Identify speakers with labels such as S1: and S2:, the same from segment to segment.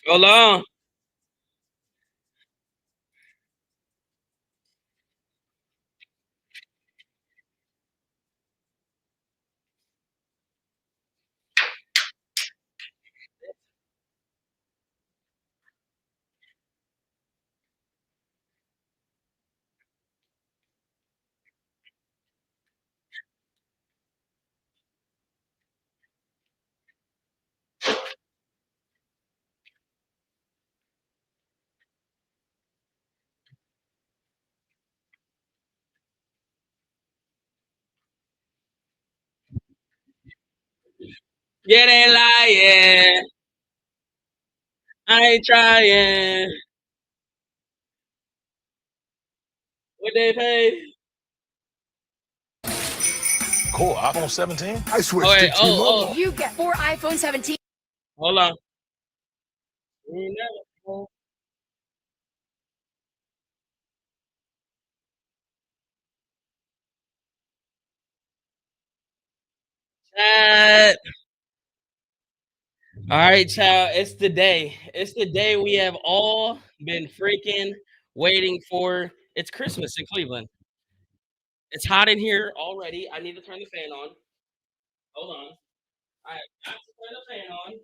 S1: Hold on. Yeah, they lying. I ain't trying. What they pay?
S2: Cool. iPhone 17?
S3: I switched to T-Mobile.
S4: You get 4 iPhone 17.
S1: Hold on. Chat. All right, child. It's the day. It's the day we have all been freaking waiting for. It's Christmas in Cleveland. It's hot in here already. I need to turn the fan on. Hold on. I got to turn the fan on.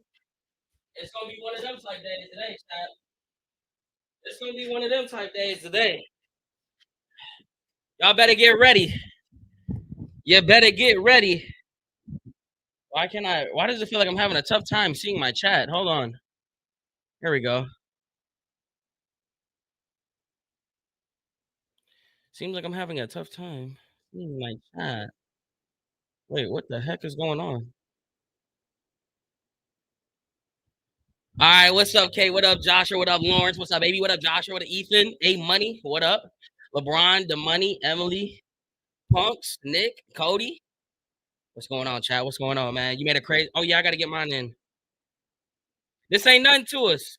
S1: It's gonna be one of them type days today, chat. It's gonna be one of them type days today. Y'all better get ready. You better get ready. Why can't I? Why does it feel like I'm having a tough time seeing my chat? Hold on. Here we go. Seems like I'm having a tough time seeing my chat. Wait, what the heck is going on? All right, what's up, Kate? What up, Joshua? What up, Lawrence? What's up, baby? What up, Joshua? What up, Ethan? A Money? What up? LeBron, the Money, Emily, Punks, Nick, Cody. What's going on, chat? What's going on, man? You made a crazy. Oh yeah, I gotta get mine in. This ain't nothing to us.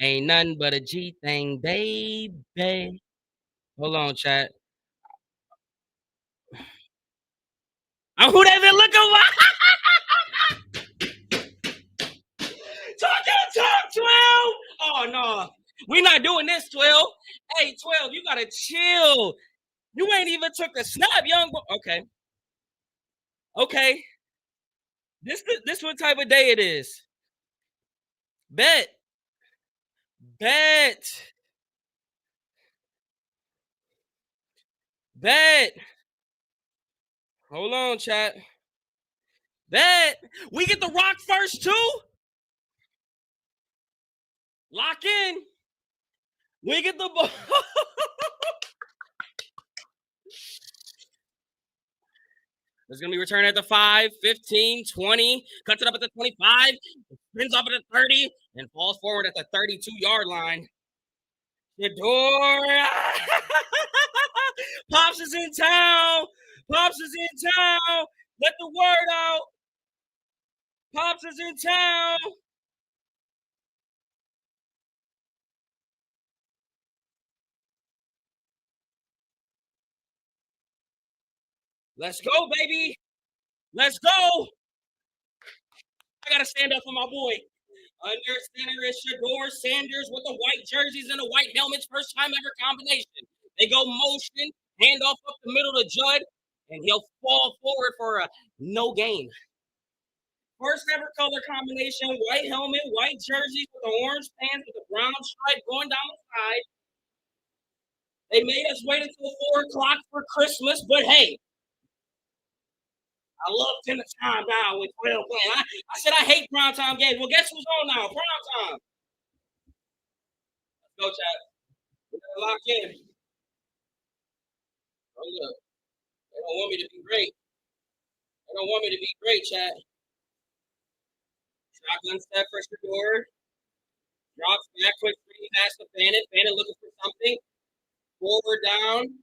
S1: Ain't nothing but a G thing, baby. Hold on, chat. Who they been looking like? Talk 12. Oh no, we not doing this 12. Hey 12, you gotta chill. You ain't even took the snap, young boy. Okay. This what type of day it is. Bet. Hold on, chat. Bet. We get the rock first too. Lock in. We get the ball. It's going to be returned at the 5, 15, 20. Cuts it up at the 25. Spins up at the 30. And falls forward at the 32-yard line. Shedeur. Pops is in town. Let the word out. Pops is in town. Let's go, baby. Let's go. I got to stand up for my boy. Under center is Shedeur Sanders with the white jerseys and the white helmets. First time ever combination. They go motion, hand off up the middle to Judd, and he'll fall forward for a no gain. First ever color combination, white helmet, white jersey with the orange pants with the brown stripe going down the side. They made us wait until 4 o'clock for Christmas, but hey, I love dinner time now with 12 playing. I said I hate prime time games. Well, guess who's on now? Prime time. Let's go, chat. We're gonna lock in. Oh, look. They don't want me to be great. Chat. Shotgun step for Shedeur. Drops back, quick screen pass to Fannin. Fannin looking for something. Forward down.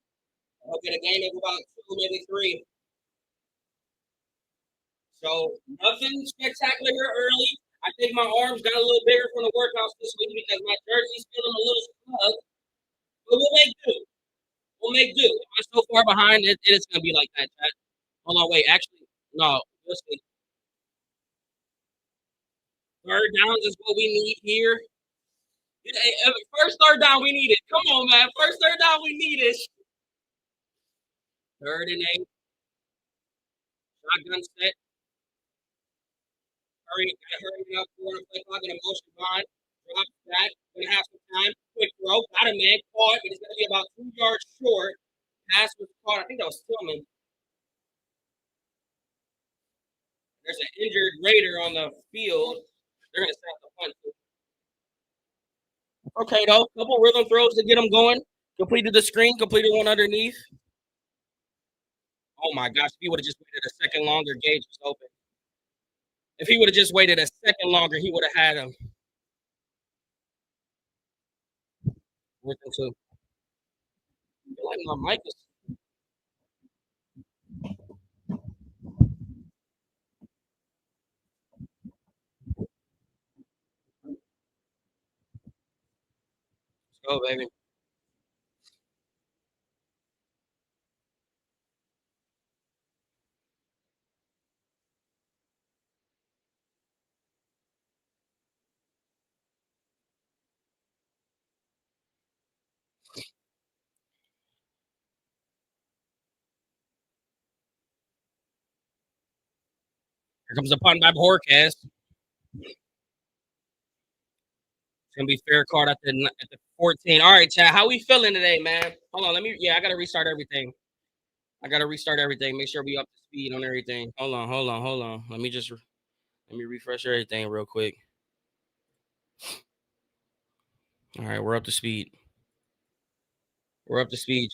S1: I'll get a gain of about 2, maybe 3. So nothing spectacular here early. I think my arms got a little bigger from the workouts this week because my jersey's feeling a little snug. But we'll make do. If I'm so far behind, it's going to be like that, chat. Hold on, wait. Actually, no. We'll see. Third downs is what we need here. First third down, we need it. Come on, man. First third down, we need it. 3rd and 8. Shotgun set. Hurry up. Quarter play clock in a motion line. Drop back. Gonna have some time. Quick throw. Got a man. Caught, but it's gonna be about 2 yards short. Pass was caught. I think that was Tillman. There's an injured Raider on the field. They're gonna set the punt. Okay, though. Couple rhythm throws to get them going. Completed the screen. Completed one underneath. Oh my gosh! If he would have just waited a second longer, Gage was open. If he would have just waited a second longer, he would have had him. Working too. I feel like my mic is. Let's go, baby. Here comes a punt by Borges. It's gonna be fair card at the 14. All right, Chad. How we feeling today, man? Hold on. I gotta restart everything. Make sure we up to speed on everything. Hold on. Let me refresh everything real quick. All right, we're up to speed.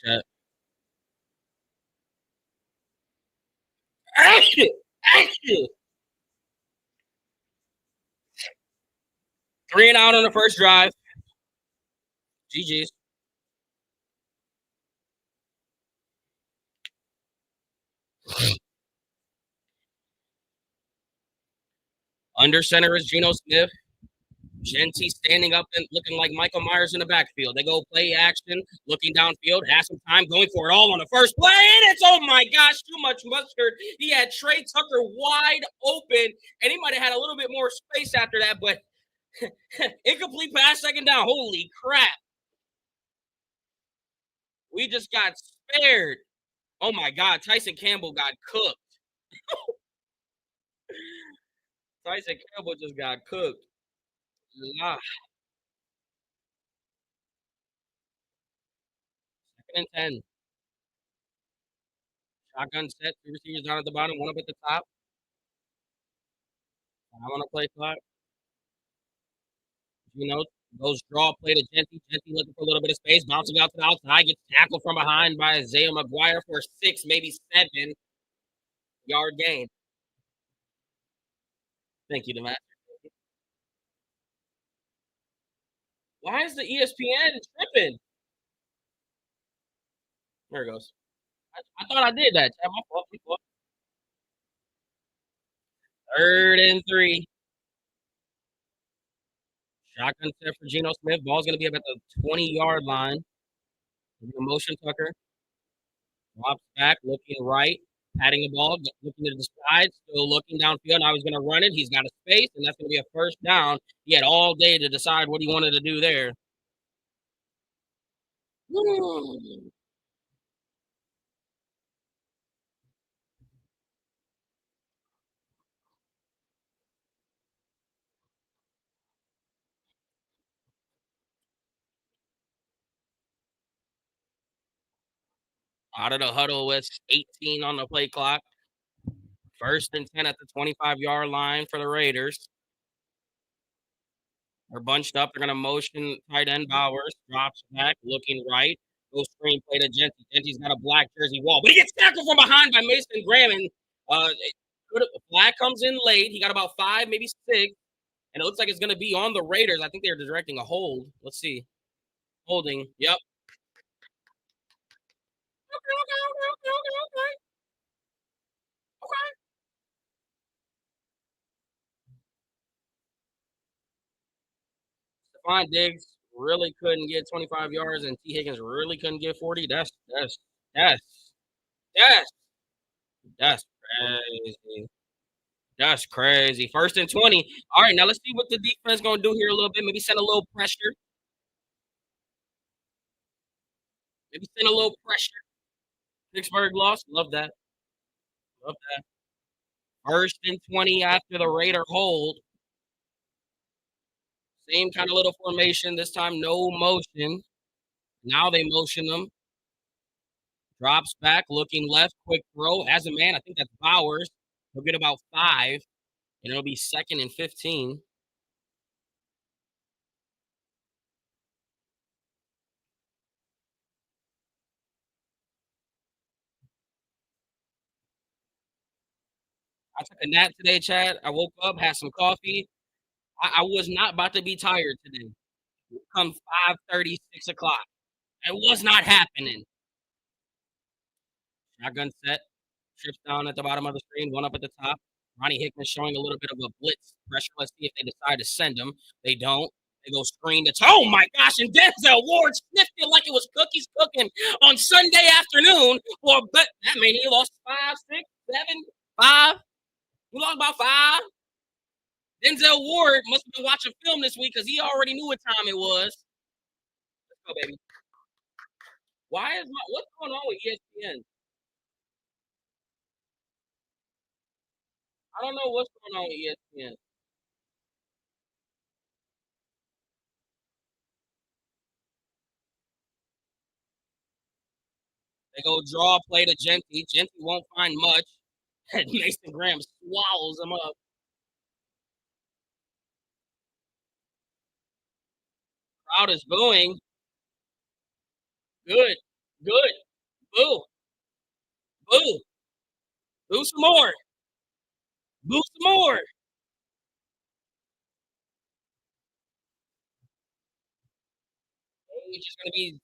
S1: Chat. Action! 3 and out on the first drive. GG's. Under center is Geno Smith. Genty standing up and looking like Michael Myers in the backfield. They go play action, looking downfield, has some time, going for it all on the first play, and it's, oh my gosh, too much mustard. He had Trey Tucker wide open, and he might have had a little bit more space after that, but incomplete pass, second down. Holy crap. We just got spared. Oh my God, Tyson Campbell got cooked. Tyson Campbell just got cooked. Ah. 2nd and 10. Shotgun set, 2 receivers down at the bottom, one up at the top. I want to play clock. Goes draw play to Genty. Genty looking for a little bit of space, bouncing out to the outside, gets tackled from behind by Isaiah McGuire for 6, maybe 7-yard gain. Thank you, Matt. Why is the ESPN tripping? There it goes. I thought I did that. My fault. 3rd and 3. Shotgun set for Geno Smith. Ball's going to be up at the 20-yard line. Motion Tucker. Drops back, looking right, patting the ball, looking to the side, still looking downfield. Now he's going to run it. He's got a space, and that's going to be a first down. He had all day to decide what he wanted to do there. Out of the huddle with 18 on the play clock. 1st and 10 at the 25-yard line for the Raiders. They're bunched up. They're going to motion tight end Bowers. Drops back, looking right. Go screen play to Genty. Genty's got a black jersey wall, but he gets tackled from behind by Mason Graham. And flag comes in late. He got about 5, maybe 6. And it looks like it's going to be on the Raiders. I think they're directing a hold. Let's see. Holding. Yep. Okay. Stephon Diggs really couldn't get 25 yards, and T. Higgins really couldn't get 40. That's crazy. That's crazy. 1st and 20. All right, now let's see what the defense going to do here a little bit. Maybe send a little pressure. Maybe send a little pressure. Vicksburg lost. Love that. Love that. 1st and 20 after the Raider hold. Same kind of little formation. This time, no motion. Now they motion them. Drops back, looking left, quick throw. As a man, I think that's Bowers. He'll get about 5, and it'll be 2nd and 15. I took a nap today, Chad. I woke up, had some coffee. I was not about to be tired today. Come 5:30, 6 o'clock. It was not happening. Shotgun set. Trips down at the bottom of the screen, one up at the top. Ronnie Hickman showing a little bit of a blitz pressure. Let's see if they decide to send him. They don't. They go screen to oh my gosh, and Denzel Ward sniffed it like it was cookies cooking on Sunday afternoon. But that mean he lost 5, 6, 7, 5. He lost about 5. Denzel Ward must have been watching film this week because he already knew what time it was. Let's go, baby. What's going on with ESPN? I don't know what's going on with ESPN. They go draw play to Genty. Genty won't find much. And Mason Graham swallows him up. Crowd is booing. Good. Good. Boo. Boo. Boo some more. Boo some more. He's just going to be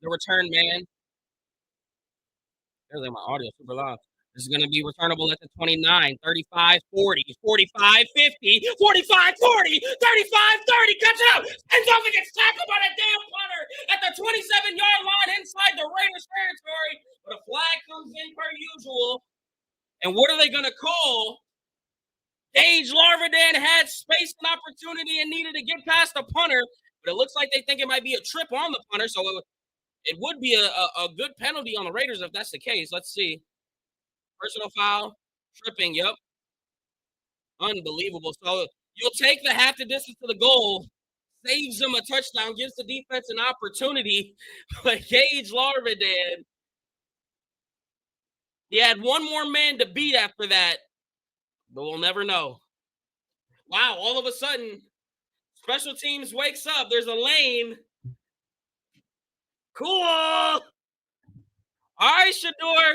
S1: the return man. There's like my audio super loud. This is going to be returnable at the 29, 35, 40, 45, 50, 45, 40, 35, 30. Cuts it out. Ends off and gets tackled by the damn punter at the 27-yard line inside the Raiders territory. But a flag comes in per usual. And what are they going to call? Gage Larvadan had space and opportunity and needed to get past the punter. But it looks like they think it might be a trip on the punter. So it would be a good penalty on the Raiders if that's the case. Let's see. Personal foul, tripping, yep. Unbelievable. So you'll take the half the distance to the goal, saves them a touchdown, gives the defense an opportunity. But Gage Larvadan, he had one more man to beat after that, but we'll never know. Wow, all of a sudden, special teams wakes up. There's a lane. Cool. All right, Shedeur.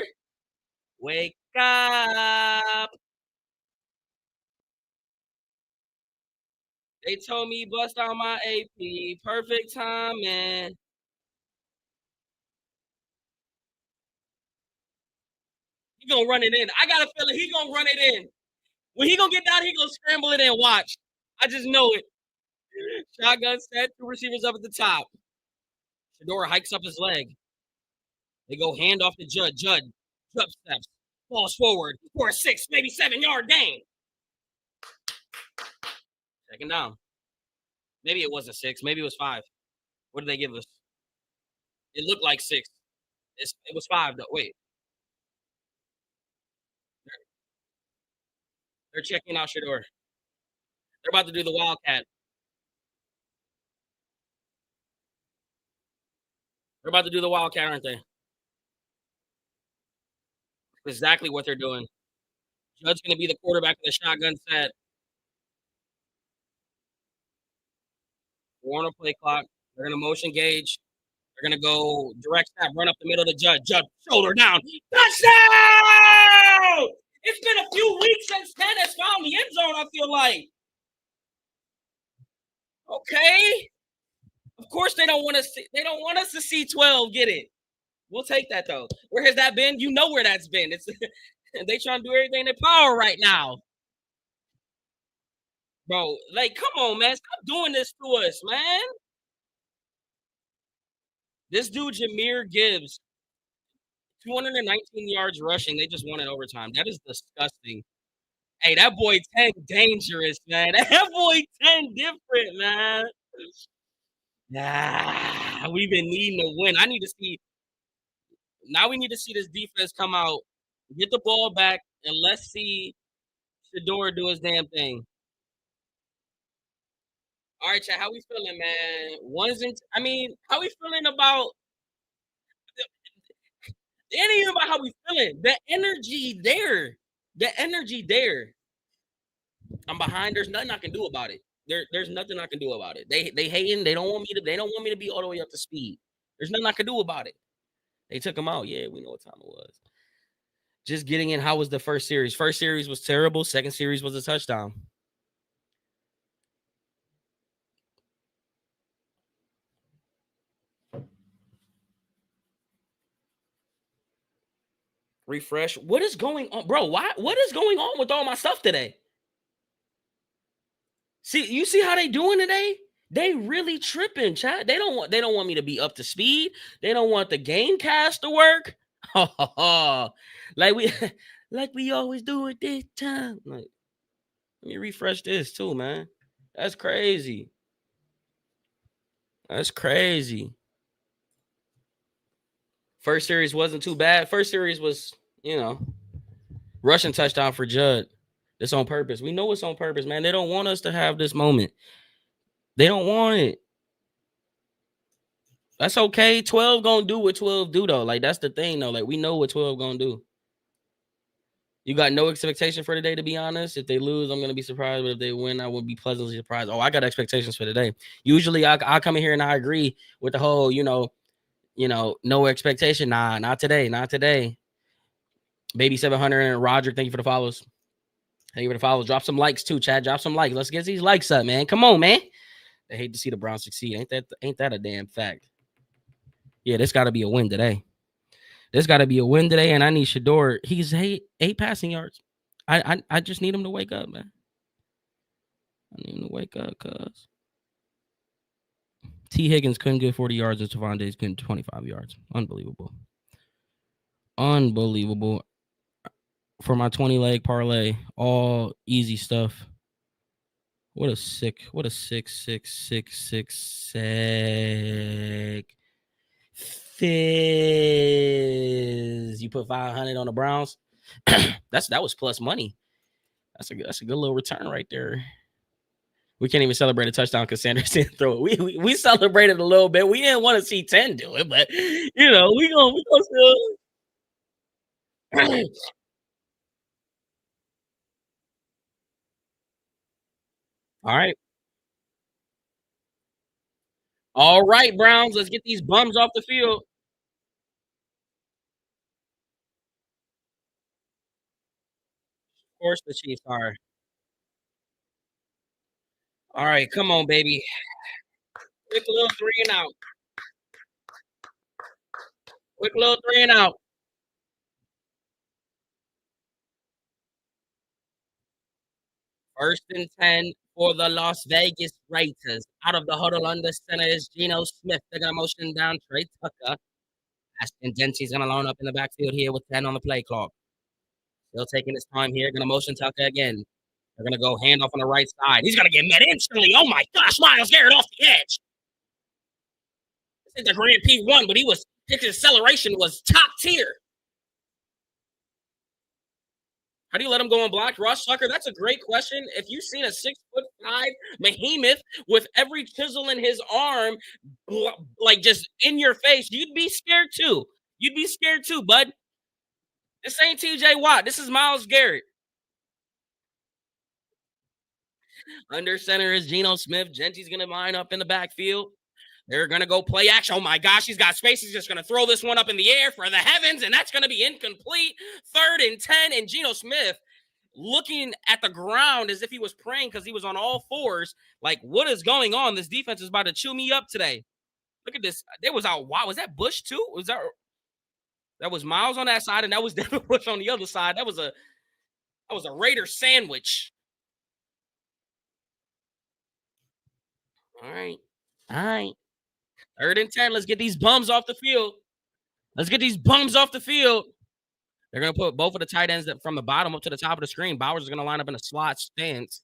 S1: Wake up. They told me bust out my AP. Perfect time, man. He gonna run it in. I got a feeling he gonna run it in. When he gonna get down, he gonna scramble it in. Watch. I just know it. Shotgun set, 2 receivers up at the top. Shedeur hikes up his leg. They go hand off to Judd. Judd steps, falls forward for a 6, maybe 7-yard gain. 2nd down. Maybe it was a 6. Maybe it was 5. What did they give us? It looked like 6. It was 5, though. Wait. They're checking out Shedeur. They're about to do the Wildcat. They're about to do the Wildcat, aren't they? Exactly what they're doing. Judd's going to be the quarterback of the shotgun set. 4 on a play clock. They're going to motion Gage. They're going to go direct snap, run up the middle to Judd. Judd, shoulder down. Touchdown! It's been a few weeks since Penn has found the end zone, I feel like. Okay. Of course they don't want us to see 12 get it. We'll take that though. Where has that been? You know where that's been. It's they trying to do everything in their power right now. Bro, like, come on, man. Stop doing this to us, man. This dude, Jahmyr Gibbs, 219 yards rushing. They just won in overtime. That is disgusting. Hey, that boy 10 dangerous, man. That boy 10 different, man. We've been needing to win. I need to see. Now we need to see this defense come out, get the ball back, and let's see Shedeur do his damn thing. All right, chat. How we feeling, man? I mean, how we feeling about? It ain't even about how we feeling. The energy there. The energy there. I'm behind. There's nothing I can do about it. There's nothing I can do about it. They hating. They don't want me to. They don't want me to be all the way up to speed. There's nothing I can do about it. They took him out. Yeah, we know what time it was. Just getting in. How was the first series? First series was terrible. Second series was a touchdown. Refresh. What is going on, bro? Why? What is going on with all my stuff today? See, you see how they doing today? They really tripping, chat. They don't want me to be up to speed. They don't want the game cast to work. like we like we always do at this time. Like, let me refresh this too, man. That's crazy. That's crazy. First series wasn't too bad. First series was, rushing touchdown for Judd. It's on purpose. We know it's on purpose, man. They don't want us to have this moment. They don't want it. That's okay. 12 gonna do what 12 do, though. Like, that's the thing, though. Like, we know what 12 gonna do. You got no expectation for today, to be honest. If they lose, I'm gonna be surprised. But if they win, I would be pleasantly surprised. Oh, I got expectations for today. Usually I come in here and I agree with the whole, no expectation. Nah, not today. Not today. Baby 700 and Roger, thank you for the follows. Thank you for the follows. Drop some likes too, Chad. Drop some likes. Let's get these likes up, man. Come on, man. I hate to see the Browns succeed. Ain't that a damn fact? Yeah, this got to be a win today. This got to be a win today, and I need Shadeur. He's eight passing yards. I just need him to wake up, man. I need him to wake up, cuz. T. Higgins couldn't get 40 yards, and Javon Diggs couldn't 25 yards. Unbelievable. Unbelievable. For my 20-leg parlay, all easy stuff. What a sick Fizz. You put 500 on the Browns. that was plus money. That's a good little return right there. We can't even celebrate a touchdown because Sanders didn't throw it. We celebrated a little bit. We didn't want to see 10 do it, but we gonna still. All right. All right, Browns. Let's get these bums off the field. Of course, the Chiefs are. All right, come on, baby. Quick little 3 and out. Quick little 3 and out. First and 10 for the Las Vegas Raiders. Out of the huddle under center is Geno Smith. They're going to motion down Trey Tucker. Ashton Dempsey's going to line up in the backfield here with 10 on the play clock. Still taking his time here. Going to motion Tucker again. They're going to go handoff on the right side. He's going to get met instantly. Oh, my gosh. Myles Garrett off the edge. This is the Grand P1, but his acceleration was top tier. How do you let him go on block? Ross Tucker, that's a great question. If you've seen a 6'5" behemoth with every chisel in his arm, like just in your face, you'd be scared too. You'd be scared too, bud. This ain't TJ Watt. This is Myles Garrett. Under center is Geno Smith. Genty's going to line up in the backfield. They're going to go play action. Oh, my gosh. He's got space. He's just going to throw this one up in the air for the heavens, and that's going to be incomplete. 3rd and 10, and Geno Smith looking at the ground as if he was praying because he was on all fours. Like, what is going on? This defense is about to chew me up today. Look at this. There was wow. Was that Bush too? That was Myles on that side, and that was Devin Bush on the other side. That was a Raider sandwich. All right. 3rd and 10. Let's get these bums off the field. They're going to put both of the tight ends from the bottom up to the top of the screen. Bowers is going to line up in a slot stance.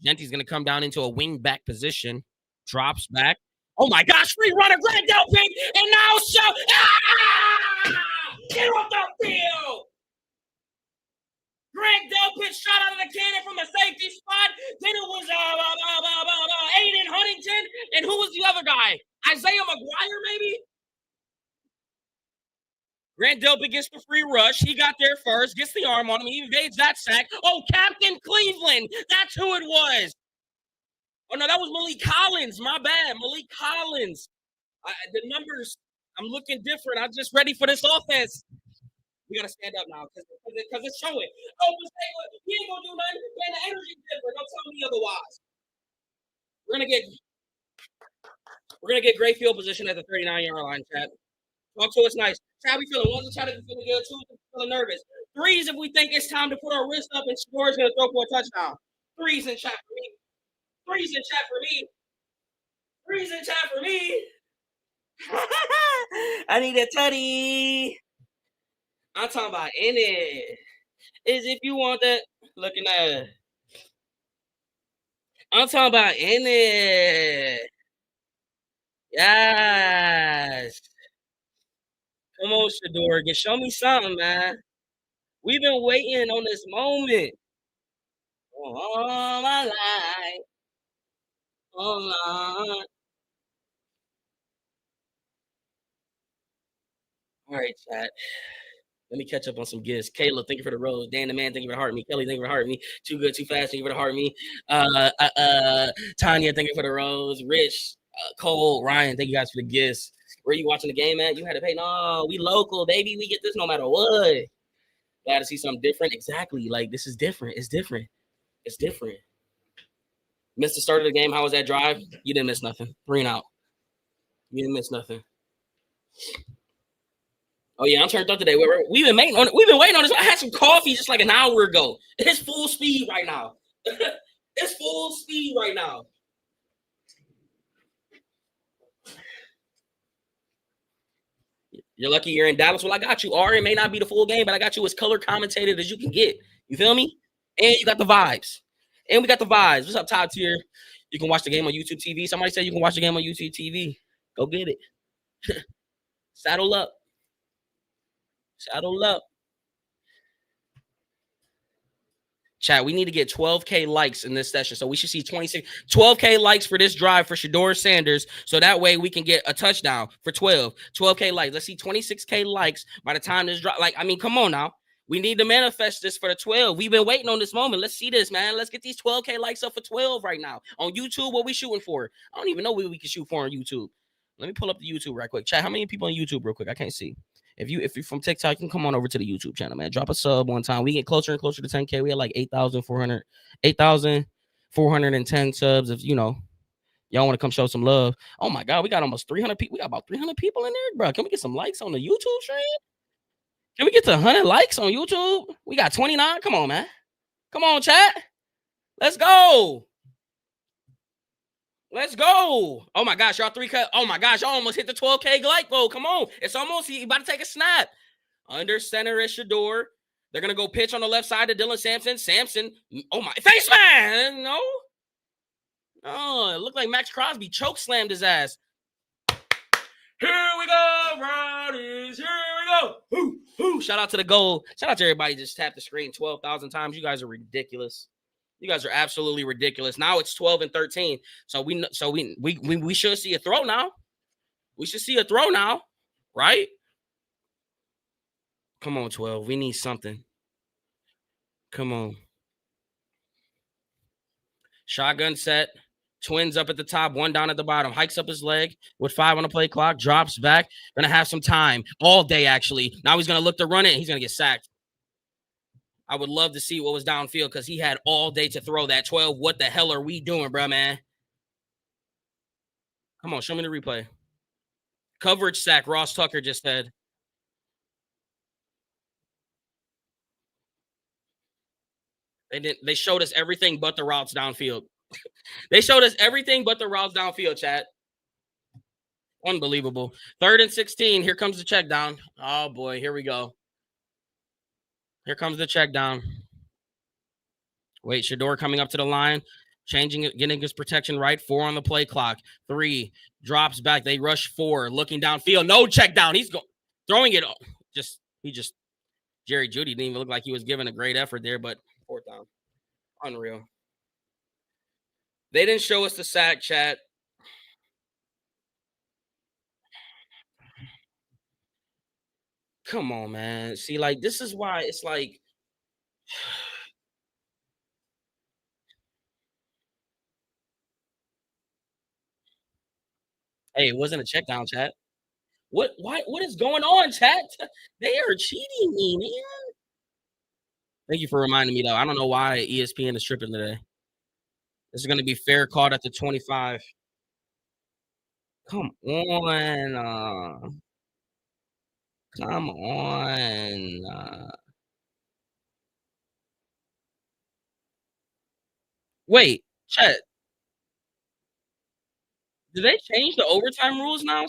S1: Genty's going to come down into a wing back position. Drops back. Oh my gosh, free runner, Greg Delpit, and now show. Get off the field! Greg Delpit shot out of the cannon from the safety spot. Then it was Aiden Huntington, and who was the other guy? Isaiah McGuire, maybe? Grant Delpit gets the free rush. He got there first, gets the arm on him. He evades that sack. Oh, Captain Cleveland. That's who it was. Oh, no, that was Malik Collins. My bad. Malik Collins. The numbers, I'm looking different. I'm just ready for this offense. We got to stand up now because it's showing. Oh, he ain't going to do nothing. Man, the energy's different. Don't tell me otherwise. We're going to get great field position at the 39-yard line, Chad. Talk to us nice. Chad, we feeling one. Chad is feeling good. Two, feeling nervous. Threes if we think it's time to put our wrist up and Shedeur's going to throw for a touchdown. Threes in chat for me. Threes in chat for me. Threes in chat for me. I need a tutty. I'm talking about in it. Is if you want that. Looking at it. I'm talking about in it. Yes. Come on, Shedeur. Show me something, man. We've been waiting on this moment. All my life. All right, chat. Let me catch up on some gifts. Kayla, thank you for the rose. Dan the man, thank you for the heart me. Kelly, thank you for the heart me. Too good, too fast, thank you for the heart me. Tanya, thank you for the rose. Rich, Cole, Ryan, thank you guys for the gifts. Where you watching the game at? You had to pay. No, we local, baby. We get this no matter what. Glad to see something different. Exactly. Like, this is different. It's different. It's different. Missed the start of the game. How was that drive? You didn't miss nothing. 3 and out. You didn't miss nothing. Oh yeah, I'm turned up today. We've been waiting on this. I had some coffee just like an hour ago. It's full speed right now. It's full speed right now. You're lucky you're in Dallas. Well, I got you. It may not be the full game, but I got you as color commentated as you can get. You feel me? And you got the vibes. And we got the vibes. What's up, top tier? You can watch the game on YouTube TV. Somebody said you can watch the game on YouTube TV. Go get it. Saddle up. Saddle up. Chat, we need to get 12K likes in this session. So we should see 12K likes for this drive for Shedeur Sanders. So that way we can get a touchdown for 12K likes. Let's see 26K likes by the time this drive. Like, I mean, come on now. We need to manifest this for the 12. We've been waiting on this moment. Let's see this, man. Let's get these 12K likes up for 12 right now. On YouTube, what we shooting for? I don't even know what we can shoot for on YouTube. Let me pull up the YouTube right quick. Chat, how many people on YouTube real quick? I can't see. If you're from TikTok, you can come on over to the YouTube channel, man. Drop a sub one time. We get closer and closer to 10K. We had like 8,410 subs. If y'all want to come show some love. Oh my God, we got almost 300 people. We got about 300 people in there, bro. Can we get some likes on the YouTube stream? Can we get to 100 likes on YouTube? We got 29. Come on, man. Come on, chat. Let's go. Let's go. Oh my gosh, y'all 3K. Oh my gosh, y'all almost hit the 12K like goal. Come on. It's almost, he about to take a snap. Under center is Shedeur. They're going to go pitch on the left side to Dylan Sampson. Sampson. Oh my, face man. No. Oh, it looked like Max Crosby choke slammed his ass. Here we go, Rowdies. Here we go. Woo, woo. Shout out to the goal. Shout out to everybody just tapped the screen 12,000 times. You guys are ridiculous. You guys are absolutely ridiculous. Now it's 12 and 13. So we should see a throw now. We should see a throw now, right? Come on, 12. We need something. Come on. Shotgun set. Twins up at the top, 1 down at the bottom. Hikes up his leg with 5 on the play clock. Drops back. Going to have some time all day, actually. Now he's going to look to run it. He's going to get sacked. I would love to see what was downfield because he had all day to throw that 12. What the hell are we doing, bro, man? Come on, show me the replay. Coverage sack, Ross Tucker just said. They showed us everything but the routes downfield. They showed us everything but the routes downfield, chat. Unbelievable. 3rd and 16. Here comes the check down. Oh, boy. Here we go. Here comes the check down. Wait, Shedeur coming up to the line. Changing it, getting his protection right. 4 on the play clock. 3 drops back. They rush 4, looking downfield. No check down. He's throwing it. Jerry Jeudy didn't even look like he was giving a great effort there, but 4th down. Unreal. They didn't show us the sack, chat. Come on, man. See, like, this is why it's like, hey, it wasn't a check down, chat. What is going on, chat? They are cheating me, man. Thank you for reminding me, though. I don't know why ESPN is tripping today. This is going to be fair caught at the 25. Come on. Come on. Wait, chat. Did they change the overtime rules now?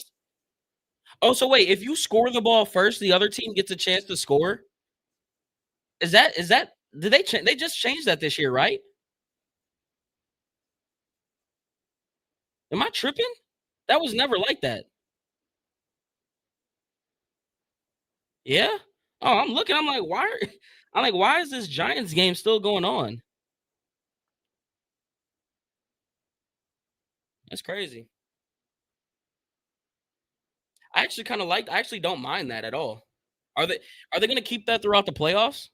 S1: Oh, so wait, if you score the ball first, the other team gets a chance to score? Is that did they just changed that this year, right? Am I tripping? That was never like that. Yeah? Oh, I'm looking, I'm like, why is this Giants game still going on? That's crazy. I actually don't mind that at all. Are they are they gonna keep that throughout the playoffs?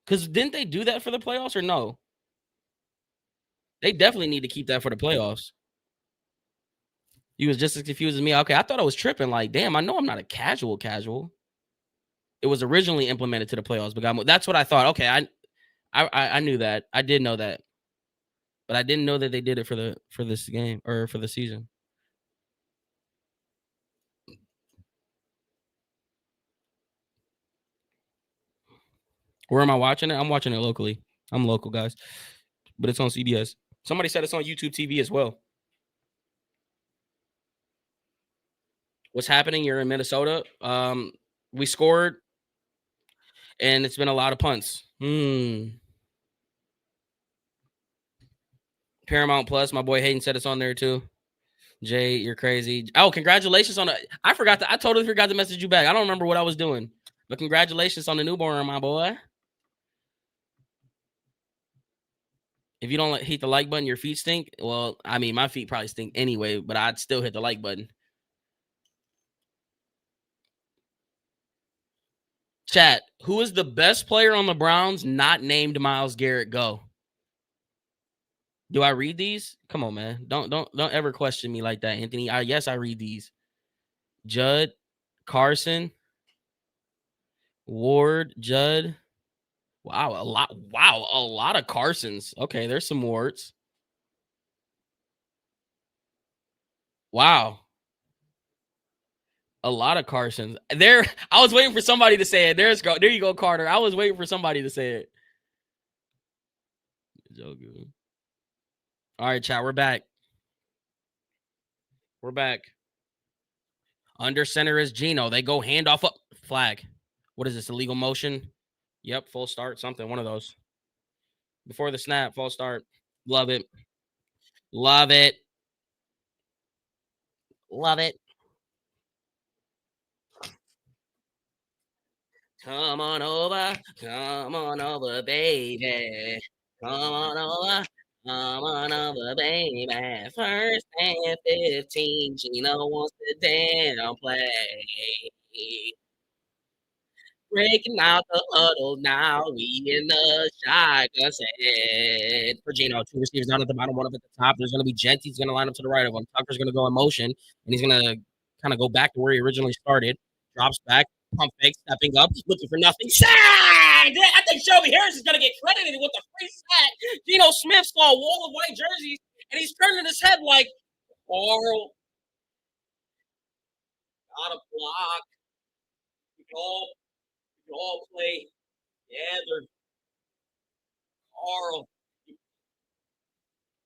S1: Because didn't they do that for the playoffs or no? They definitely need to keep that for the playoffs. You was just as confused as me. Okay, I thought I was tripping. Like, damn, I know I'm not a casual. It was originally implemented to the playoffs, but that's what I thought. Okay, I knew that. I did know that, but I didn't know that they did it for this game or for the season. Where am I watching it? I'm watching it locally. I'm local, guys, but it's on CBS. Somebody said it's on YouTube TV as well. What's happening? You're in Minnesota. We scored, and it's been a lot of punts. Paramount Plus. My boy Hayden said it's on there too. Jay, you're crazy. Oh, congratulations on it. I totally forgot to message you back. I don't remember what I was doing, but congratulations on the newborn, my boy. If you don't hit the like button, your feet stink. Well, I mean, my feet probably stink anyway, but I'd still hit the like button. Chat, who is the best player on the Browns not named Myles Garrett? Go. Do I read these? Come on, man. Don't ever question me like that, Anthony. Yes, I read these. Judd, Carson, Ward, Judd. Wow, a lot. Wow, a lot of Carsons. Okay, there's some Wards. Wow. A lot of Carsons. There, I was waiting for somebody to say it. There you go, Carter. I was waiting for somebody to say it. All right, chat. We're back. We're back. Under center is Gino. They go handoff up. Flag. What is this? Illegal motion? Yep, full start. Something. One of those. Before the snap, full start. Love it. Love it. Love it. Come on over, baby. Come on over, baby. First and 15, Gino wants to damn play. Breaking out the huddle now, we in the shotgun set. For Gino, 2 receivers down at the bottom, 1 up at the top. There's going to be Jets. He's going to line up to the right of him. Tucker's going to go in motion, and he's going to kind of go back to where he originally started. Drops back, pump fake, stepping up, looking for nothing. Sack! I think Shelby Harris is going to get credited with the free sack. Geno Smith saw a wall of white jerseys, and he's turning his head like, Carl, got a block. We all play. Yeah, they're Carl.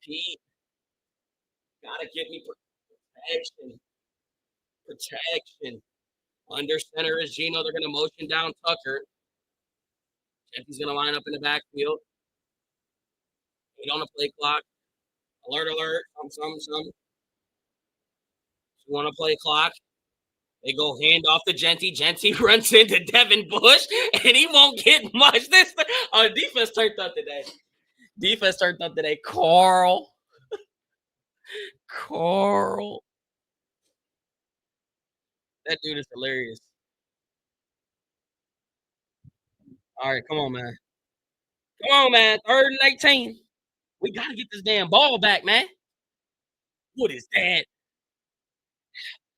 S1: Pete, gotta give me protection. Protection. Under center is Gino. They're going to motion down Tucker. He's going to line up in the backfield. 8 on the play clock. Alert, alert. Some. You want to play clock? They go hand off to Genty. Genty runs into Devin Bush, and he won't get much. This defense turned up today. Defense turned up today. Carl. That dude is hilarious. All right, come on, man. Come on, man. 3rd and 18. We got to get this damn ball back, man. What is that?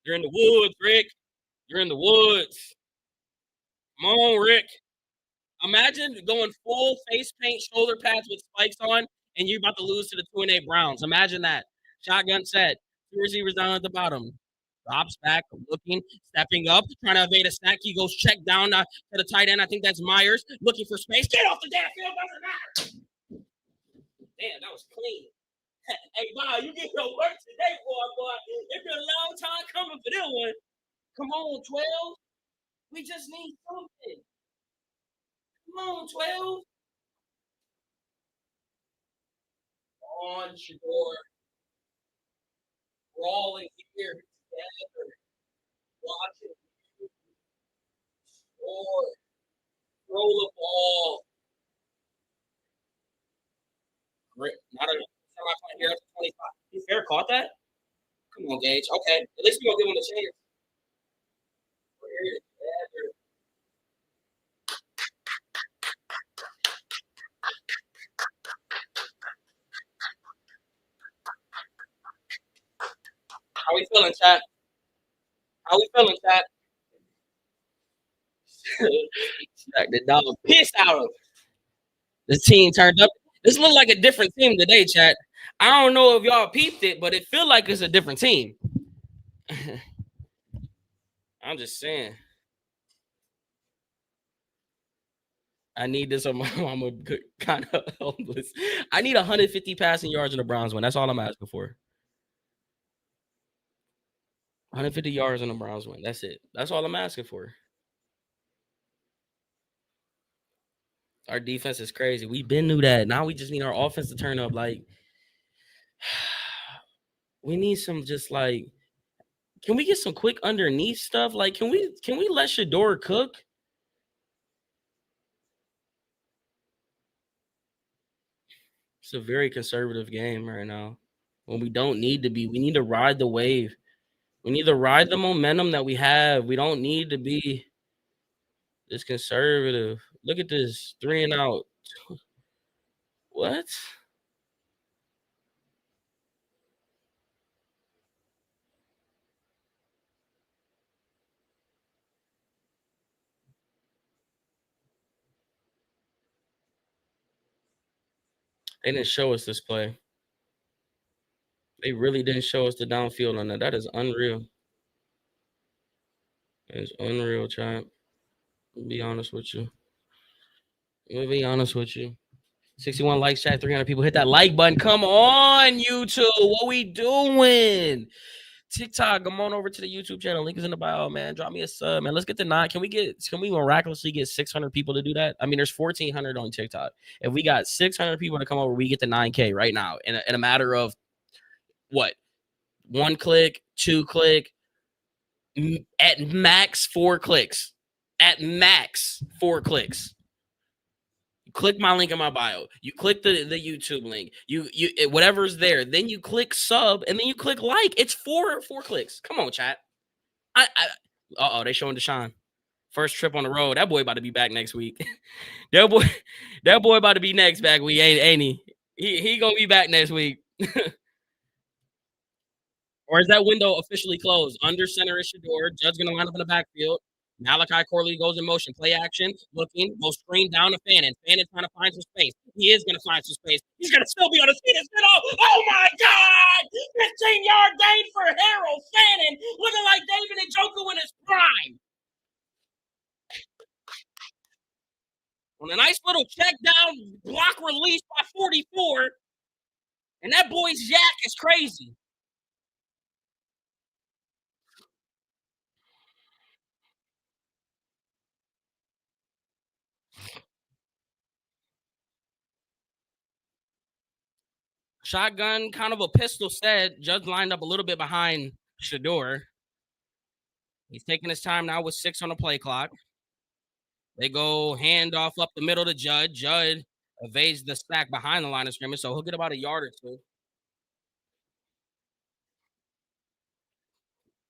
S1: You're in the woods, Rick. You're in the woods. Come on, Rick. Imagine going full face paint, shoulder pads with spikes on, and you're about to lose to the 2-8 Browns. Imagine that. Shotgun set. 2 receivers down at the bottom. Drops back, looking, stepping up, trying to evade a sack. He goes check down to the tight end. I think that's Myers. Looking for space. Get off the damn field. Doesn't matter. Damn, that was clean. Hey, Bob, you get your work today, boy. It's been a long time coming for this one. Come on, 12. We just need something. Come on, 12. On, Shedeur. Crawling here together. Watching. Score. Throw the ball. Not a semi-final here after 25. You fair caught that? Come on, Gage. Okay. At least we're going to give him a chance. We're here together. How we feeling, chat? How we feeling, chat? Smack the dog piss out of the team turned up. This looked like a different team today, chat. I don't know if y'all peeped it, but it feel like it's a different team. I'm just saying. I need this. I'm kind of homeless. I need 150 passing yards in the Browns win. That's all I'm asking for. 150 yards in the Browns win. That's it. That's all I'm asking for. Our defense is crazy. We've been knew that. Now we just need our offense to turn up. Like, we need some just like, can we get some quick underneath stuff? Like, can we let Shedeur cook? It's a very conservative game right now. When we don't need to be, we need to ride the wave. We need to ride the momentum that we have. We don't need to be this conservative. Look at this 3 and out. What? They didn't show us this play. They really didn't show us the downfield on that. That is unreal. It's unreal, champ. I'll be honest with you. I'll be honest with you. 61 likes, chat. 300 people. Hit that like button. Come on, YouTube. What we doing? TikTok, come on over to the YouTube channel. Link is in the bio, man. Drop me a sub, man. Let's get the 9. Can we miraculously get 600 people to do that? I mean, there's 1,400 on TikTok. If we got 600 people to come over, we get the 9K right now in a matter of what? 1 click, 2 click, at max 4 clicks. At max 4 clicks. You click my link in my bio. You click the YouTube link. You whatever's there. Then you click sub and then you click like. It's 4 clicks. Come on, chat. They showing Deshaun. First trip on the road. That boy about to be back next week. that boy about to be next back week, ain't he? He gonna be back next week. Or is that window officially closed? Under center is Shedeur. Judge going to line up in the backfield. Malachi Corley goes in motion. Play action. Looking. Goes screen down to Fannin. Fannin trying to find some space. He is going to find some space. He's going to still be on his feet. Oh, my God. 15-yard gain for Harold Fannin. Looking like David Njoku in his prime. On a nice little check down block release by 44. And that boy's yak is crazy. Shotgun, kind of a pistol set. Judge lined up a little bit behind Shedeur. He's taking his time now with 6 on the play clock. They go handoff up the middle to Judd. Judd evades the sack behind the line of scrimmage, so he'll get about a yard or two.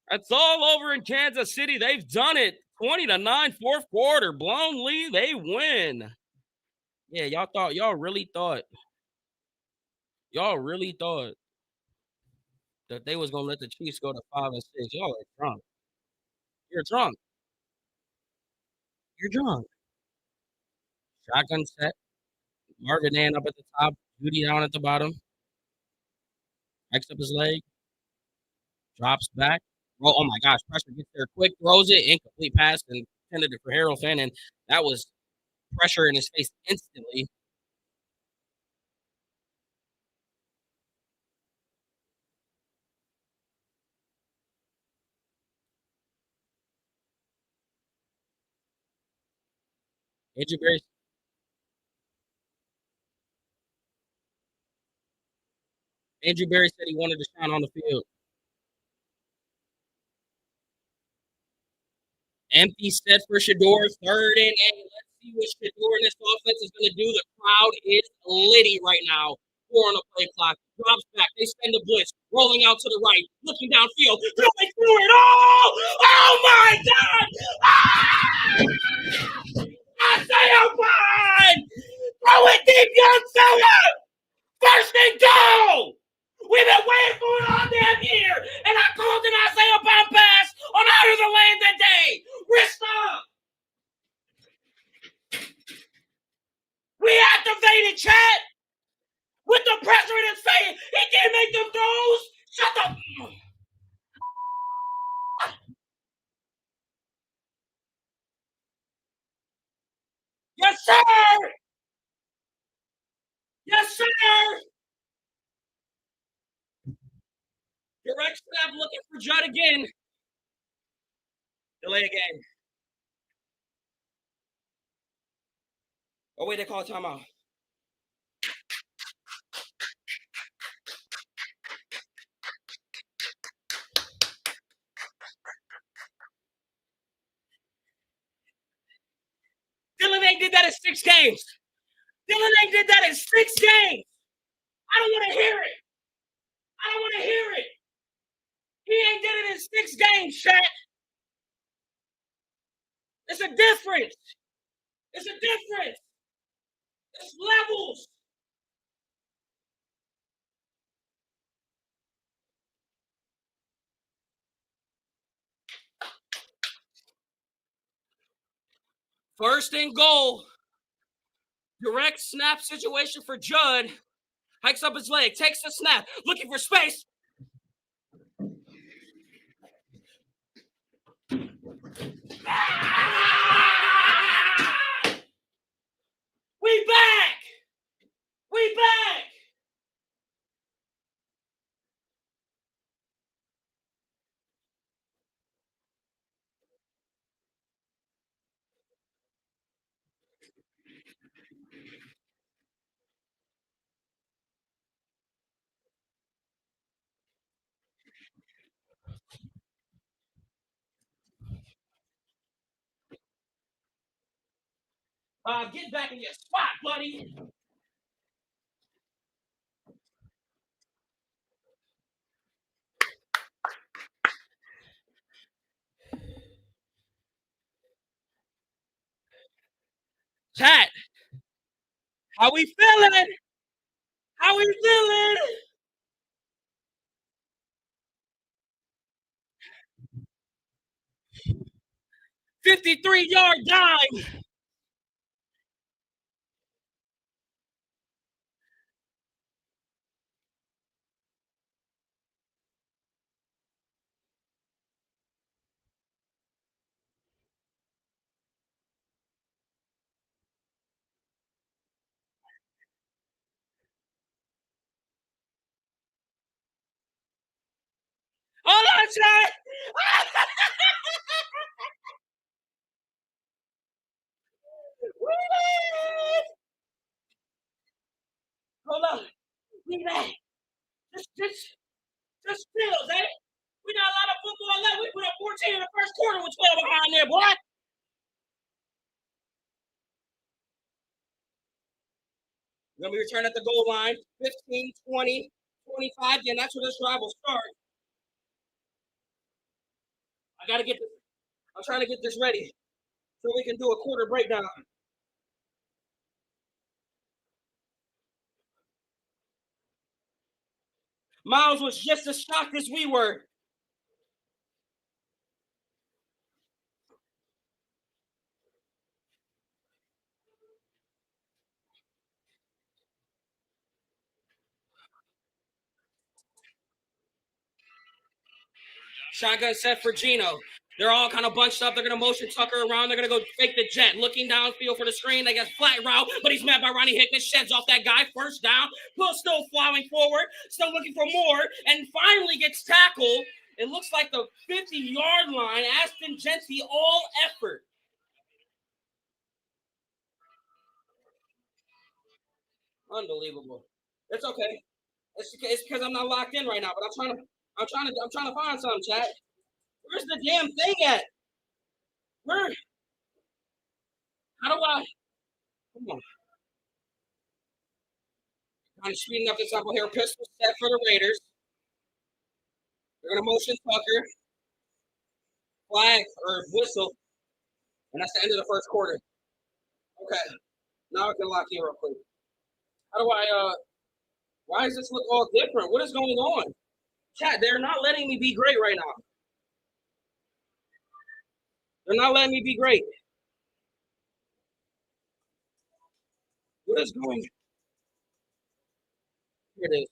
S1: That's all over in Kansas City. They've done it. 20-9, fourth quarter. Blown lead. They win. Yeah, y'all really thought that they was gonna let the Chiefs go to 5-6. Y'all are drunk. You're drunk. You're drunk. Shotgun set. Marvin Dan up at the top. Judy down at the bottom. Hikes up his leg. Drops back. Oh my gosh. Pressure gets there quick. Throws it. Incomplete pass and intended it for Harold Finn. And that was pressure in his face instantly. Andrew Berry said he wanted to shine on the field. Empty set for Shedeur. 3rd and 8. Let's see what Shedeur and this offense is going to do. The crowd is litty right now. 4 on the play clock. Drops back. They send a blitz. Rolling out to the right. Looking downfield. Going through it. Oh my God! Isaiah Bond! Throw it deep, young fella! 1st and goal! We've been waiting for it all damn year, and I called an Isaiah Bond pass on out of the lane today. Wrist up. We activated chat with the pressure in his face. He can't make them throws. Shut up. Yes, sir. Yes, sir. Direct snap looking for Judd again. Delay again. Oh, wait, they call a timeout. Dylan A did that in 6 games. Dylan A did that in 6 games. I don't want to hear it. I don't want to hear it. He ain't did it in 6 games, chat. It's a difference. It's a difference. It's levels. First and goal. Direct snap situation for Judd. Hikes up his leg. Takes the snap. Looking for space. We back. We back. Get back in your spot, buddy. Chat. How we feeling? How we feeling? "53-yard dime." Hold on, chat. Hold on. We back. Just chills, eh? We got a lot of football left. We put up 14 in the first quarter with 12 behind there, boy. Then we return at the goal line, 15, 20, 25. Again, that's where this drive will start. I got to get this. I'm trying to get this ready so we can do a quarter breakdown. Miles was just as shocked as we were. Shotgun set for Gino. They're all kind of bunched up. They're going to motion Tucker around. They're going to go fake the jet. Looking downfield for the screen. They got flat route, but he's met by Ronnie Hickman. Sheds off that guy. First down. Pull still flying forward. Still looking for more. And finally gets tackled. It looks like the 50-yard line. Aston Genty all effort. Unbelievable. It's okay. It's because I'm not locked in right now, but I'm trying to find something, chat. Where's the damn thing at? Where? How do I? Come on. I'm speeding up this up here. Pistol set for the Raiders. They're gonna motion Tucker. Flag or whistle. And that's the end of the first quarter. Okay. Now I can lock in real quick. How do I why does this look all different? What is going on? Chat, they're not letting me be great right now. They're not letting me be great. What is going on? Here it is.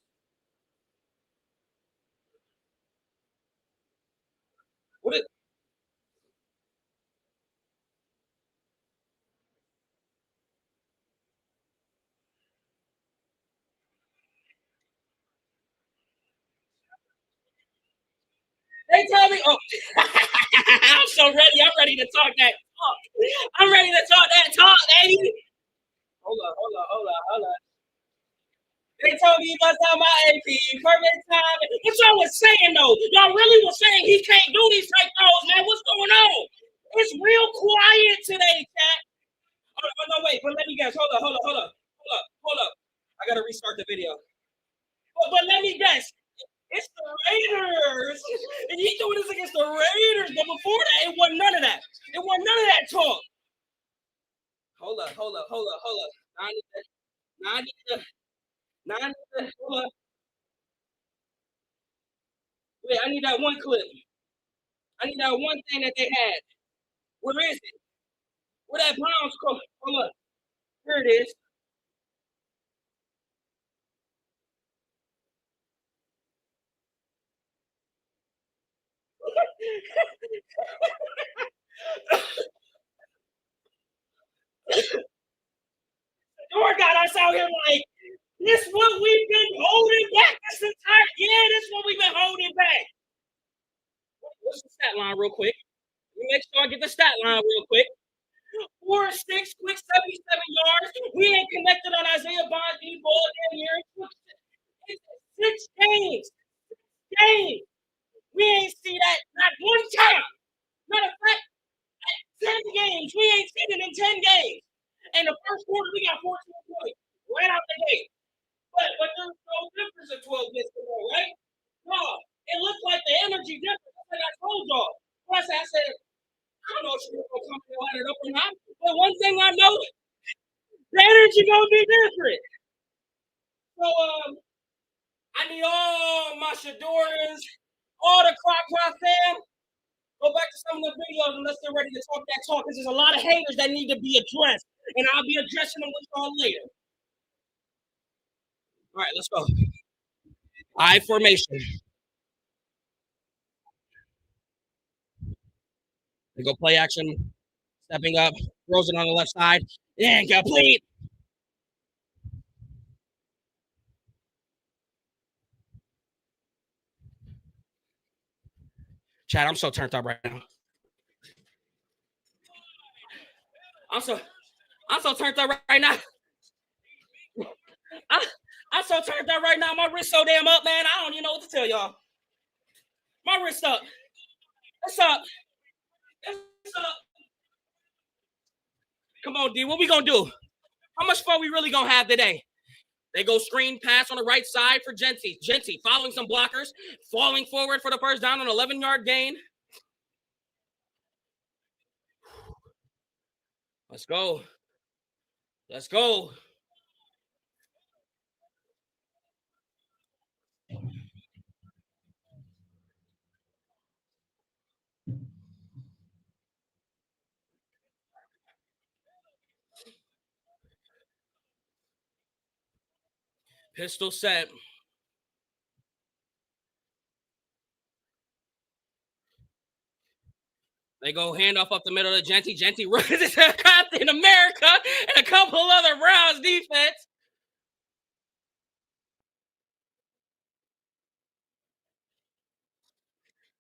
S1: What is they tell me, oh, I'm so ready. I'm ready to talk that talk. I'm ready to talk that talk, baby. Hold up. They told me you must have my AP. Perfect time. What y'all was saying, though? Y'all really was saying he can't do these type throws, man. What's going on? It's real quiet today, chat. Oh, no, wait. But let me guess. Hold up. I got to restart the video. But let me guess. It's the Raiders. And he doing this against the Raiders. But before that, it wasn't none of that. It wasn't none of that talk. Hold up. Now I need to hold up. Wait, I need that one clip. I need that one thing that they had. Where is it? Where that Browns coach? Hold up. Here it is. Lord got us out here like, this is what we've been holding back this entire year. This is what we've been holding back. What's the stat line real quick? Let me make sure I get the stat line real quick. 4 6, quick 77 yards. We ain't connected on Isaiah Bond ball damn year. 6 games. We ain't see that not one time. Matter of fact, 10 games. We ain't seen it in 10 games. And the first quarter, we got 14 points right out the gate. But there's no difference in 12 minutes ago, right? No, it looked like the energy difference. Like I told y'all. Plus, I said, I don't know if she's gonna come and light it up or not. But one thing I know, the energy gonna be different. So I need all my Shedeurs, all the Crock fam. Go back to some of the videos unless they're ready to talk that talk, because there's a lot of haters that need to be addressed. And I'll be addressing them with y'all later. All right, let's go. I formation. They go play action. Stepping up. Throws it on the left side. Incomplete. Chad, I'm so turned up right now. I'm so turned up right now. I'm so turned out right now. My wrist so damn up, man. I don't even know what to tell y'all. My wrist up. What's up? What's up? Come on, D. What we gonna do? How much fun we really gonna have today? They go screen pass on the right side for Genty. Genty following some blockers, falling forward for the first down, an 11-yard gain. Let's go. Let's go. Pistol set. They go handoff up the middle of Genty. Genty runs into Captain America and a couple other Browns defense.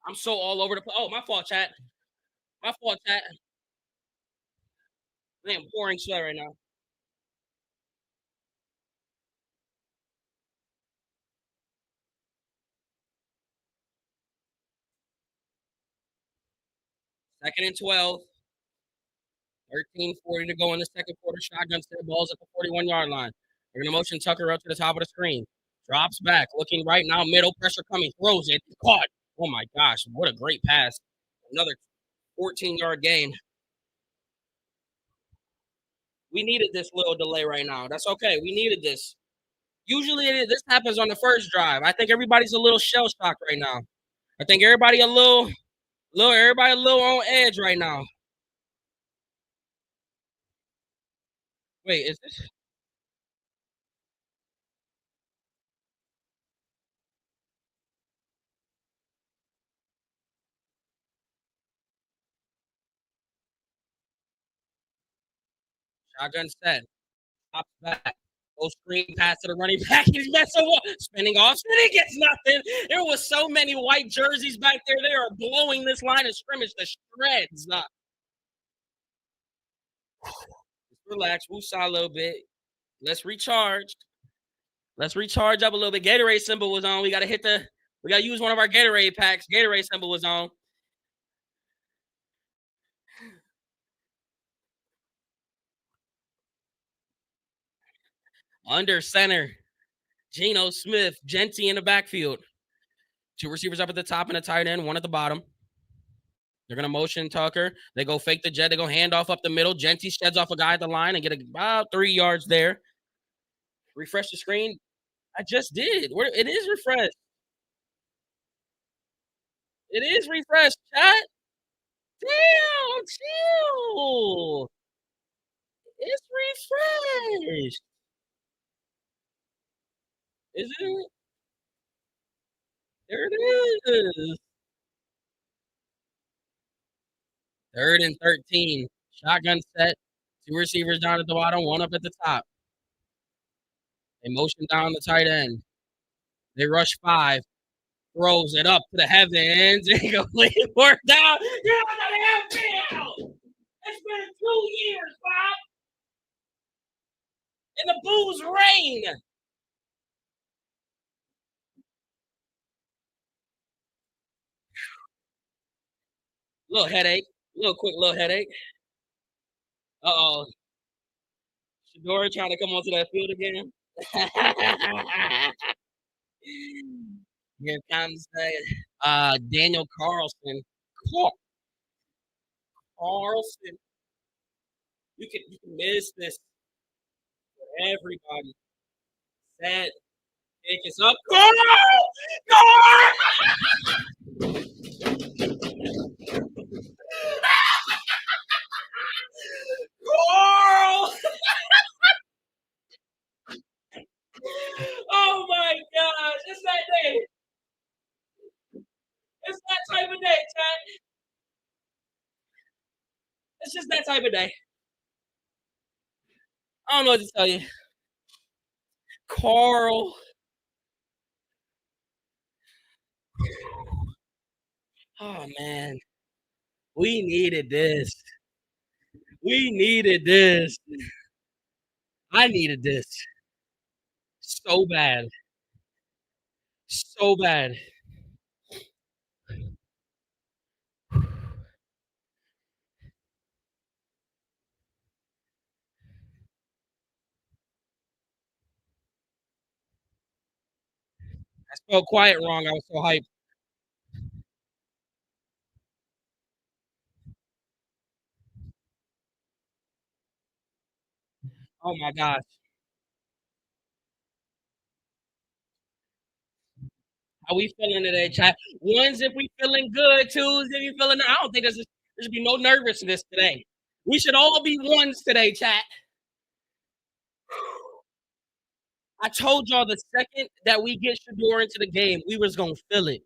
S1: I'm so all over the place. Oh, my fault, chat. My fault, chat. I am pouring sweat right now. Second and 12. 13:40 to go in the second quarter. Shotgun set balls at the 41-yard line. They're going to motion Tucker up to the top of the screen. Drops back, looking right now. Middle pressure coming. Throws it. Caught. Oh my gosh. What a great pass. Another 14-yard gain. We needed this little delay right now. That's okay. We needed this. Usually this happens on the first drive. I think everybody's a little shell shocked right now. I think everybody a little on edge right now. Wait, is this shotgun set? Top back. Go screen pass to the running back. He's messing up. Spinning off. Spinning gets nothing. There was so many white jerseys back there. They are blowing this line of scrimmage to shreds. Relax. Woosah a little bit. Let's recharge. Let's recharge up a little bit. Gatorade symbol was on. We got to use one of our Gatorade packs. Gatorade symbol was on. Under center. Geno Smith. Genty in the backfield. Two receivers up at the top and a tight end, one at the bottom. They're going to motion Tucker. They go fake the jet. They go handoff up the middle. Genty sheds off a guy at the line and get about 3 yards there. Refresh the screen. I just did. It is refreshed. It is refreshed, chat. Damn, chill. It's refreshed. Is it? There it is. 3rd and 13. Shotgun set. Two receivers down at the bottom, one up at the top. They motion down the tight end. They rush 5. Throws it up to the heavens. Incomplete. Fourth down. You're on the field. It's been 2 years, Bob. And the booze rain. Little headache. Little headache. Uh-oh. Shedeur trying to come onto that field again. Here comes Daniel Carlson. Carlson. You can miss this for everybody. Set. Pick us up. Carl! Carl! Oh my gosh. It's that day. It's that type of day, Chad. It's just that type of day. I don't know what to tell you. Carl. Oh man. We needed this. We needed this. I needed this. So bad. So bad. I spelled quiet wrong. I was so hyped. Oh my gosh. How we feeling today, chat? Ones if we feeling good, twos if we feeling. I don't think there should be no nervousness today. We should all be ones today, chat. I told y'all the second that we get Shedeur into the game, we was gonna feel it.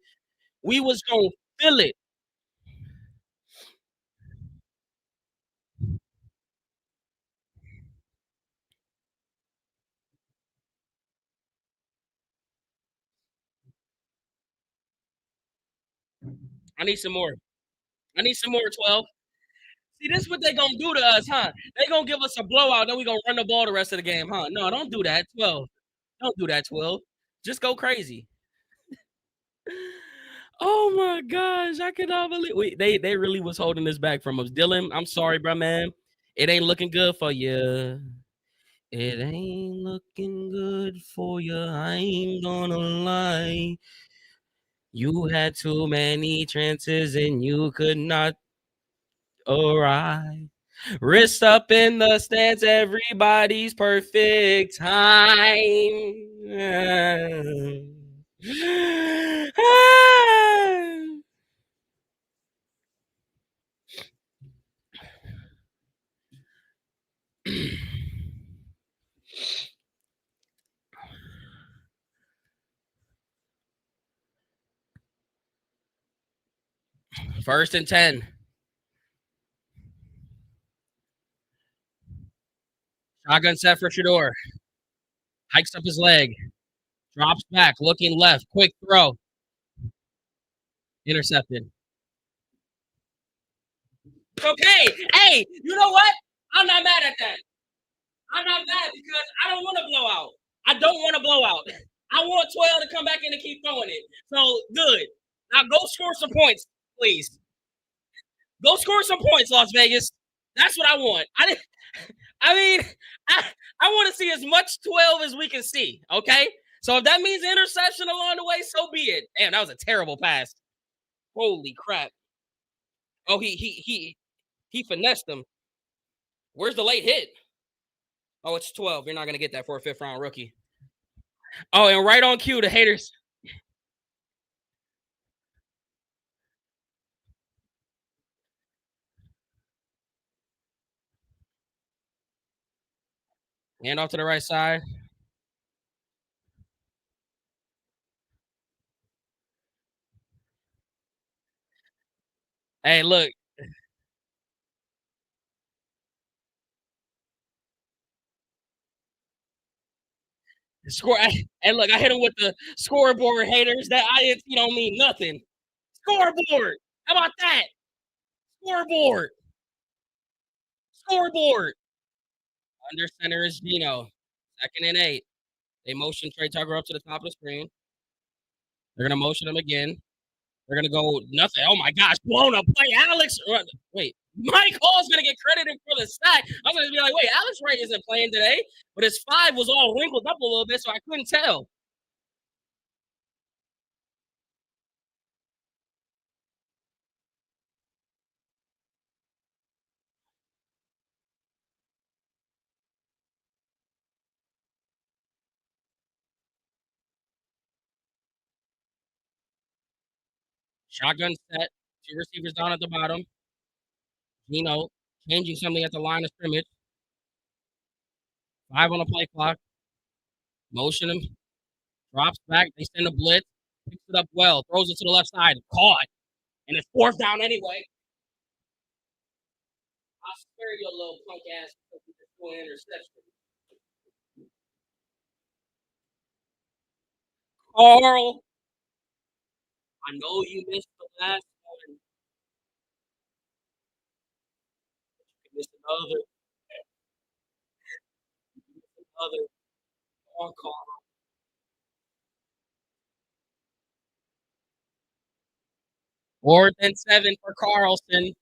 S1: We was gonna feel it. I need some more. I need some more 12. See, this is what they gonna do to us, huh? They gonna give us a blowout, then we gonna run the ball the rest of the game, huh? No, don't do that, 12. Don't do that, 12. Just go crazy. Oh my gosh, I cannot believe they really was holding this back from us. Dylan, I'm sorry, bro, man. It ain't looking good for you. It ain't looking good for you. I ain't gonna lie. You had too many chances and you could not arrive. Wrist up in the stands, everybody's perfect time. First and 10. Shotgun set for Shedeur. Hikes up his leg. Drops back. Looking left. Quick throw. Intercepted. Okay. Hey, you know what? I'm not mad at that. I'm not mad because I don't want to blow out. I don't want to blow out. I want 12 to come back in and keep throwing it. So good. Now go score some points, please. Go score some points, Las Vegas. That's what I want. I mean, I, I want to see as much 12 as we can see. Okay. So if that means interception along the way, so be it. Damn, that was a terrible pass. Holy crap. Oh, he finessed him. Where's the late hit? Oh, it's 12. You're not gonna get that for a fifth round rookie. Oh, and right on cue, the haters. Hand off to the right side. Hey, look. Score. Hey, look, I hit him with the scoreboard haters. That don't mean nothing. Scoreboard. How about that? Scoreboard. Scoreboard. Under center is Gino. Second and 8. They motion Trey Tucker up to the top of the screen. They're gonna motion him again. They're gonna go nothing. Oh my gosh, blown up play. Alex, wait, Mike Hall's gonna get credited for the sack. I'm gonna be like, wait, Alex Wright isn't playing today, but his 5 was all wrinkled up a little bit, so I couldn't tell. Shotgun set, 2 receivers down at the bottom. Gino changing something at the line of scrimmage. 5 on the play clock. Motion him, drops back. They send a blitz, picks it up well, throws it to the left side, caught, and it's 4th down anyway. I'll spare you a little punk ass interception. Carl, I know you missed the last one. You missed another. You missed another. Come on, Carl. Fourth and 7 for Carlson.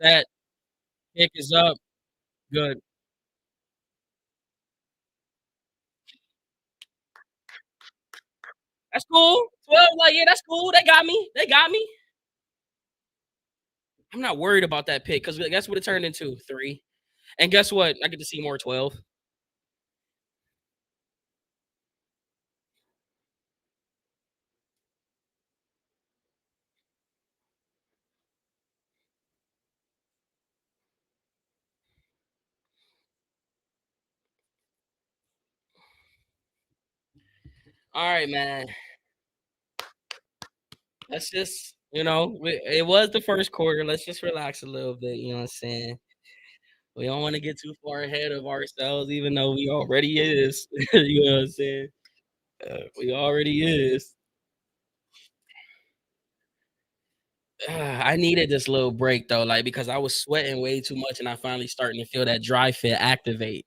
S1: Set. Kick is up. Good. That's cool. 12, like, yeah, that's cool. They got me. They got me. I'm not worried about that pick because guess what it turned into? 3. And guess what? I get to see more 12. All right, man. Let's just, it was the first quarter. Let's just relax a little bit. You know what I'm saying? We don't want to get too far ahead of ourselves, even though we already is. You know what I'm saying? We already is. I needed this little break though, like because I was sweating way too much, and I finally starting to feel that dry fit activate.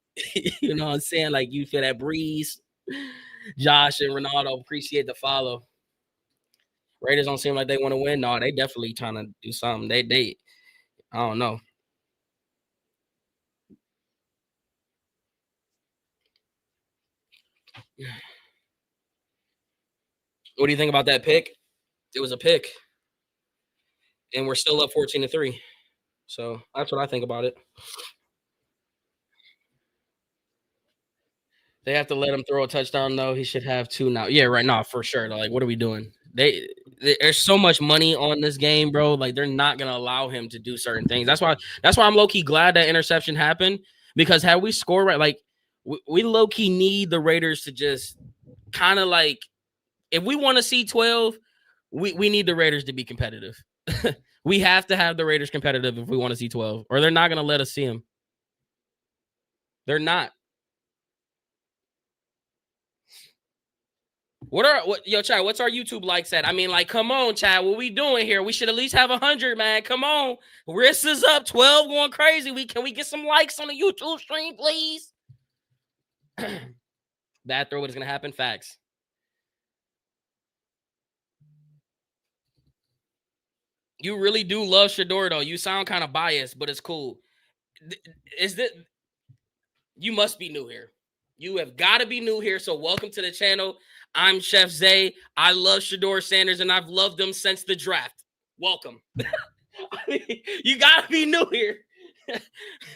S1: You know what I'm saying? Like you feel that breeze. Josh and Ronaldo appreciate the follow. Raiders don't seem like they want to win. No, they definitely trying to do something. They I don't know. What do you think about that pick? It was a pick, and we're still up 14-3. So that's what I think about it. They have to let him throw a touchdown though. He should have 2 now. Yeah, right now for sure. Like, what are we doing? There's so much money on this game, bro. Like, they're not gonna allow him to do certain things. That's why I'm low key glad that interception happened because had we scored right, like we low key need the Raiders to just kind of like if we want to see 12, we need the Raiders to be competitive. We have to have the Raiders competitive if we want to see 12, or they're not gonna let us see them. They're not. Yo, Chad? What's our YouTube likes at? I mean, like, come on, Chad. What we doing here? We should at least have 100, man. Come on, wrist is up, 12 going crazy. Can we get some likes on the YouTube stream, please? Bad throw. What is gonna happen? Facts. You really do love Shedeur, though. You sound kind of biased, but it's cool. Is that you must be new here? You have got to be new here. So welcome to the channel. I'm Chef Zay. I love Shedeur Sanders, and I've loved them since the draft. Welcome. You gotta be new here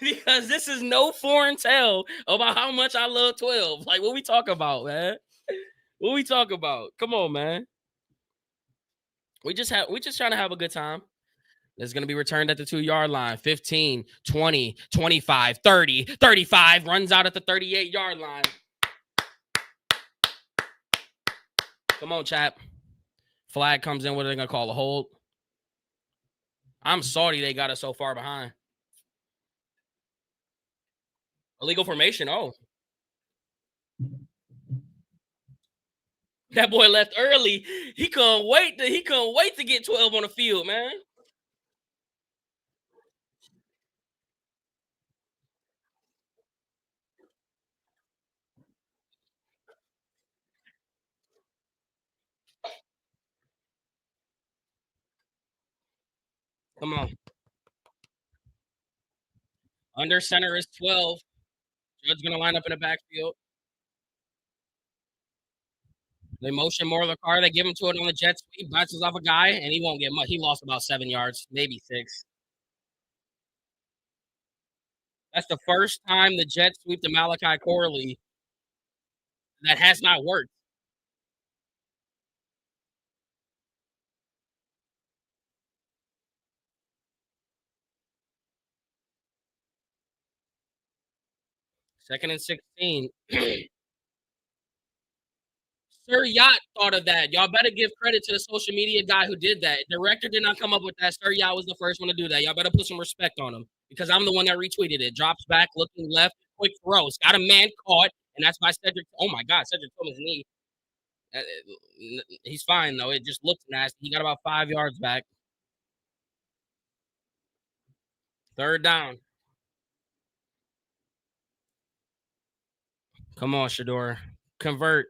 S1: because this is no foreign tale about how much I love 12. Like, what we talk about, man? What we talk about? Come on, man. We just trying to have a good time. It's going to be returned at the 2-yard line. 15, 20, 25, 30, 35. Runs out at the 38-yard line. Come on, chap. Flag comes in. What are they going to call? A hold? I'm sorry they got us so far behind. Illegal formation. Oh. That boy left early. He couldn't wait to get 12 on the field, man. Come on. Under center is 12. Judge gonna line up in the backfield. They motion more of the car. They give him to it on the jet sweep. Bounces off a guy, and he won't get much. He lost about 7 yards, maybe 6. That's the first time the jet sweep to Malachi Corley that has not worked. Second and 16. Sir Yacht thought of that. Y'all better give credit to the social media guy who did that. Director did not come up with that. Sir Yacht was the first one to do that. Y'all better put some respect on him because I'm the one that retweeted it. Drops back, looking left, quick throw. It's got a man caught, and that's by Cedric. Oh my God, Cedric Thomas' knee. He's fine though. It just looks nasty. He got about 5 yards back. Third down. Come on, Shadeur. Convert.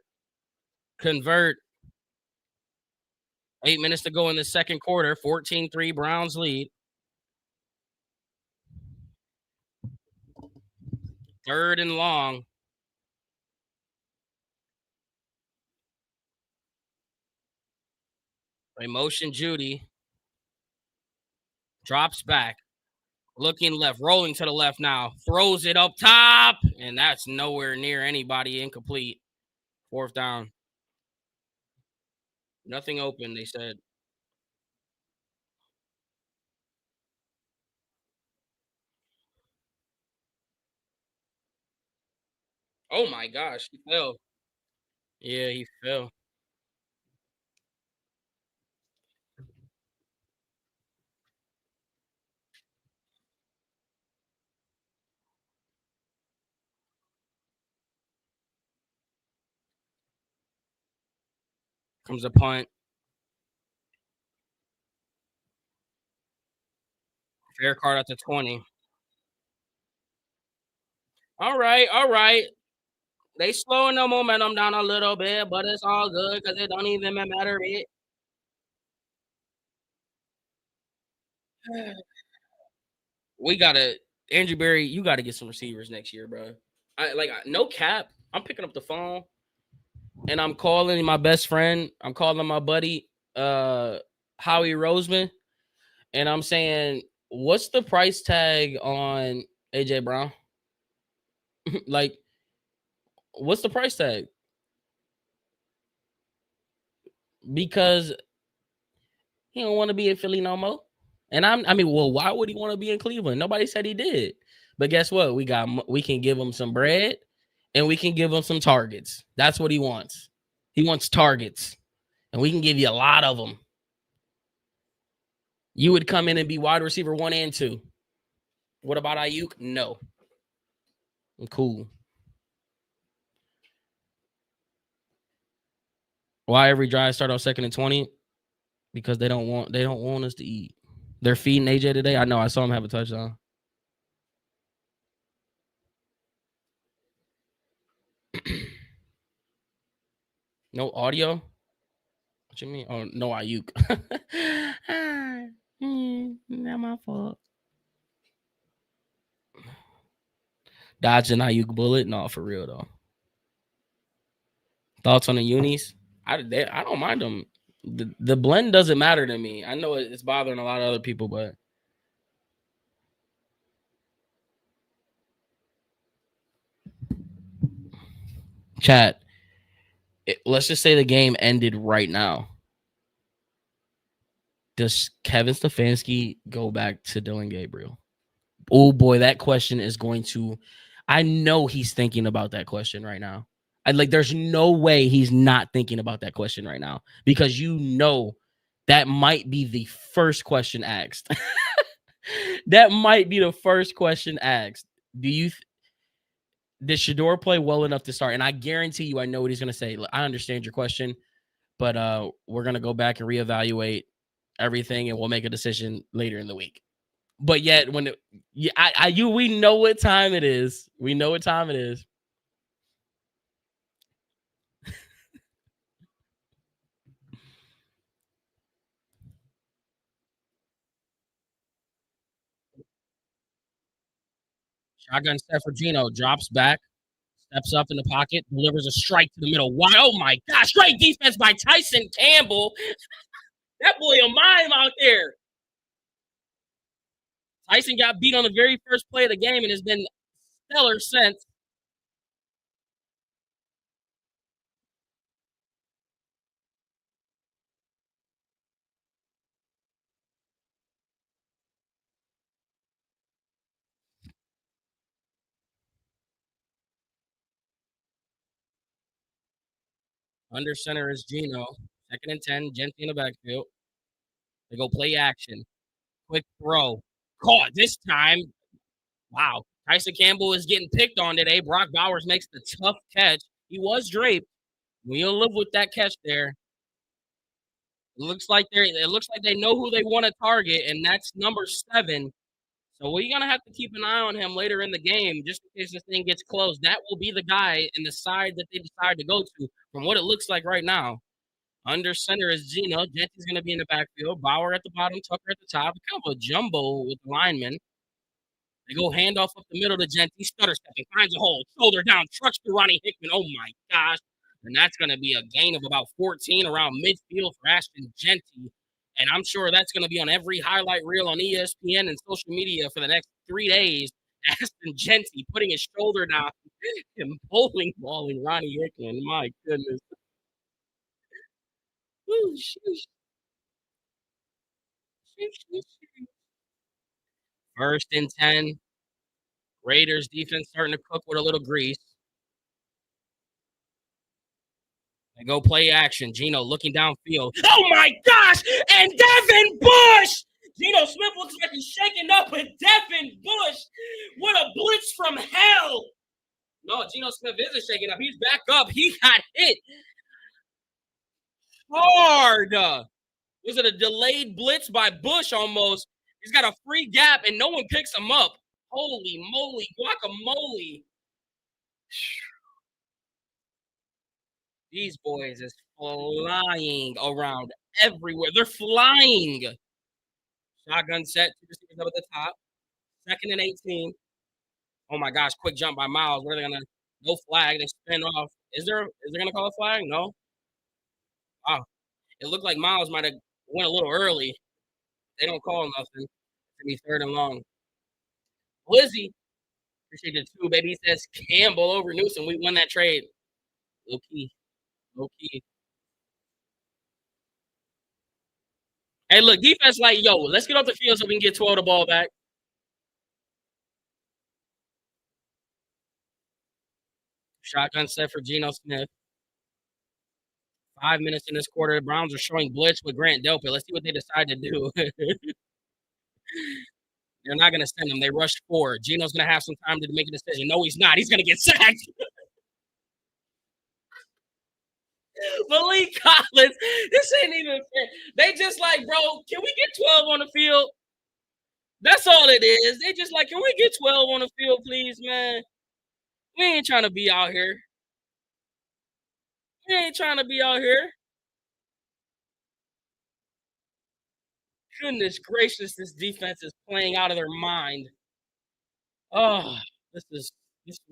S1: Convert. 8 minutes to go in the second quarter. 14-3 Browns lead. Third and long. They motion Judy. Drops back. Looking left. Rolling to the left now. Throws it up top. And that's nowhere near anybody. Incomplete. Fourth down. Nothing open, they said. Oh my gosh. He fell. Yeah, he fell. Comes a punt. Fair card at the 20. All right, all right. They slowing the momentum down a little bit, but it's all good because it don't even matter. We gotta Andrew Berry. You got to get some receivers next year, bro. No cap. I'm picking up the phone and I'm calling my best friend. I'm calling my buddy, Howie Roseman, and I'm saying, what's the price tag on AJ Brown? Like, what's the price tag? Because he don't want to be in Philly no more. And well, why would he want to be in Cleveland? Nobody said he did. But guess what? We can give him some bread and we can give him some targets. That's what he wants. He wants targets. And we can give you a lot of them. You would come in and be wide receiver 1 and 2. What about Ayuk? No. I'm cool. Why every drive start off 2nd and 20? Because they don't want us to eat. They're feeding AJ today. I know. I saw him have a touchdown. No audio? What you mean? Oh, no Ayuk. Not my fault. Dodging Ayuk bullet? No, for real though. Thoughts on the unis? I don't mind them. The blend doesn't matter to me. I know it's bothering a lot of other people, but chat. Let's just say the game ended right now. Does Kevin Stefanski go back to Dylan Gabriel? Oh boy, that question is going to. I know he's thinking about that question right now. There's no way he's not thinking about that question right now because that might be the first question asked. That might be the first question asked. Did Shedeur play well enough to start? And I guarantee you, I know what he's going to say. I understand your question, but we're going to go back and reevaluate everything, and we'll make a decision later in the week. But yet, we know what time it is. We know what time it is. Shotgun Stefano drops back, steps up in the pocket, delivers a strike to the middle. Why? Oh my gosh! Great defense by Tyson Campbell. That boy a mime out there. Tyson got beat on the very first play of the game and has been stellar since. Under center is Gino. 2nd and 10. Genti in the backfield. They go play action. Quick throw. Caught this time. Wow. Tyson Campbell is getting picked on today. Brock Bowers makes the tough catch. He was draped. We'll live with that catch there. It looks like they know who they want to target, and that's number 7, So we're gonna have to keep an eye on him later in the game, just in case this thing gets close. That will be the guy in the side that they decide to go to, from what it looks like right now. Under center is Gino. Genty's gonna be in the backfield. Bauer at the bottom, Tucker at the top. Kind of a jumbo with the linemen. They go handoff up the middle to Genty. Stutter stepping, finds a hole, shoulder down, trucks to Ronnie Hickman. Oh my gosh. And that's going to be a gain of about 14 around midfield for Ashton Genty. And I'm sure that's going to be on every highlight reel on ESPN and social media for the next 3 days. Ashton Genty putting his shoulder down and bowling balling Ronnie Hickman. My goodness. Ooh, sheesh. Sheesh. 1st and 10. Raiders defense starting to cook with a little grease. They go play action. Gino looking downfield. Oh my gosh! And Devin Bush! Gino Smith looks like he's shaking up with Devin Bush. What a blitz from hell! No, Gino Smith isn't shaking up. He's back up. He got hit hard. Was it a delayed blitz by Bush almost? He's got a free gap and no one picks him up. Holy moly, guacamole. These boys is flying around everywhere. They're flying. Shotgun set, 2 receivers up at the top. 2nd and 18. Oh my gosh, quick jump by Miles. Where are they gonna no flag? They spin off. Is there gonna call a flag? No. Wow. It looked like Miles might have went a little early. They don't call nothing. It's gonna be 3rd and long. Lizzie, appreciate it too, baby. He says Campbell over Newsom. We won that trade. Low key. Low key. Hey, look, defense like, yo, let's get off the field so we can get 12 the ball back. Shotgun set for Geno Smith. 5 minutes in this quarter. The Browns are showing blitz with Grant Delpit. Let's see what they decide to do. They're not going to send him. They rushed 4. Geno's going to have some time to make a decision. No, he's not. He's going to get sacked. Malik Collins, this ain't even fair. They just like, bro, can we get 12 on the field? That's all it is. They just like, can we get 12 on the field, please, man? We ain't trying to be out here. We ain't trying to be out here. Goodness gracious, this defense is playing out of their mind. Oh,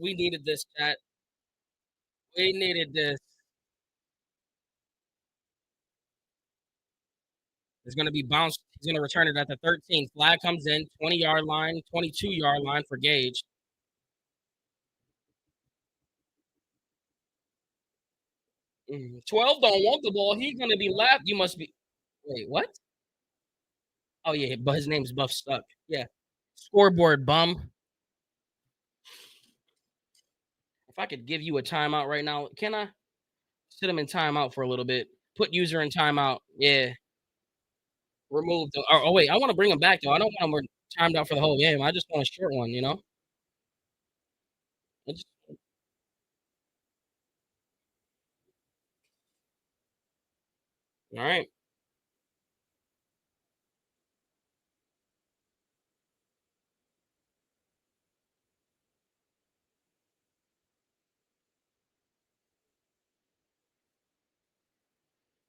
S1: we needed this, chat. We needed this. It's going to be bounced. He's going to return it at the 13. Flag comes in, 20-yard line, 22-yard line for Gage. Mm, 12 don't want the ball. He's going to be left. You must be. Wait, what? Oh, yeah, but his name's Buff Stuck. Yeah. Scoreboard bum. If I could give you a timeout right now, can I? Sit him in timeout for a little bit. Put user in timeout. Yeah. Remove the. Oh, wait, I want to bring him back, though. I don't want him timed out for the whole game. I just want a short one, you know? All right.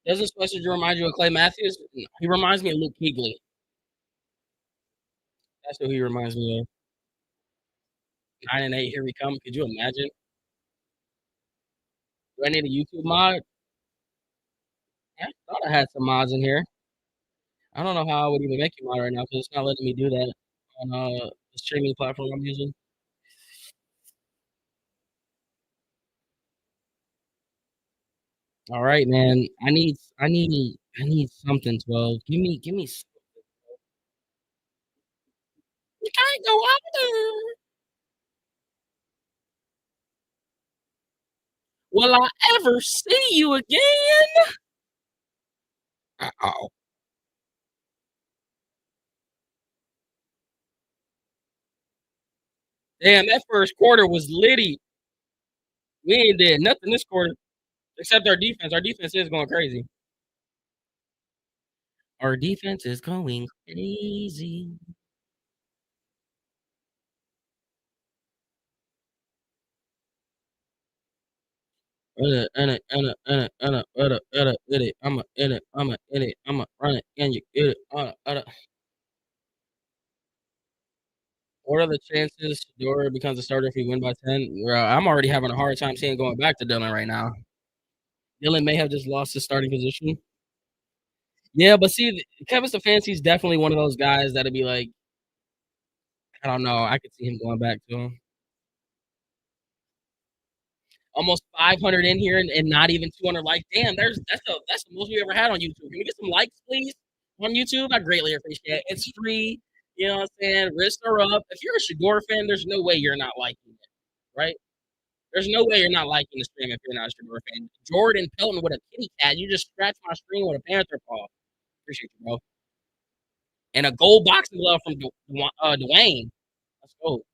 S1: Does this message remind you of Clay Matthews? He reminds me of Luke Kuechly. That's who he reminds me of. 9 and 8, here we come. Could you imagine? Do I need a YouTube mod? Yeah, I thought I had some mods in here. I don't know how I would even make you mod right now because it's not letting me do that on the streaming platform I'm using. All right, man. I need something, 12. Give me something. You can't go out there. Will I ever see you again? Uh-oh. Damn, that first quarter was litty. We ain't did nothing this quarter except our defense. Our defense is going crazy. Our defense is going crazy. I'ma in it. I'ma in it. I'ma run it, and you get it. What are the chances Shedeur becomes a starter if we win by 10? Bro, I'm already having a hard time seeing going back to Dylan right now. Dylan may have just lost his starting position. Yeah, but see, Kevin Stefanski's definitely one of those guys that'd be like, I don't know. I could see him going back to him. Almost 500 in here and not even 200 likes. Damn, that's the most we ever had on YouTube. Can we get some likes, please, on YouTube? I greatly appreciate it. It's free. You know what I'm saying? Wrists are up. If you're a Shadeur fan, there's no way you're not liking it, right? There's no way you're not liking the stream if you're not a Shadeur fan. Jordan Pelton with a kitty cat. You just scratched my screen with a panther paw. Appreciate you, bro. And a gold boxing glove from Dwayne. Let's go.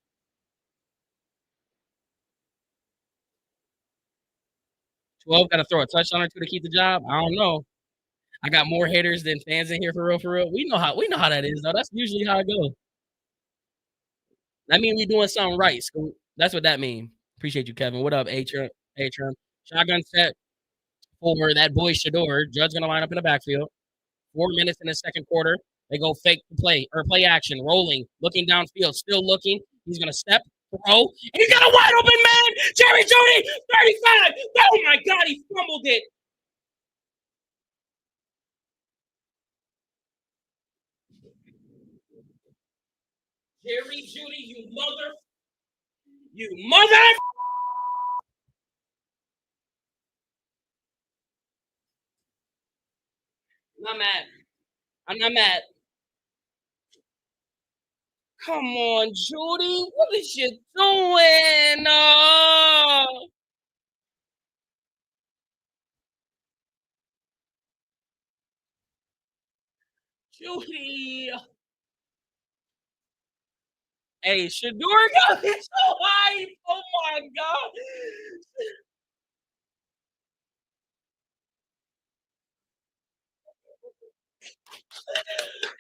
S1: 12 got to throw a touchdown or two to keep the job. I don't know. I got more haters than fans in here for real, for real. We know how that is though. That's usually how it goes. That means we doing something right. So that's what that means. Appreciate you, Kevin. What up, Atron? Atron. Shotgun set for that boy Shadeur. Judge gonna line up in the backfield. 4 minutes in the second quarter. They go fake play or play action, rolling, looking downfield, still looking. He's gonna step, throw, and he's got a wide open man. Jerry Jeudy, 35. Oh my God, he fumbled it. Jerry Jeudy, you mother. I'm not mad. I'm not mad. Come on, Judy. What is you doing? Oh, Judy. Hey, Shedeur got it so high. Oh my God.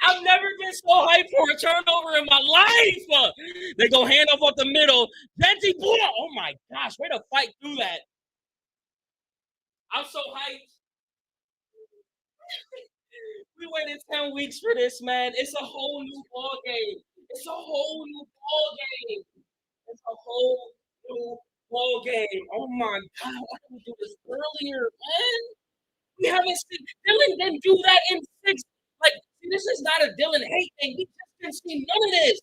S1: I've never been so hyped for a turnover in my life. They go hand off the middle. Benji Buddha. Oh my gosh, way to fight through that. I'm so hyped. We waited 10 weeks for this, man. It's a whole new ball game. It's a whole new ball game. It's a whole new ball game. Oh my God, why didn't we do this earlier, man? We haven't seen Dylan didn't do that in six. Like, this is not a Dylan hate thing. We just didn't see none of this.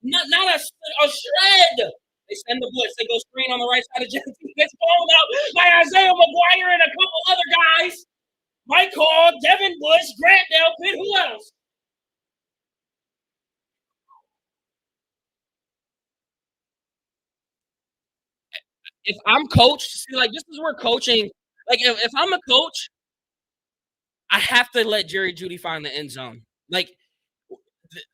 S1: Not a shred. They send the blitz. They go screen on the right side of Jesse. Gets blown out by Isaiah McGuire and a couple other guys. Mike Hall, Devin Bush, Grant Delpit. Who else? If I'm coached, see, like this is where coaching. Like if I'm a coach, I have to let Jerry Jeudy find the end zone. Like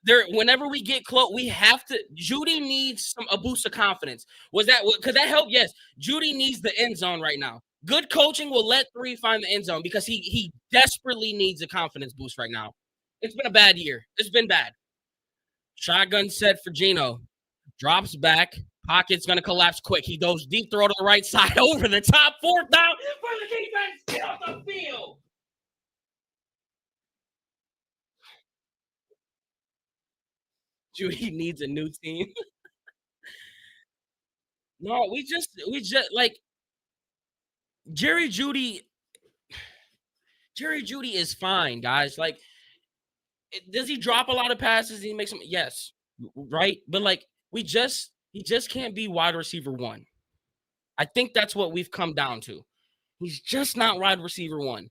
S1: there, whenever we get close, we have to. Jeudy needs a boost of confidence. Was that could that help? Yes. Jeudy needs the end zone right now. Good coaching will let three find the end zone because he desperately needs a confidence boost right now. It's been a bad year. It's been bad. Shotgun set for Gino. Drops back. Pocket's gonna collapse quick. He goes deep throw to the right side over the top. Fourth down for the defense. Get off the field. Jeudy needs a new team. No, we just like Jerry Jeudy. Jerry Jeudy is fine, guys. Like, does he drop a lot of passes? Does he make some? Yes, right. But like, he just can't be wide receiver one. I think that's what we've come down to. He's just not wide receiver one,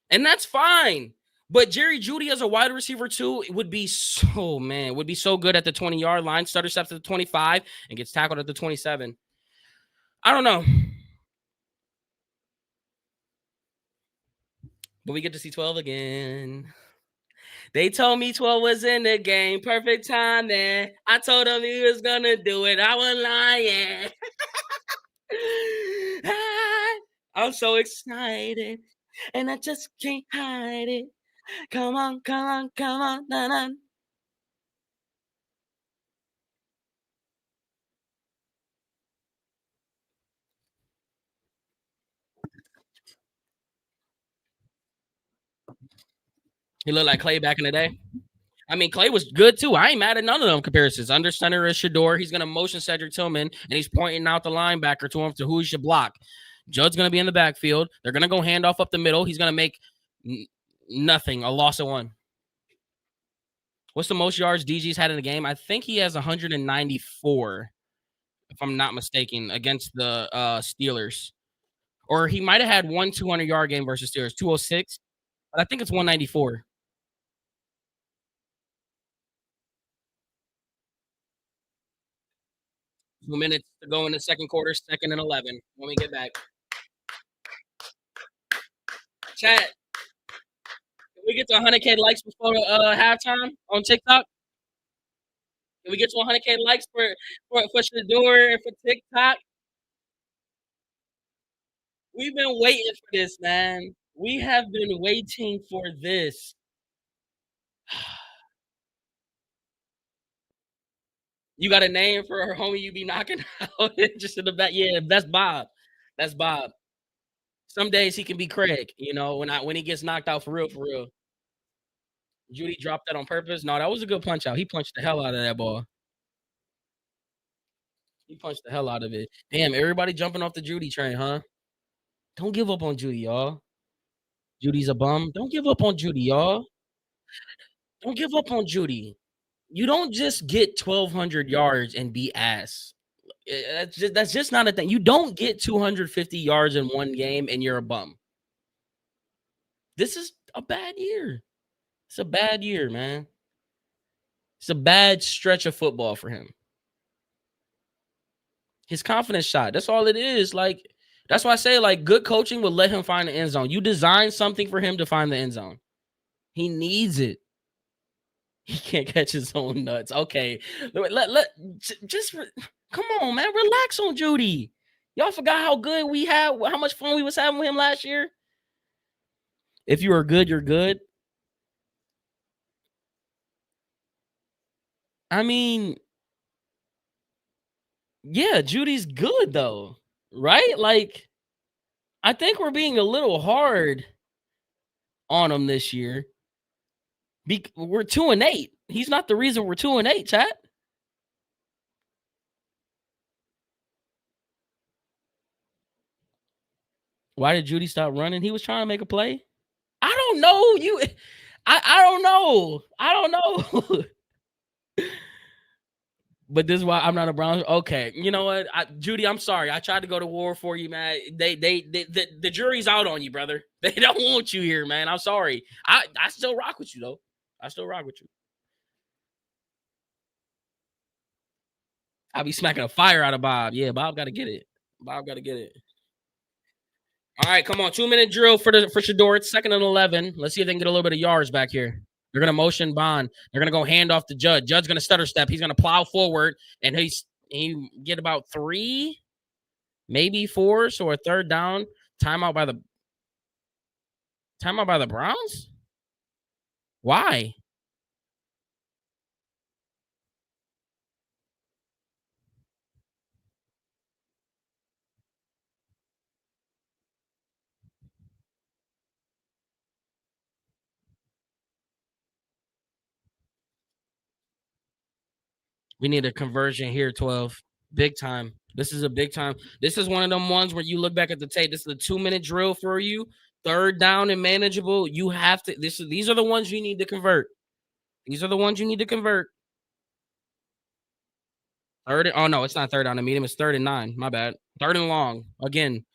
S1: and that's fine. But Jerry Jeudy as a wide receiver too, it would be so would be so good at the 20-yard line. Stutter steps at the 25 and gets tackled at the 27. I don't know. But we get to see 12 again. They told me 12 was in the game. Perfect timing. I told him he was going to do it. I was lying. I'm so excited. And I just can't hide it. Come on, come on, come on. Nah, nah. He looked like Clay back in the day. I mean, Clay was good too. I ain't mad at none of them comparisons. Under center is Shedeur. He's going to motion Cedric Tillman, and he's pointing out the linebacker to him to who he should block. Judd's going to be in the backfield. They're going to go handoff up the middle. He's going to make nothing, a loss of one. What's the most yards DG's had in the game? I think he has 194, if I'm not mistaken, against the Steelers. Or he might have had one 200-yard game versus Steelers, 206. But I think it's 194. Two minutes to go in the second quarter, 2nd and 11. When we get back. Chat, can we get to 100K likes before halftime on TikTok? Can we get to 100K likes for Shadeur and for TikTok? We've been waiting for this, man. We have been waiting for this. You got a name for her homie you be knocking out? Just in the back. Yeah, that's Bob. That's Bob. Some days he can be Craig, you know, when he gets knocked out for real, for real. Judy dropped that on purpose. No, that was a good punch out. He punched the hell out of that ball. He punched the hell out of it. Damn, everybody jumping off the Judy train, huh? Don't give up on Judy, y'all. Judy's a bum. Don't give up on Judy, y'all. Don't give up on Judy. You don't just get 1,200 yards and be ass. That's just not a thing. You don't get 250 yards in one game and you're a bum. This is a bad year. It's a bad year, man. It's a bad stretch of football for him. His confidence shot. That's all it is. Like, that's why I say, like, good coaching will let him find the end zone. You design something for him to find the end zone. He needs it. He can't catch his own nuts. Okay. Come on, man. Relax on Judy. Y'all forgot how good we had, how much fun we was having with him last year? If you are good, you're good. I mean, yeah, Judy's good though, right? Like, I think we're being a little hard on him this year. We're 2-8. He's not the reason we're 2-8, chat. Why did Judy stop running? He was trying to make a play. I don't know. I don't know. I don't know. But this is why I'm not a Browns. Okay, you know what, Judy? I'm sorry. I tried to go to war for you, man. The jury's out on you, brother. They don't want you here, man. I'm sorry. I still rock with you though. I still rock with you. I'll be smacking a fire out of Bob. Yeah, Bob got to get it. Bob got to get it. All right, come on. 2-minute drill for Shedeur. It's 2nd and 11. Let's see if they can get a little bit of yards back here. They're going to motion Bond. They're going to go hand off to Judd. Judd's going to stutter step. He's going to plow forward, and he get about 3, maybe 4, so a 3rd down. Timeout by the Browns? Why? We need a conversion here, 12. Big time. This is a big time. This is one of them ones where you look back at the tape. This is a 2-minute drill for you. 3rd down and manageable. You have to. These are the ones you need to convert. These are the ones you need to convert. Oh no, it's not 3rd down and medium. It's 3rd and 9. My bad. 3rd and long. Again,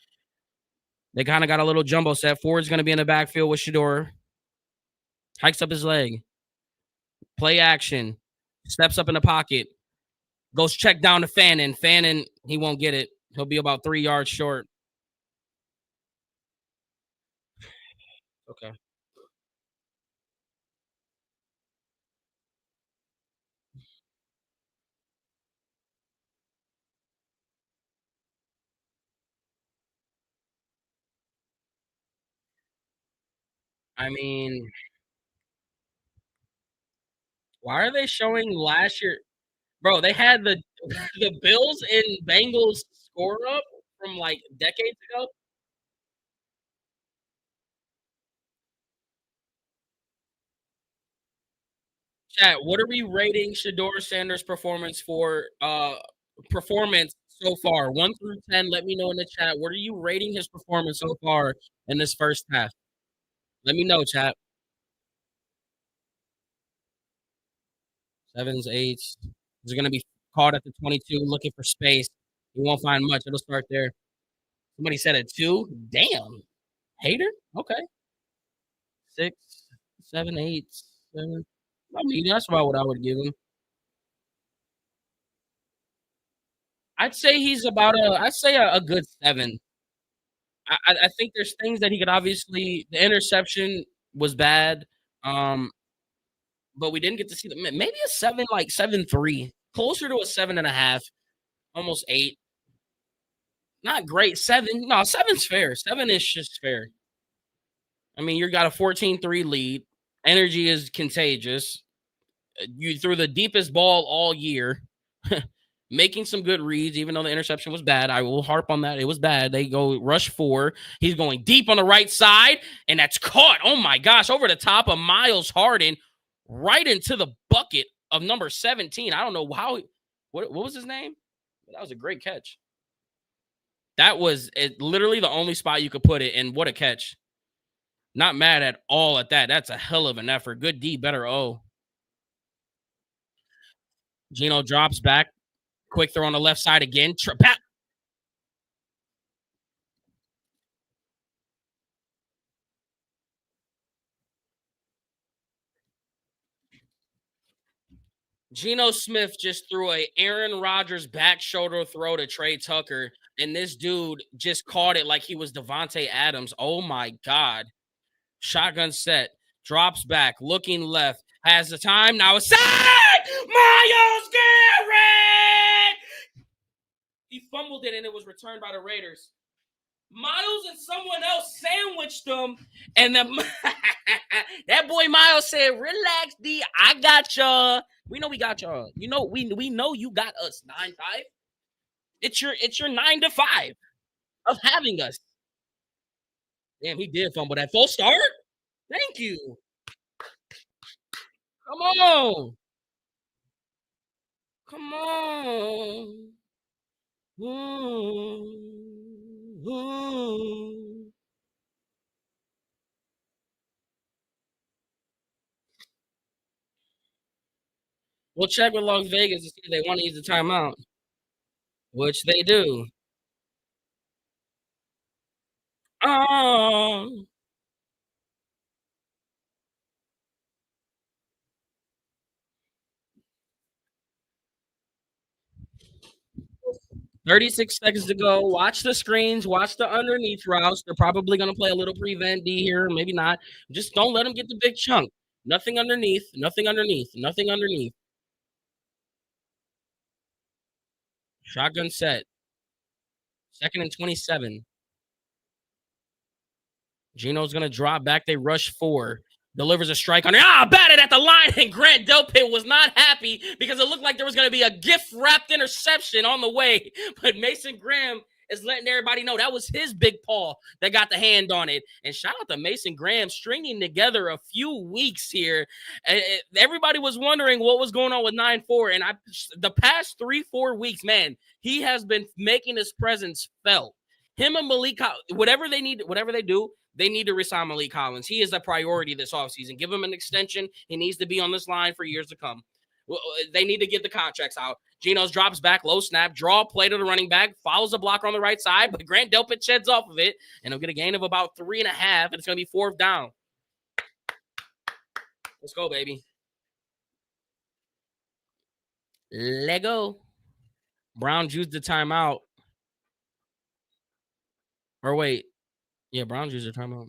S1: they kind of got a little jumbo set. Ford's going to be in the backfield with Shedeur. Hikes up his leg. Play action. Steps up in the pocket. Goes check down to Fannin. Fannin, he won't get it. He'll be about 3 yards short. Okay. I mean, why are they showing last year? Bro, they had the Bills and Bengals score up from like decades ago. Chat, what are we rating Shedeur Sanders' performance so far? 1 through 10. Let me know in the chat. What are you rating his performance so far in this first half? Let me know, chat. 7s, 8s. He's gonna be caught at the 22 looking for space. He won't find much. It'll start there. Somebody said a 2. Damn. Hater? Okay. 6, 7, 8, 7. I mean, that's about what I would give him. I'd say he's about a good 7. I think there's things that he could obviously the interception was bad, um, but we didn't get to see the maybe a 7, like 7.3, closer to a 7.5, almost 8. Not great. 7. No, 7's fair. 7 is just fair. I mean, you got a 14-3 lead. Energy is contagious. You threw the deepest ball all year. Making some good reads, even though the interception was bad. I will harp on that. It was bad. They go rush 4. He's going deep on the right side, and that's caught. Oh my gosh, over the top of Miles Harden, right into the bucket of number 17. I don't know how. What was his name? That was a great catch. That was literally the only spot you could put it, and what a catch. Not mad at all at that. That's a hell of an effort. Good D, better O. Gino drops back. Quick throw on the left side again. Geno Smith just threw a Aaron Rodgers back shoulder throw to Trey Tucker, and this dude just caught it like he was Devontae Adams. Oh my God. Shotgun set, drops back, looking left, has the time. Now it's sack! Myles Garrett! He fumbled it, and it was returned by the Raiders. Miles and someone else sandwiched them, and that boy Miles said, "Relax, D. I got y'all. We know we got y'all. You know we know you got us 9-5. It's your 9 to 5 of having us." Damn, he did fumble that full start. Thank you. Come on, come on. We'll check with Las Vegas to see if they want to use the timeout, which they do. 36 seconds to go. Watch the screens. Watch the underneath routes. They're probably going to play a little prevent D here. Maybe not. Just don't let them get the big chunk. Nothing underneath. Nothing underneath. Nothing underneath. Shotgun set. 2nd and 27. Gino's going to drop back. They rush 4. Delivers a strike on it. Batted at the line, and Grant Delpit was not happy because it looked like there was going to be a gift-wrapped interception on the way. But Mason Graham is letting everybody know that was his big paw that got the hand on it. And shout out to Mason Graham stringing together a few weeks here. Everybody was wondering what was going on with 9-4. And the past 3-4 weeks, man, he has been making his presence felt. Him and Malik, whatever they do, they need to resign Malik Collins. He is a priority this offseason. Give him an extension. He needs to be on this line for years to come. They need to get the contracts out. Geno's drops back, low snap, draw play to the running back, follows the blocker on the right side, but Grant Delpit sheds off of it, and he'll get a gain of about 3.5, and it's going to be 4th down. Let's go, baby. Lego. Browns used the timeout. Or wait. Yeah, Browns used the timeout.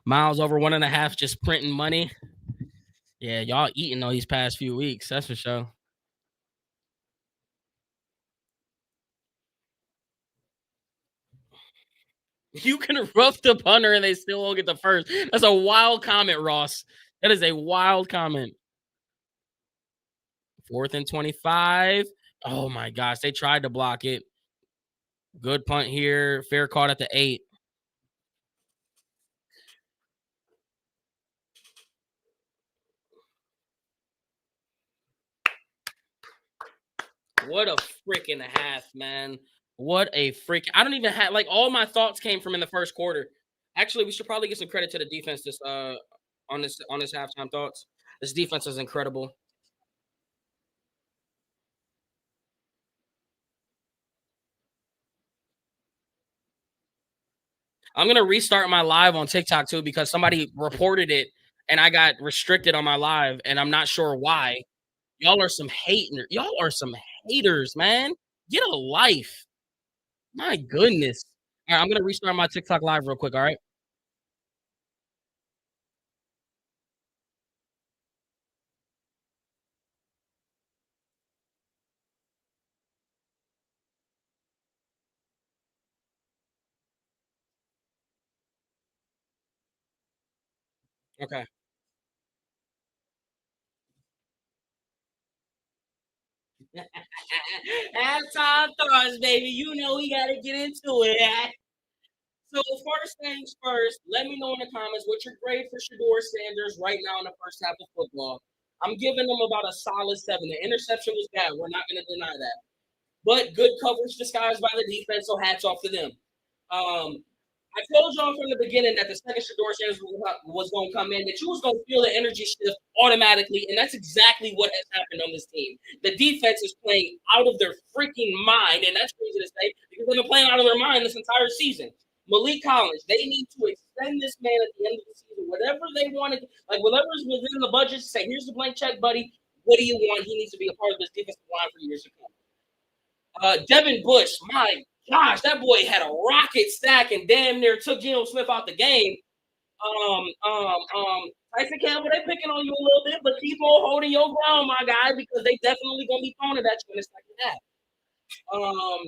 S1: Miles over 1.5, just printing money. Yeah, y'all eating all these past few weeks. That's for sure. You can rough the punter and they still won't get the first. That's a wild comment, Ross. That is a wild comment. 4th and 25. Oh my gosh, they tried to block it. Good punt here. Fair caught at the 8. What a freaking half, man. What a freak. I don't even have like all my thoughts came from in the first quarter. Actually, we should probably give some credit to the defense this on this halftime thoughts. This defense is incredible. I'm gonna restart my live on TikTok too because somebody reported it and I got restricted on my live and I'm not sure why. Y'all are some hating. Y'all are some haters, man. Get a life. My goodness. All right, I'm gonna restart my TikTok live real quick. All right. Okay. Halftime thoughts, baby. You know we gotta get into it. So first things first, let me know in the comments what's your grade for Shedeur Sanders right now in the first half of football. I'm giving them about a solid 7. The interception was bad. We're not going to deny that. But good coverage disguised by the defense, so hats off to them. Um, I told y'all from the beginning that the second Shedeur Sanders was going to come in, that you was going to feel the energy shift automatically, and that's exactly what has happened on this team. The defense is playing out of their freaking mind, and that's crazy to say because they've been playing out of their mind this entire season. Malik Collins, they need to extend this man at the end of the season. Whatever they wanted, like whatever's within the budget, say, here's the blank check, buddy. What do you want? He needs to be a part of this defensive line for years to come. Devin Bush, my gosh, that boy had a rocket stack and damn near took Geno Smith out the game. Um, um, um, Tyson Campbell, they picking on you a little bit, but keep on holding your ground, my guy, because they definitely gonna be throwing it at you in the second half. Um,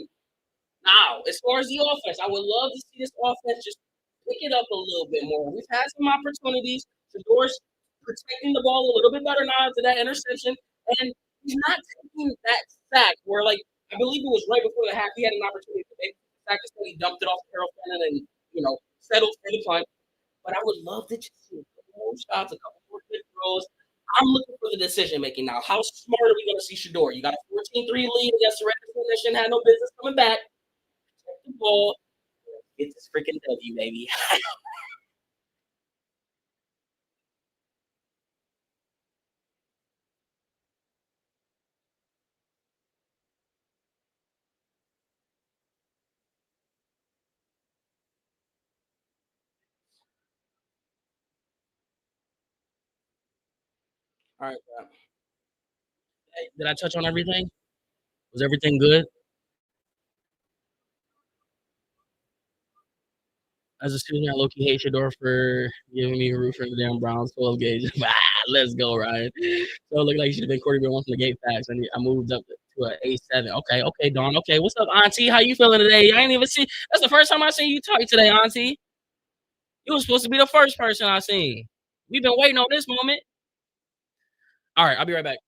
S1: Now, as far as the offense, I would love to see this offense just pick it up a little bit more. We've had some opportunities. Shadeur's protecting the ball a little bit better now after that interception, and he's not taking that sack where, like, I believe it was right before the half, he had an opportunity to make the sack. Instead, he dumped it off Carroll Fannin and, settled for the punt. But I would love to just see a couple more shots, a couple more good throws. I'm looking for the decision making now. How smart are we going to see Shedeur? You got a 14-3 lead against the Redskins that shouldn't have no business coming back. Take the ball. Get this freaking W, baby. All right, bro. Hey, did I touch on everything? Was everything good? As a student, I low-key hate Shedeur for giving me a roof for the damn Browns 12 gauge. Let's go, Ryan. So it looked like you should have been quarterback once from the gate facts. And I moved up to an A7. Okay, okay, Dawn. Okay, what's up, Auntie? How you feeling today? I ain't even see. That's the first time I seen you talk today, Auntie. You was supposed to be the first person I seen. We've been waiting on this moment. All right, I'll be right back.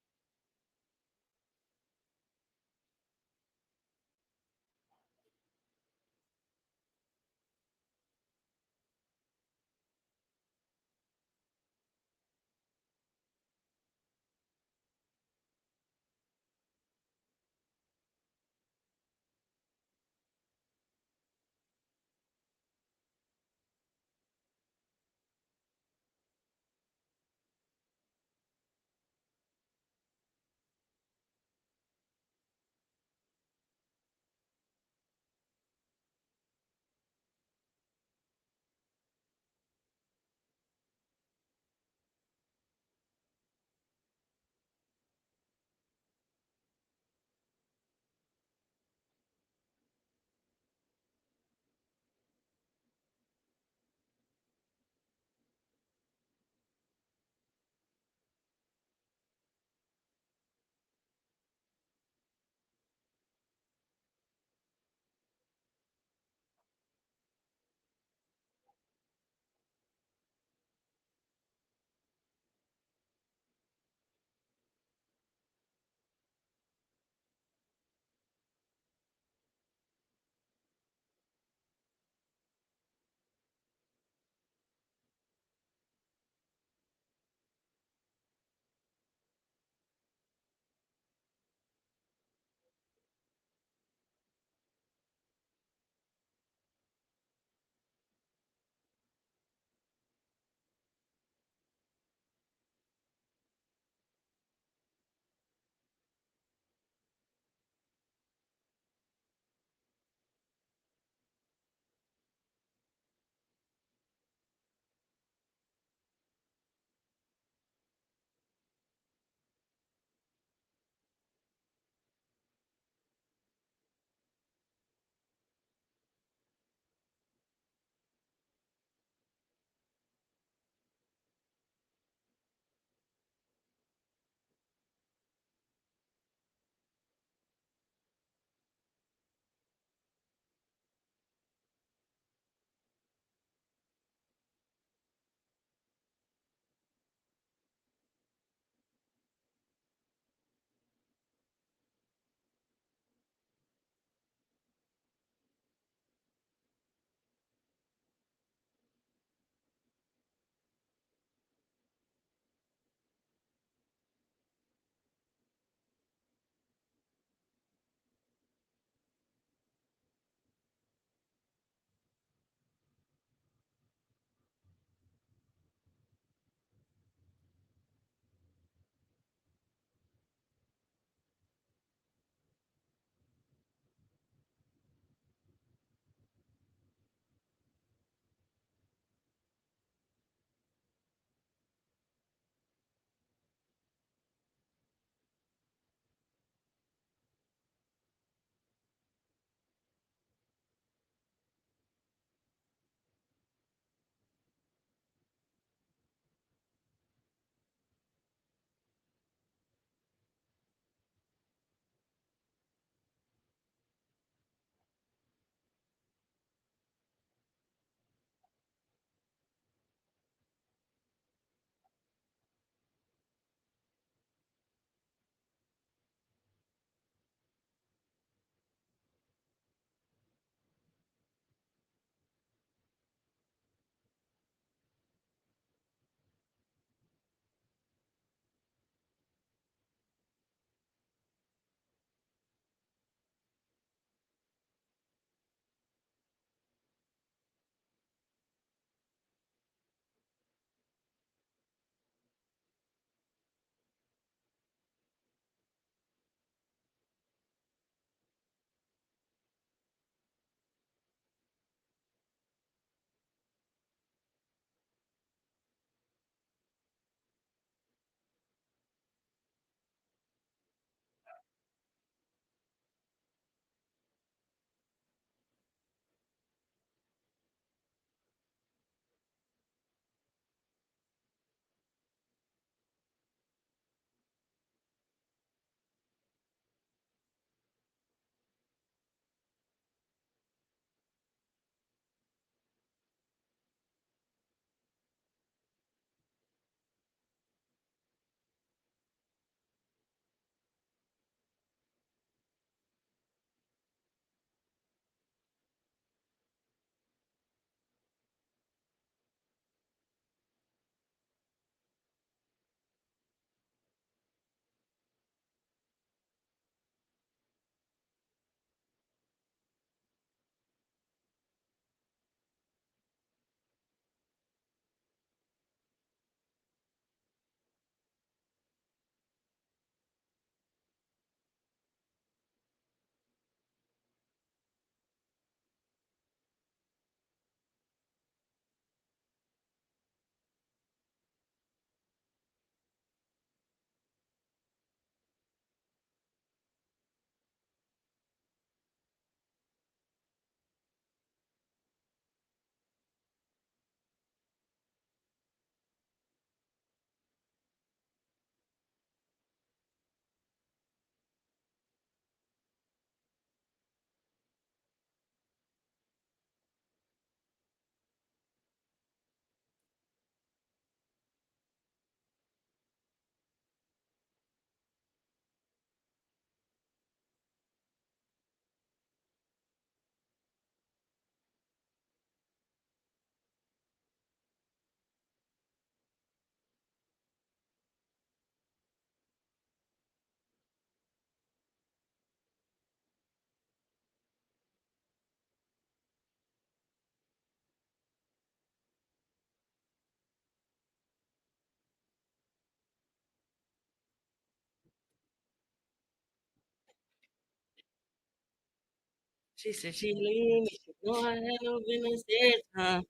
S1: She said she leave me. She know I had no business this time.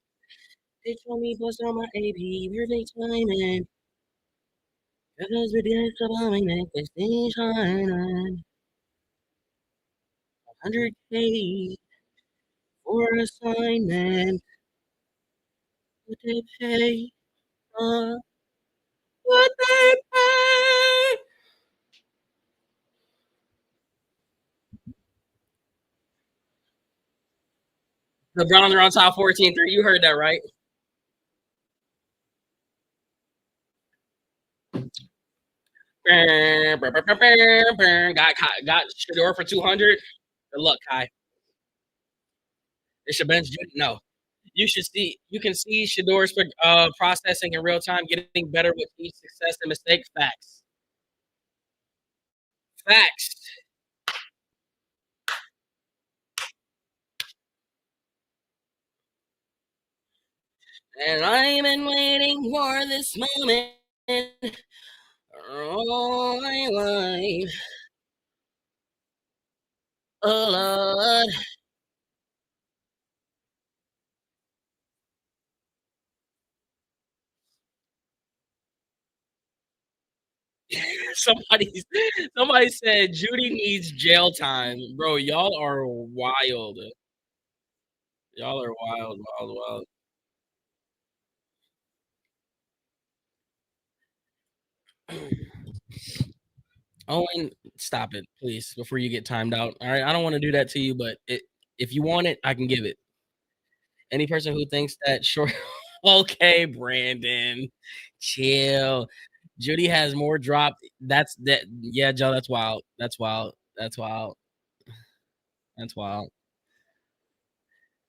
S1: They told me bust on my AP, we're big timing. Because we did the bombing necklace, they shining. 100K for assignment. What they pay? What they pay? The Browns are on top 14-3. You heard that, right? Got Shedeur for 200. Good luck, Kai. It should bench Judy. No. You should see. You can see Shedeur's processing in real time, getting better with each success and mistake. Facts. Facts. And I've been waiting for this moment all my life. Oh Lord. Somebody said Judy needs jail time. Bro, y'all are wild. Y'all are wild, wild, wild. Owen, stop it, please, before you get timed out. All right. I don't want to do that to you, but if you want it, I can give it. Any person who thinks that short okay, Brandon. Chill. Judy has more drop. That's that yeah, Joe, that's wild. That's wild. That's wild. That's wild.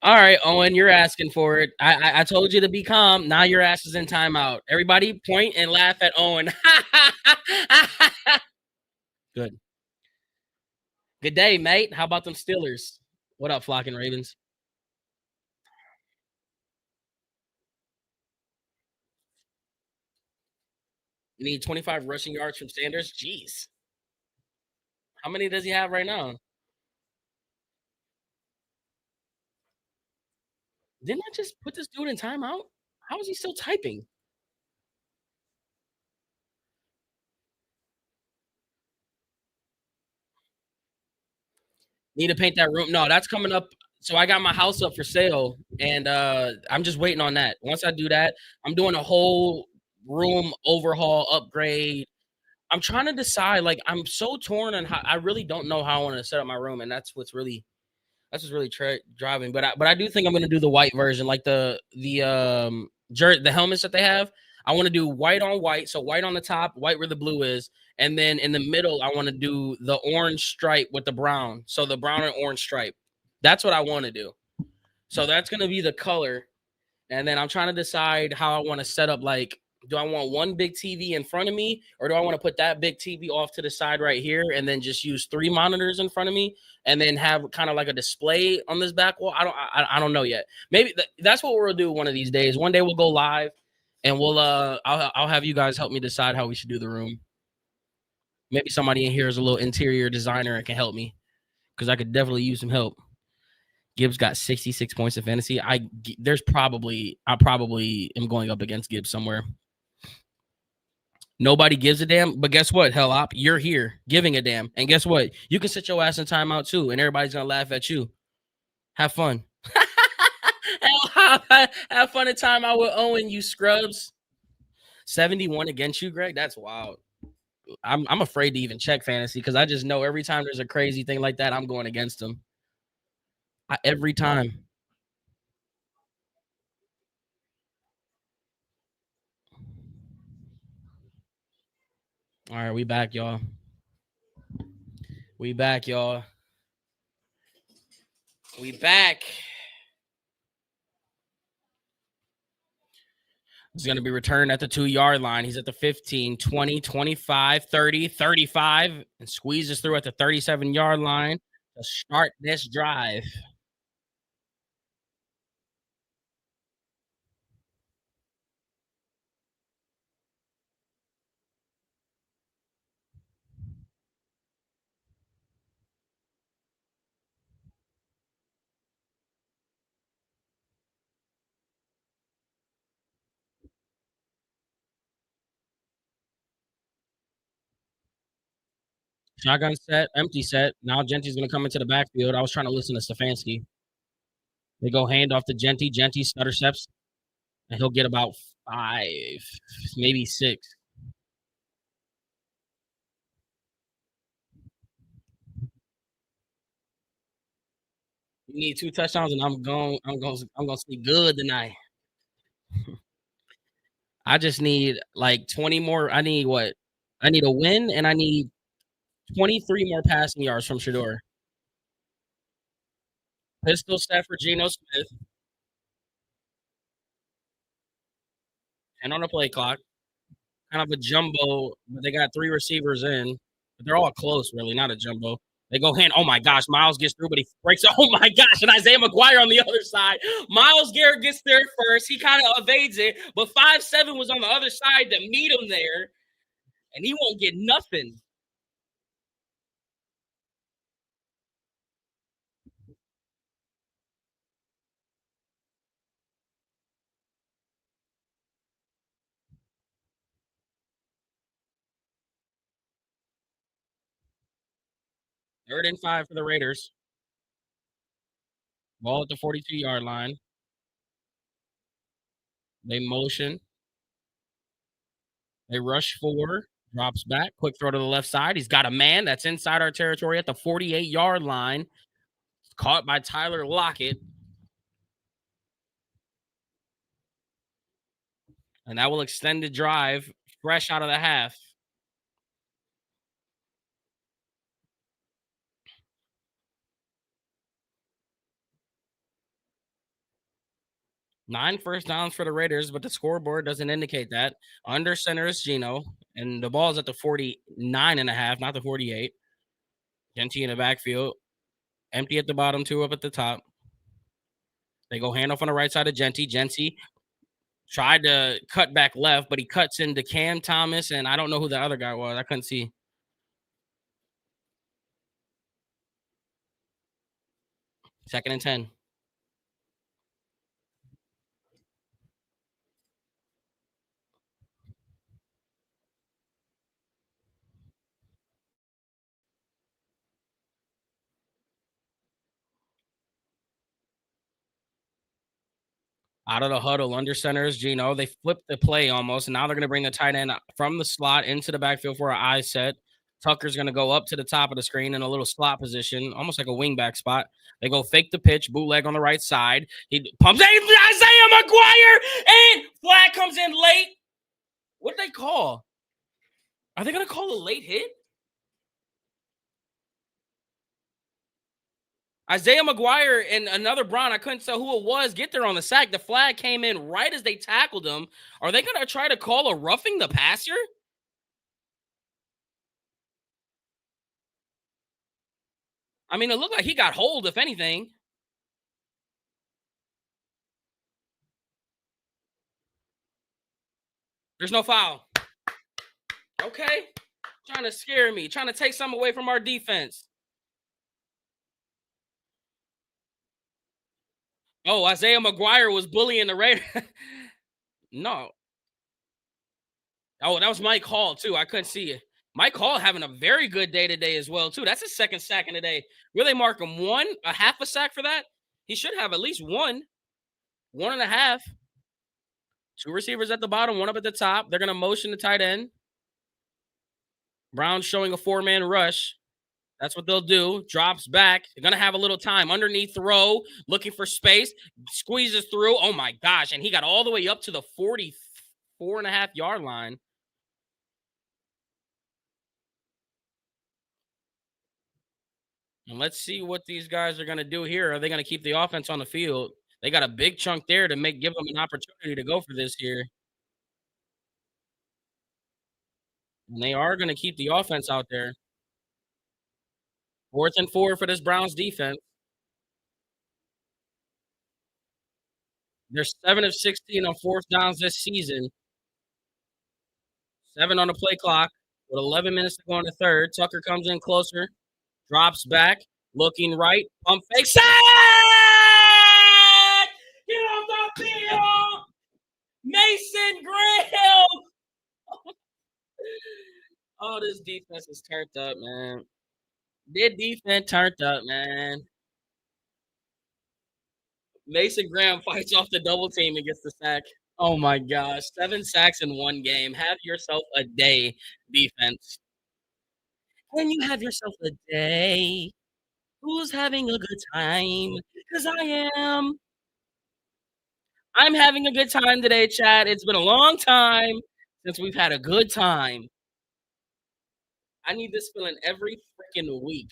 S1: All right, Owen, you're asking for it. I told you to be calm. Now your ass is in timeout. Everybody point and laugh at Owen. Good. Good day, mate. How about them Steelers? What up, Flocking Ravens? You need 25 rushing yards from Sanders? Jeez. How many does he have right now? Didn't I just put this dude in timeout? How is he still typing? Need to paint that room. No, that's coming up. So I got my house up for sale, and I'm just waiting on that. Once I do that, I'm doing a whole room overhaul upgrade. I'm trying to decide. Like, I'm so torn on how I really don't know how I want to set up my room, and that's what's really driving. But I do think I'm gonna do the white version, like the helmets that they have. I want to do white on white, so white on the top, white where the blue is, and then in the middle, I want to do the orange stripe with the brown. So the brown and orange stripe. That's what I want to do. So that's gonna be the color, and then I'm trying to decide how I want to set up. Like, do I want one big TV in front of me, or do I want to put that big TV off to the side right here, and then just use three monitors in front of me, and then have kind of like a display on this back wall? I don't know yet. Maybe that's what we'll do one of these days. One day we'll go live, and I'll have you guys help me decide how we should do the room. Maybe somebody in here is a little interior designer and can help me, because I could definitely use some help. Gibbs got 66 points of fantasy. I probably am going up against Gibbs somewhere. Nobody gives a damn, but guess what, Hell Op? You're here giving a damn. And guess what? You can sit your ass in timeout too, and everybody's gonna laugh at you. Have fun. Have fun at timeout with Owen, you scrubs. 71 against you, Greg. That's wild. I'm afraid to even check fantasy because I just know every time there's a crazy thing like that, I'm going against them. Every time. All right, we back, y'all. We back, y'all. We back. He's going to be returned at the 2-yard line. He's at the 15, 20, 25, 30, 35, and squeezes through at the 37-yard line to start this drive. Shotgun set, empty set. Now Gentry's gonna come into the backfield. I was trying to listen to Stefanski. They go hand off to Genty. Genty stutter steps, and he'll get about 5, maybe 6. You need 2 touchdowns, and I'm gonna sleep good tonight. I just need like 20 more. I need what? I need a win, and I need 23 more passing yards from Shedeur. Pistol set for Geno Smith. And on the play clock, kind of a jumbo, but they got 3 receivers in. But they're all close, really, not a jumbo. They go hand. Oh my gosh, Miles gets through, but he breaks it. Oh my gosh, and Isaiah McGuire on the other side. Miles Garrett gets there first. He kind of evades it, but 5'7" was on the other side to meet him there, and he won't get nothing. Third and 5 for the Raiders. Ball at the 42-yard line. They motion. They rush 4. Drops back. Quick throw to the left side. He's got a man that's inside our territory at the 48-yard line. Caught by Tyler Lockett. And that will extend the drive fresh out of the half. Nine first downs for the Raiders, but the scoreboard doesn't indicate that. Under center is Geno, and the ball is at the 49 and a half, not the 48. Genty in the backfield. Empty at the bottom, 2 up at the top. They go handoff on the right side of Genty. Genty tried to cut back left, but he cuts into Cam Thomas, and I don't know who the other guy was. I couldn't see. Second and 10. Out of the huddle, under center is Geno. They flipped the play almost, and now they're going to bring the tight end from the slot into the backfield for an eye set. Tucker's going to go up to the top of the screen in a little slot position, almost like a wingback spot. They go fake the pitch, bootleg on the right side. He pumps Isaiah McGuire, and flag comes in late. What did they call? Are they going to call a late hit? Isaiah McGuire and another Brown, I couldn't tell who it was, get there on the sack. The flag came in right as they tackled him. Are they going to try to call a roughing the passer? I mean, it looked like he got hold, if anything. There's no foul. Okay. Trying to scare me, trying to take something away from our defense. Oh, Isaiah McGuire was bullying the Raiders. No. Oh, that was Mike Hall, too. I couldn't see it. Mike Hall having a very good day today as well, too. That's his second sack in the day. Will they mark him a half a sack for that? He should have at least 1.5. 2 receivers at the bottom, 1 up at the top. They're going to motion the tight end. Brown showing a 4-man rush. That's what they'll do. Drops back. They're going to have a little time. Underneath throw, looking for space. Squeezes through. Oh, my gosh. And he got all the way up to the 44.5-yard line. And let's see what these guys are going to do here. Are they going to keep the offense on the field? They got a big chunk there to give them an opportunity to go for this here. And they are going to keep the offense out there. 4th and 4 for this Browns defense. They're 7 of 16 on 4th downs this season. 7 on the play clock with 11 minutes to go in the third. Tucker comes in closer, drops back, looking right, pump fake, sack! Get off the field! Mason Graham! Oh, this defense is turned up, man. Their defense turned up, man. Mason Graham fights off the double team and gets the sack. Oh my gosh, 7 sacks in one game. Have yourself a day, defense. Can you have yourself a day? Who's having a good time? Because I am. I'm having a good time today, Chad. It's been a long time since we've had a good time. I need this feeling every freaking week.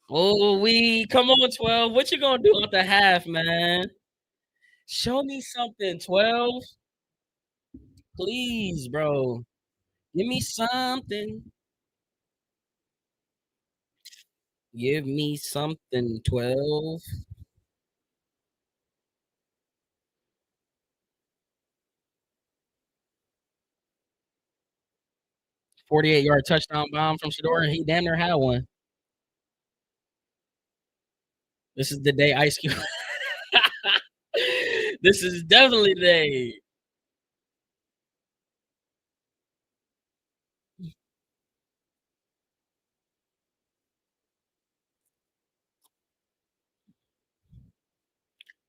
S1: Oh, we come on, 12. What you gonna do at the half, man? Show me something, 12. Please, bro. Give me something. Give me something, 12. 48-yard touchdown bomb from Shedeur, and he damn near had one. This is the day Ice Cube. This is definitely the day.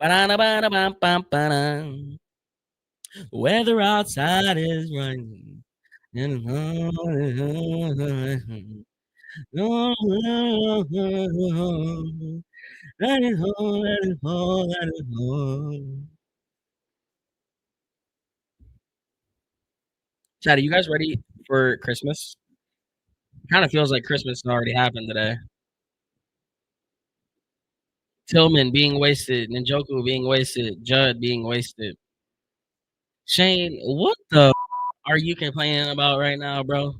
S1: Ba-da-da-ba-da-bam-bam-ba-dam. Weather outside is raining. Chad, are you guys ready for Christmas? Kind of feels like Christmas already happened today. Tillman being wasted, Njoku being wasted, Judd being wasted. Shane, what the are you complaining about right now, bro?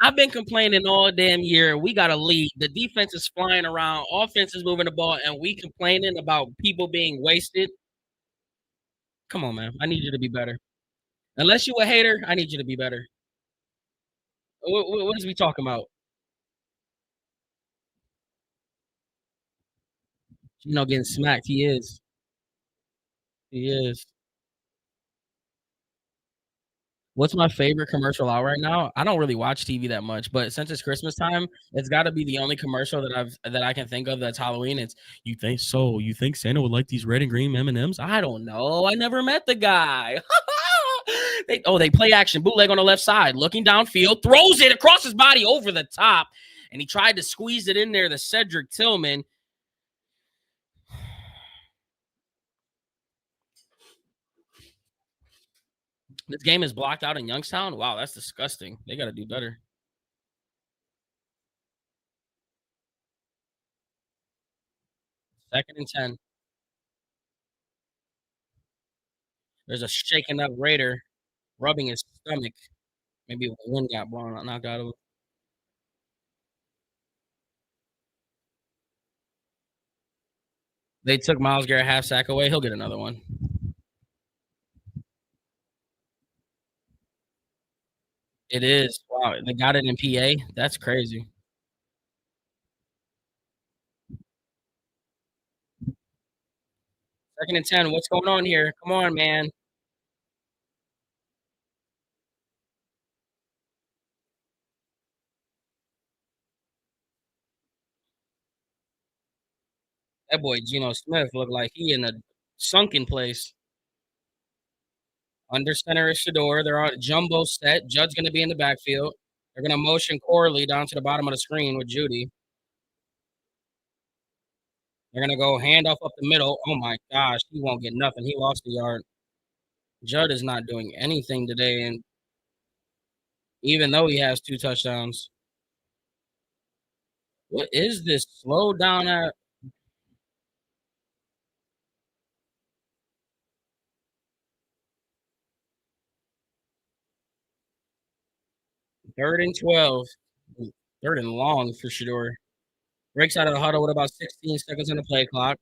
S1: I've been complaining all damn year. We got a lead. The defense is flying around, offense is moving the ball, and we complaining about people being wasted. Come on, man. I need you to be better. Unless you a hater, I need you to be better. What is we talking about? Getting smacked. He is. He is. What's my favorite commercial out right now? I don't really watch TV that much, but since it's Christmas time, it's got to be the only commercial that I can think of that's Halloween. It's you think so? You think Santa would like these red and green M&Ms? I don't know. I never met the guy. They play action bootleg on the left side, looking downfield, throws it across his body over the top, and he tried to squeeze it in there to Cedric Tillman. This game is blocked out in Youngstown. Wow, that's disgusting. They got to do better. Second and 10. There's a shaken up Raider rubbing his stomach. Maybe one got blown knocked out of him. They took Myles Garrett half sack away. He'll get another one. It is. Wow. They got it in PA. That's crazy. Second and 10. What's going on here? Come on, man. That boy Geno Smith looked like he in a sunken place. Under center is Shedeur. They're on a jumbo set. Judd's going to be in the backfield. They're going to motion Corley down to the bottom of the screen with Judy. They're going to go handoff up the middle. Oh, my gosh. He won't get nothing. He lost the yard. Judd is not doing anything today, and even though he has 2 touchdowns. What is this? Slow down at 3rd and 12. 3rd and long for Shadeur. Breaks out of the huddle with about 16 seconds on the play clock.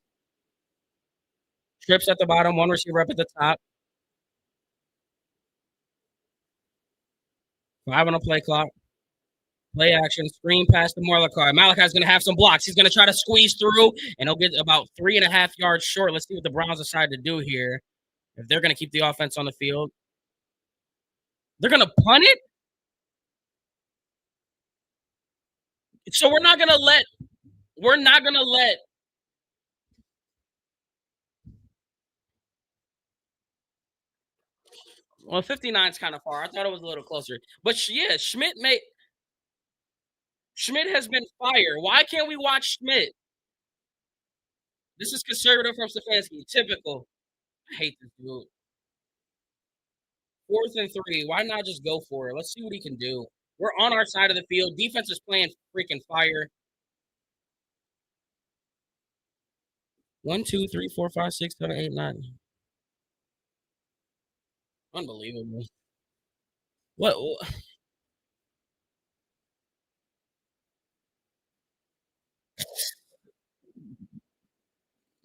S1: Trips at the bottom, one receiver up at the top. 5 on the play clock. Play action, screen pass to Malachi. Malachi's going to have some blocks. He's going to try to squeeze through, and he'll get about 3.5 yards short. Let's see what the Browns decide to do here. If they're going to keep the offense on the field. They're going to punt it? So we're not gonna let. Well, 59 is kind of far. I thought it was a little closer. But yeah, Schmidt has been fire. Why can't we watch Schmidt? This is conservative from Stefanski. Typical. I hate this dude. 4th and 3. Why not just go for it? Let's see what he can do. We're on our side of the field. Defense is playing freaking fire. 1, 2, 3, 4, 5, 6, 7, 8, 9. Unbelievable. What?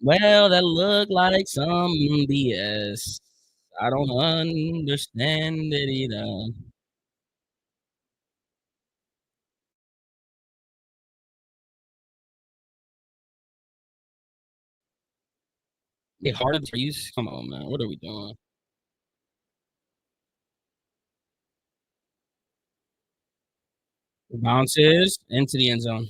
S1: Well, that look like some BS. I don't understand it either. Hey, hard threes? Come on, man. What are we doing? Bounces into the end zone.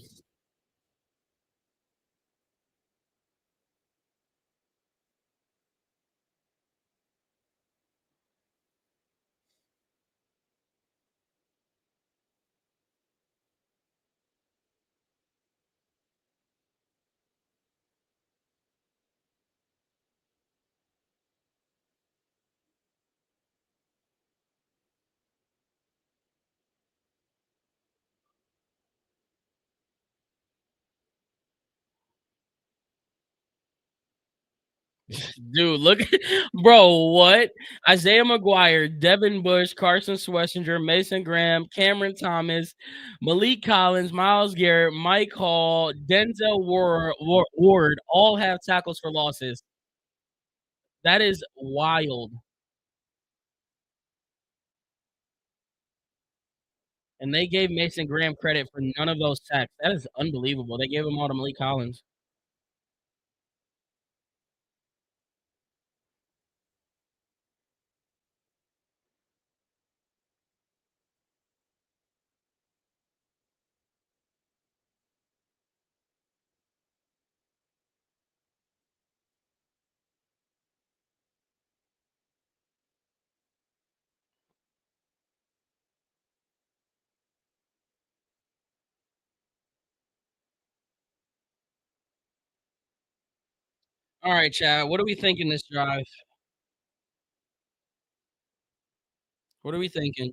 S1: Dude, look, bro, what? Isaiah McGuire, Devin Bush, Carson Schlesinger, Mason Graham, Cameron Thomas, Malik Collins, Miles Garrett, Mike Hall, Denzel Ward all have tackles for losses. That is wild. And they gave Mason Graham credit for none of those sacks. That is unbelievable. They gave him all to Malik Collins. All right, Chad. What are we thinking this drive? What are we thinking?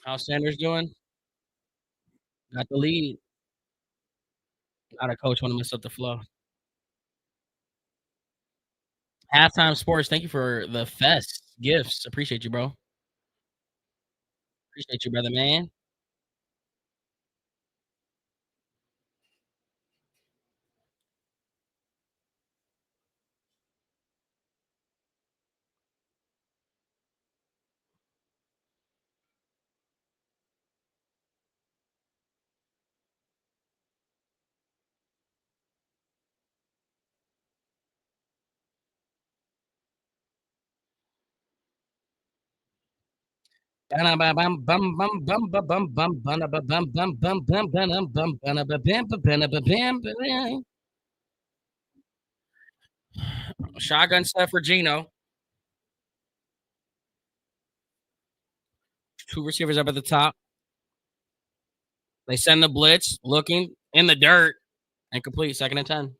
S1: How's Sanders doing? Got the lead. Not a coach want to mess up the flow. Halftime sports. Thank you for the fest gifts. Appreciate you, bro. Appreciate you, brother, man. Shotgun set for Gino. 2 receivers up at the top. They send the blitz, looking in the dirt, and complete. 2nd and 10.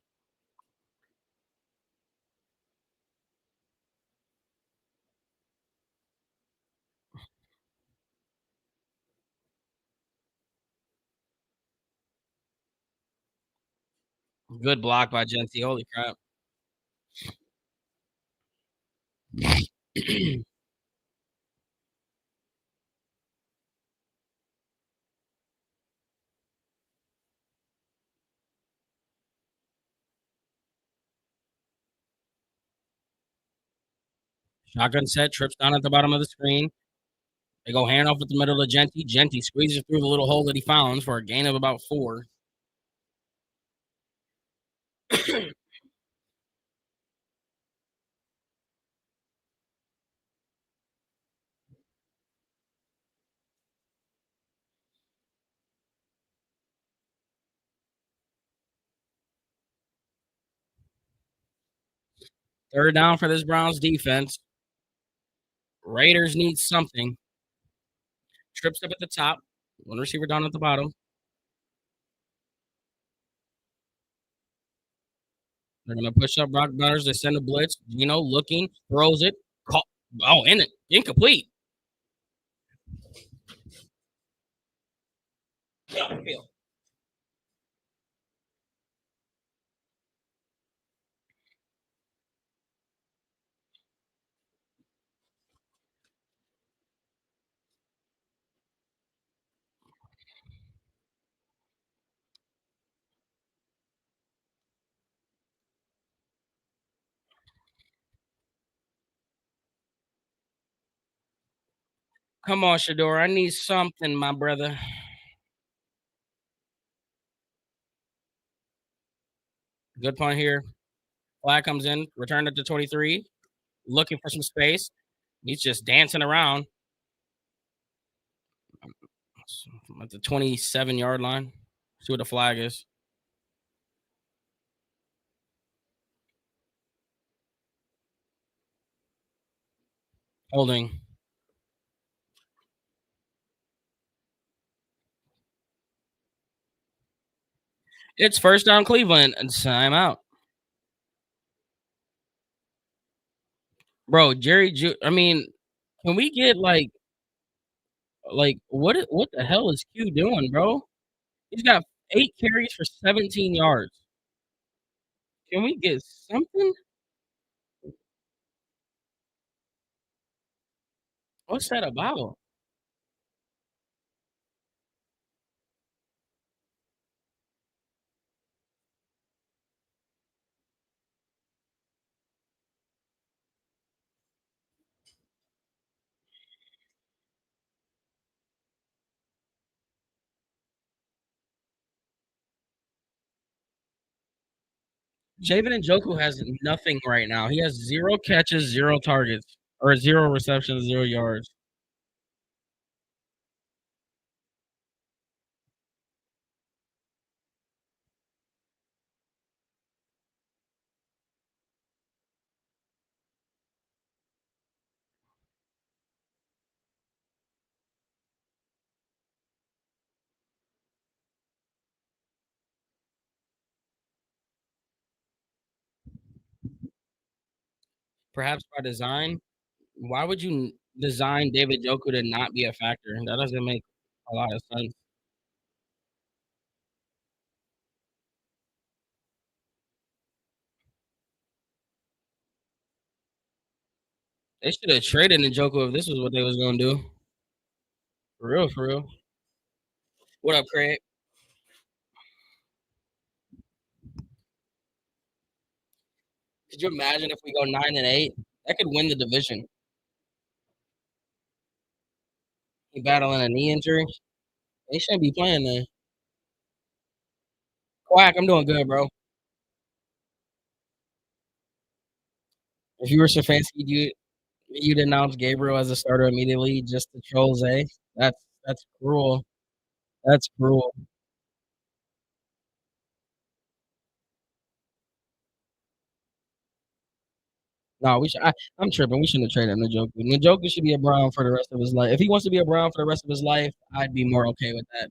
S1: Good block by Genty. Holy crap. Shotgun set, trips down at the bottom of the screen. They go handoff at the middle of Genty. Genty squeezes through the little hole that he found for a gain of about 4. Third down for this Browns defense. Raiders need something. Trips up at the top. One receiver down at the bottom. They're going to push up Brock Butters. They send a blitz. Gino looking, throws it. In it. Incomplete. Come on, Shedeur. I need something, my brother. Good punt here. Flag comes in. Return it to 23. Looking for some space. He's just dancing around at the 27-yard line. See what the flag is. Holding. It's first down Cleveland. And time out. Bro, can we get like what the hell is Q doing, bro? He's got 8 carries for 17 yards. Can we get something? What's that about? Javen Njoku has nothing right now. He has 0 catches, 0 targets, or 0 receptions, 0 yards. Perhaps by design. Why would you design David Njoku to not be a factor? That doesn't make a lot of sense. They should have traded Njoku if this was what they was gonna do. For real, for real. What up, Craig? Could you imagine if we go 9-8? That could win the division. He battling a knee injury. They shouldn't be playing there. Quack, I'm doing good, bro. If you were Stefanski, you'd announce Gabriel as a starter immediately just to troll Zay. That's cruel. That's cruel. No, I'm tripping. We shouldn't have traded Njoku. Njoku should be a Brown for the rest of his life. If he wants to be a Brown for the rest of his life, I'd be more okay with that.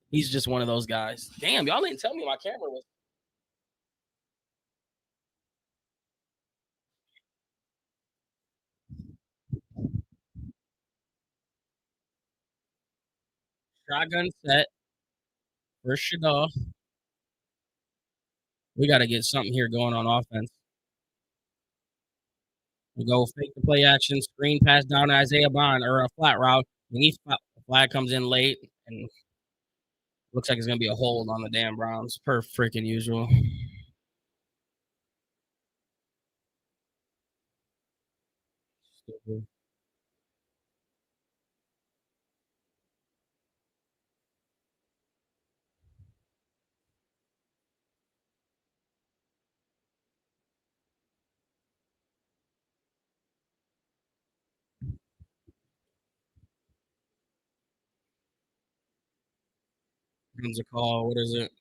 S1: He's just one of those guys. Damn, y'all didn't tell me my camera was. Shotgun set for Shadeur. We got to get something here going on offense. We go fake the play action, screen pass down to Isaiah Bond or a flat route. And the flag comes in late and looks like it's going to be a hold on the damn Browns, per freaking usual. Stupid. Comes a call. What is it?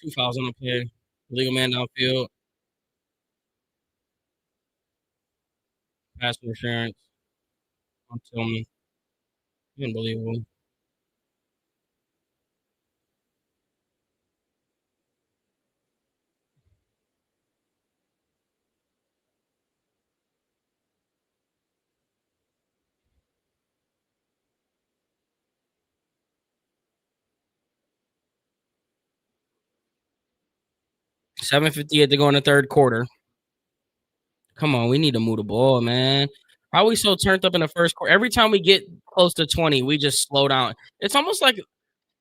S1: 2 fouls on the play. Legal man downfield. Pass interference on Tillman. Unbelievable. $7:58 to go in the third quarter. Come on, we need to move the ball, man. How are we so turned up in the first quarter? Every time we get close to 20, we just slow down. It's almost like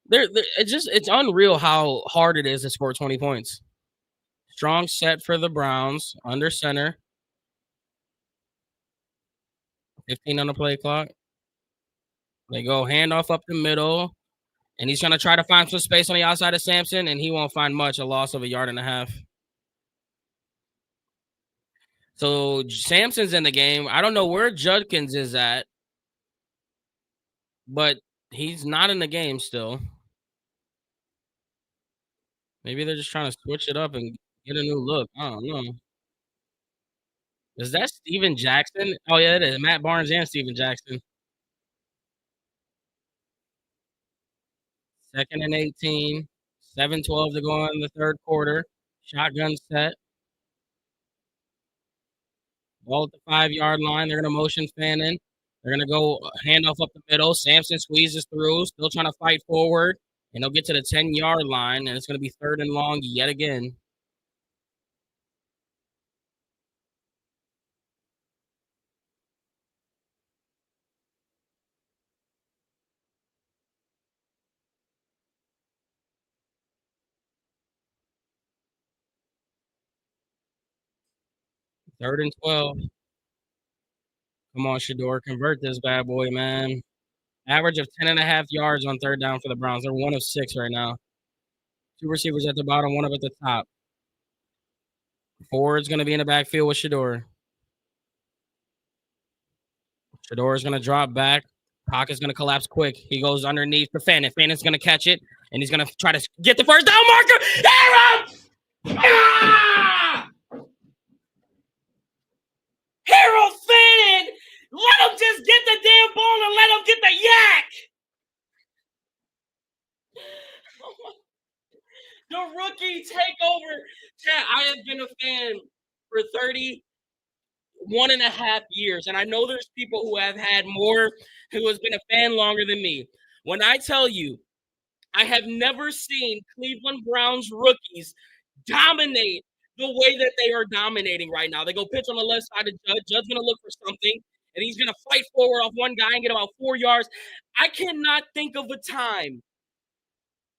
S1: it's unreal how hard it is to score 20 points. Strong set for the Browns under center. 15 on the play clock. They go handoff up the middle, and he's gonna try to find some space on the outside of Sampson, and he won't find much. A loss of 1.5 yards. So Sampson's in the game. I don't know where Judkins is at, but he's not in the game still. Maybe they're just trying to switch it up and get a new look. I don't know. Is that Steven Jackson? Oh, yeah, it is. Matt Barnes and Steven Jackson. 2nd and 18. 7:12 to go in the third quarter. Shotgun set. Ball at the 5-yard line. They're going to motion fan in. They're going to go handoff up the middle. Sampson squeezes through, still trying to fight forward. And they'll get to the 10-yard line, and it's going to be 3rd and long yet again. Third and 12. Come on, Shedeur. Convert this bad boy, man. Average of 10.5 yards on third down for the Browns. They're 1 of 6 right now. 2 receivers at the bottom, 1 up at the top. Ford's going to be in the backfield with Shedeur. Shedeur is going to drop back. Pocket's going to collapse quick. He goes underneath the fan. Fannon's going to catch it, and he's going to try to get the first down marker. Hero! Ah! Harold Fannin! Let him just get the damn ball and let him get the yak! The rookie takeover. Chat, I have been a fan for 31.5 years, and I know there's people who have had more, who has been a fan longer than me. When I tell you, I have never seen Cleveland Browns rookies dominate the way that they are dominating right now. They go pitch on the left side of Judd. Judd's going to look for something, and he's going to fight forward off one guy and get about 4 yards. I cannot think of a time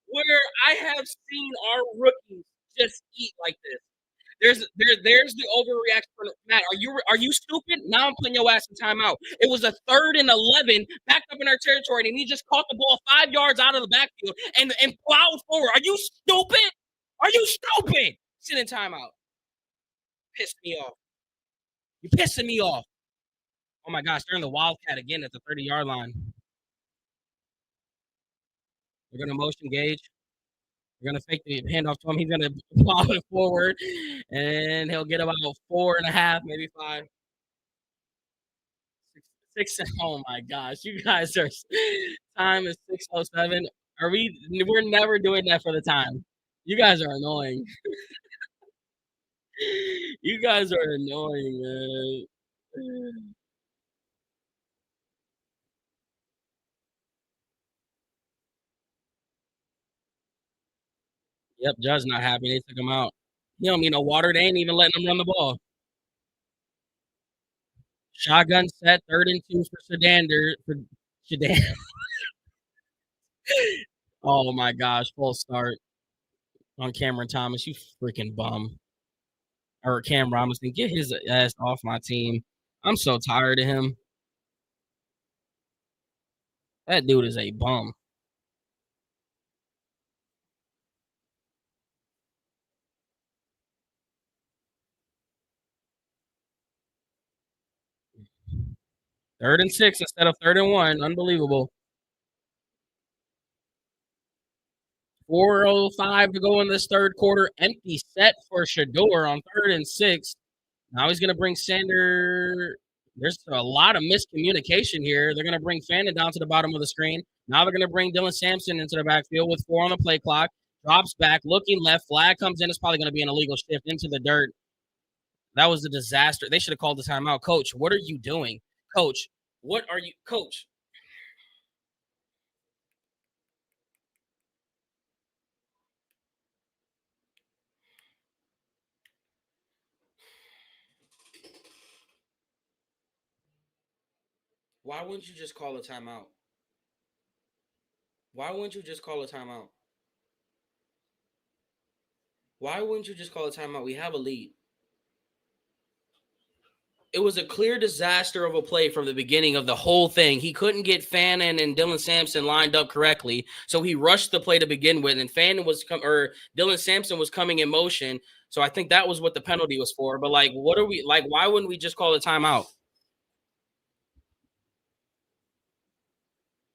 S1: where I have seen our rookies just eat like this. There's the overreaction. Matt, are you stupid? Now I'm putting your ass in timeout. It was a 3rd and 11, backed up in our territory, and he just caught the ball 5 yards out of the backfield and plowed forward. Are you stupid? Are you stupid? Sit in timeout. Pissed me off. You're pissing me off. Oh my gosh, they're in the Wildcat again at the 30-yard line. They're gonna motion Gage. They're gonna fake the handoff to him. He's gonna plow it forward, and he'll get about 4.5, maybe 5. 6. Oh my gosh, you guys are. Time is 6:07. We're never doing that for the time. You guys are annoying. You guys are annoying, man. Yep, Judge not happy. They took him out. He don't need no water. They ain't even letting him run the ball. Shotgun set, 3rd and 2 for Sedander. Oh my gosh, full start on Cameron Thomas. You freaking bum. Or Cam Robinson, get his ass off my team. I'm so tired of him. That dude is a bum. Third and 6 instead of 3rd and 1. Unbelievable. 4:05 to go in this third quarter. Empty set for Shadeur on 3rd and 6. Now he's going to bring Sanders. There's a lot of miscommunication here. They're going to bring Fannin down to the bottom of the screen. Now they're going to bring Dylan Sampson into the backfield with 4 on the play clock. Drops back, looking left. Flag comes in. It's probably going to be an illegal shift into the dirt. That was a disaster. They should have called the timeout. Coach, what are you doing? Coach, what are you? Coach. Why wouldn't you just call a timeout? Why wouldn't you just call a timeout? Why wouldn't you just call a timeout? We have a lead. It was a clear disaster of a play from the beginning of the whole thing. He couldn't get Fannin and Dylan Sampson lined up correctly, so he rushed the play to begin with. And Dylan Sampson was coming in motion, so I think that was what the penalty was for. But like, what are we like? Why wouldn't we just call a timeout?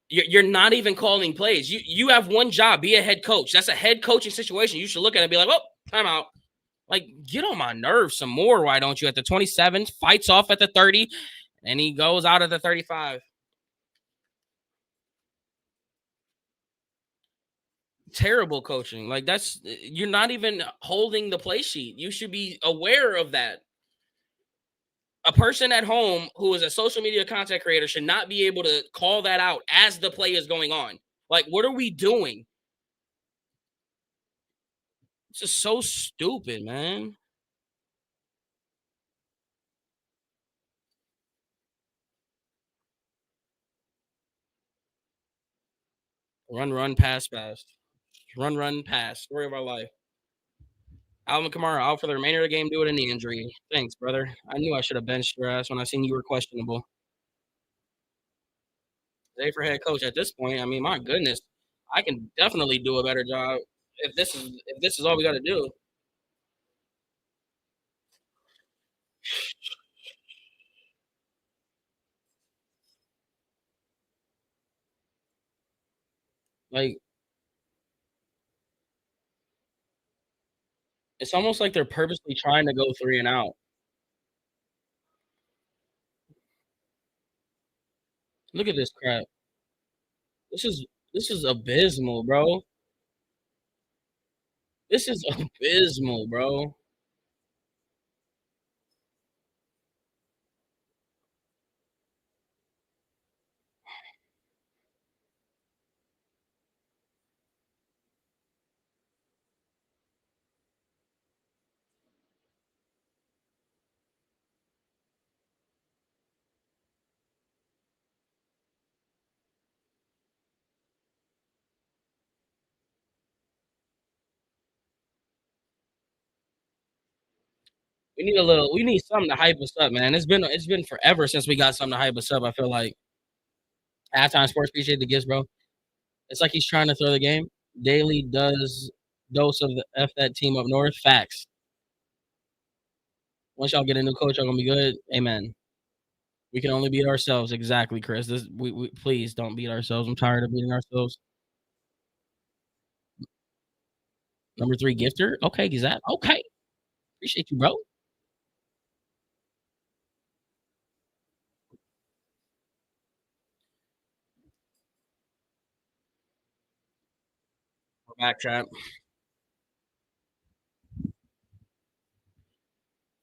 S1: You're not even calling plays. You have one job: be a head coach. That's a head coaching situation. You should look at it and be like, "Oh, timeout." Like, get on my nerves some more, why don't you? At the 27, fights off at the 30, and he goes out at the 35. Terrible coaching. Like, you're not even holding the play sheet. You should be aware of that. A person at home who is a social media content creator should not be able to call that out as the play is going on. Like, what are we doing? This is so stupid, man. Run, pass, pass. Run, pass. Story of our life. Alvin Kamara out for the remainder of the game due to a knee injury. Thanks, brother. I knew I should have benched your ass when I seen you were questionable. Today for head coach at this point, I mean, my goodness, I can definitely do a better job if this is all we got to do. Like, it's almost like they're purposely trying to go 3 and out. Look at this crap. This is abysmal, bro. This is abysmal, bro. We need something to hype us up, man. It's been forever since we got something to hype us up. I feel like halftime sports appreciate the gifts, bro. It's like he's trying to throw the game. Daily does dose of the F that team up north. Facts. Once y'all get a new coach, y'all gonna be good. Amen. We can only beat ourselves. Exactly, Chris. We please don't beat ourselves. I'm tired of beating ourselves. Number 3 gifter. Okay, is that okay? Appreciate you, bro. We're back, chat.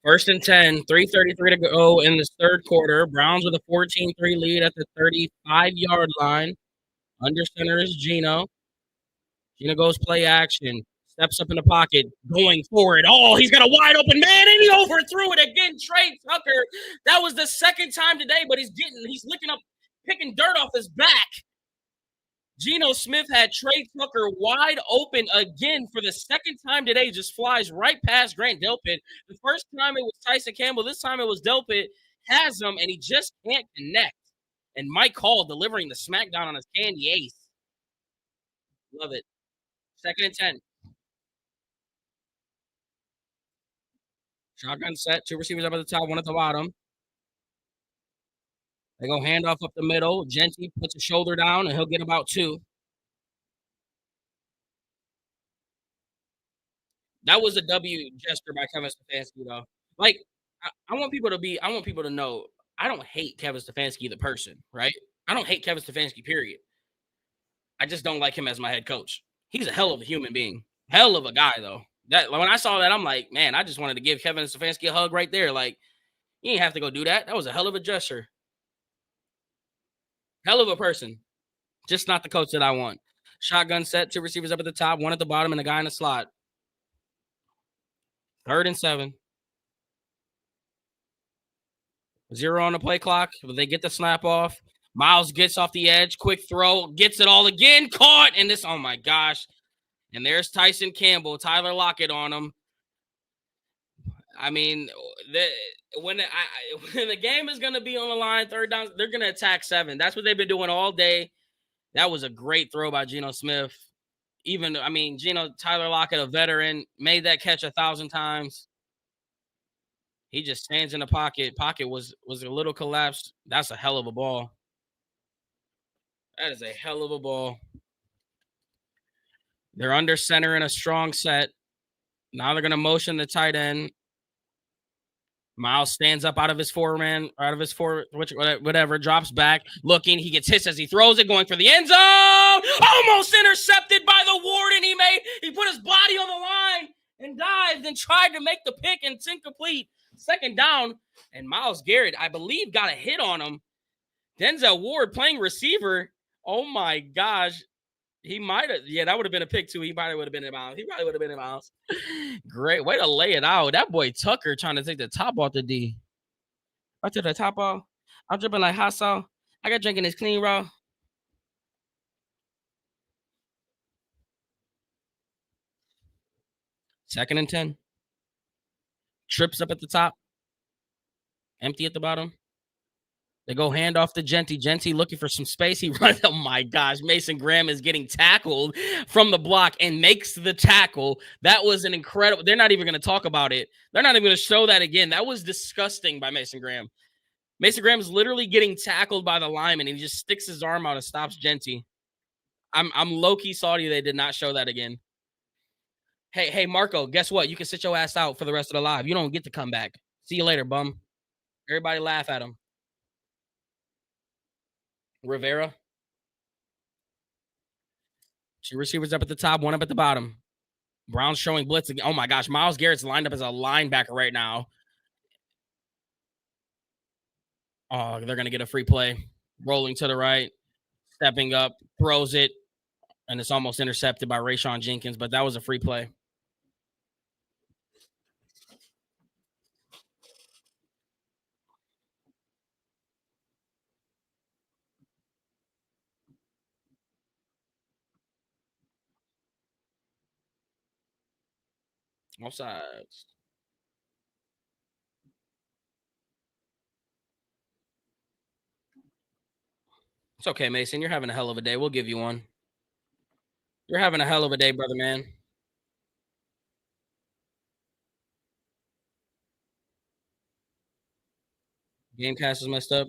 S1: First and 10, 3:33 to go in this third quarter. Browns with a 14-3 lead at the 35-yard line. Under center is Gino. Gino goes play action. Steps up in the pocket, going for it. Oh, he's got a wide open man, and he overthrew it again. Trey Tucker. That was the second time today, but he's licking up, picking dirt off his back. Geno Smith had Trey Tucker wide open again for the second time today. Just flies right past Grant Delpit. The first time it was Tyson Campbell. This time it was Delpit. Has him, and he just can't connect. And Mike Hall delivering the smackdown on his candy ace. Love it. Second and 10. Shotgun set. 2 receivers up at the top, 1 at the bottom. They go handoff up the middle. Genty puts a shoulder down, and he'll get about 2. That was a W gesture by Kevin Stefanski, though. Like, I want people to know I don't hate Kevin Stefanski, the person, right? I don't hate Kevin Stefanski, period. I just don't like him as my head coach. He's a hell of a human being. Hell of a guy, though. That when I saw that, I'm like, man, I just wanted to give Kevin Stefanski a hug right there. Like, you didn't have to go do that. That was a hell of a gesture. Hell of a person. Just not the coach that I want. Shotgun set, 2 receivers up at the top, 1 at the bottom, and a guy in the slot. 3rd and 7. 0 on the play clock. They get the snap off. Miles gets off the edge. Quick throw. Gets it all again. Caught. And this, oh my gosh. And there's Tyson Campbell. Tyler Lockett on him. I mean, when the game is going to be on the line, 3rd down, they're going to attack 7. That's what they've been doing all day. That was a great throw by Geno Smith. Tyler Lockett, a veteran, made that catch 1,000 times. He just stands in the pocket. Pocket was a little collapsed. That's a hell of a ball. That is a hell of a ball. They're under center in a strong set. Now they're going to motion the tight end. Miles stands up out of his whatever, drops back, looking. He gets hit as he throws it, going for the end zone. Almost intercepted by the Warden. He put his body on the line and dived and tried to make the pick, and it's incomplete. 2nd down, and Myles Garrett, I believe, got a hit on him. Denzel Ward playing receiver. Oh my gosh. He might have, that would have been a pick too. He probably would have been in bounds. Great way to lay it out. That boy Tucker trying to take the top off the D. I took the top off. I'm dripping like hot sauce. I got drinking this clean raw. 2nd and 10. Trips up at the top. Empty at the bottom. They go hand off to Genty. Genty looking for some space. He runs. Oh my gosh. Mason Graham is getting tackled from the block and makes the tackle. That was an incredible. They're not even going to talk about it. They're not even going to show that again. That was disgusting by Mason Graham. Mason Graham is literally getting tackled by the lineman, and he just sticks his arm out and stops Genty. I'm low-key salty they did not show that again. Hey, Marco, guess what? You can sit your ass out for the rest of the live. You don't get to come back. See you later, bum. Everybody laugh at him. Rivera. 2 receivers up at the top, 1 up at the bottom. Brown's showing blitz again. Oh my gosh, Myles Garrett's lined up as a linebacker right now. Oh, they're going to get a free play. Rolling to the right, stepping up, throws it, and it's almost intercepted by Rayshon Jenkins, but that was a free play. Offsides. It's okay, Mason. You're having a hell of a day. We'll give you one. You're having a hell of a day, brother, man. Gamecast is messed up.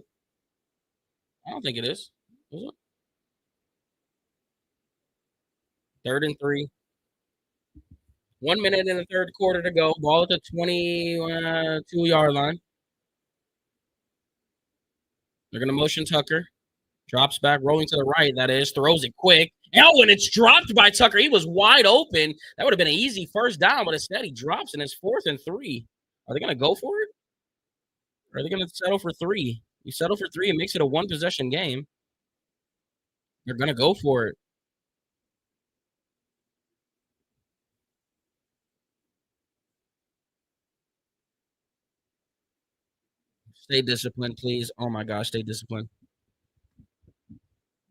S1: I don't think it is. Is it? 3rd and 3. 1 minute in the 3rd quarter to go. Ball at the 22-yard line. They're going to motion Tucker. Drops back, rolling to the right, that is. Throws it quick. And it's dropped by Tucker. He was wide open. That would have been an easy 1st down, but instead he drops, and it's 4th and 3. Are they going to go for it? Or are they going to settle for 3? You settle for 3, it makes it a 1-possession game. They're going to go for it. Stay disciplined, please. Oh my gosh, stay disciplined.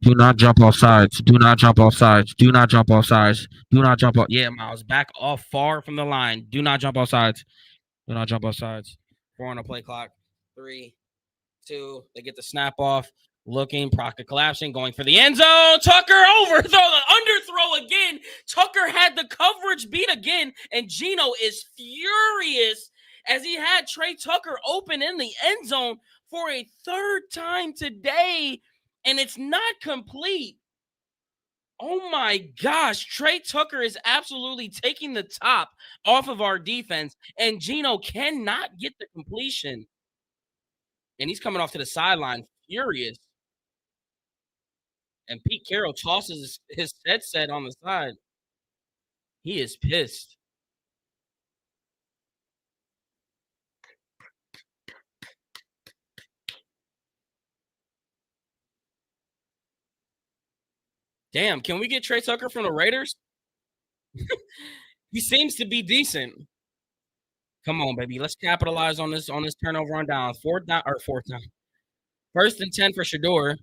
S1: Do not jump off sides. Do not jump off sides. Do not jump off sides. Do not jump off. Yeah, Miles, back off far from the line. Do not jump off sides. Do not jump off sides. 4 on the play clock. 3, 2. They get the snap off. Looking, Proctor collapsing, going for the end zone. Tucker overthrow, the underthrow again. Tucker had the coverage beat again, and Geno is furious as he had Trey Tucker open in the end zone for a 3rd time today, and it's not complete. Oh my gosh, Trey Tucker is absolutely taking the top off of our defense, and Geno cannot get the completion. and he's coming off to the sideline furious. And Pete Carroll tosses his headset on the side. He is pissed. Damn, can we get Trey Tucker from the Raiders? He seems to be decent. Come on, baby. Let's capitalize on this turnover on down. Fourth down. 1st and 10 for Shedeur.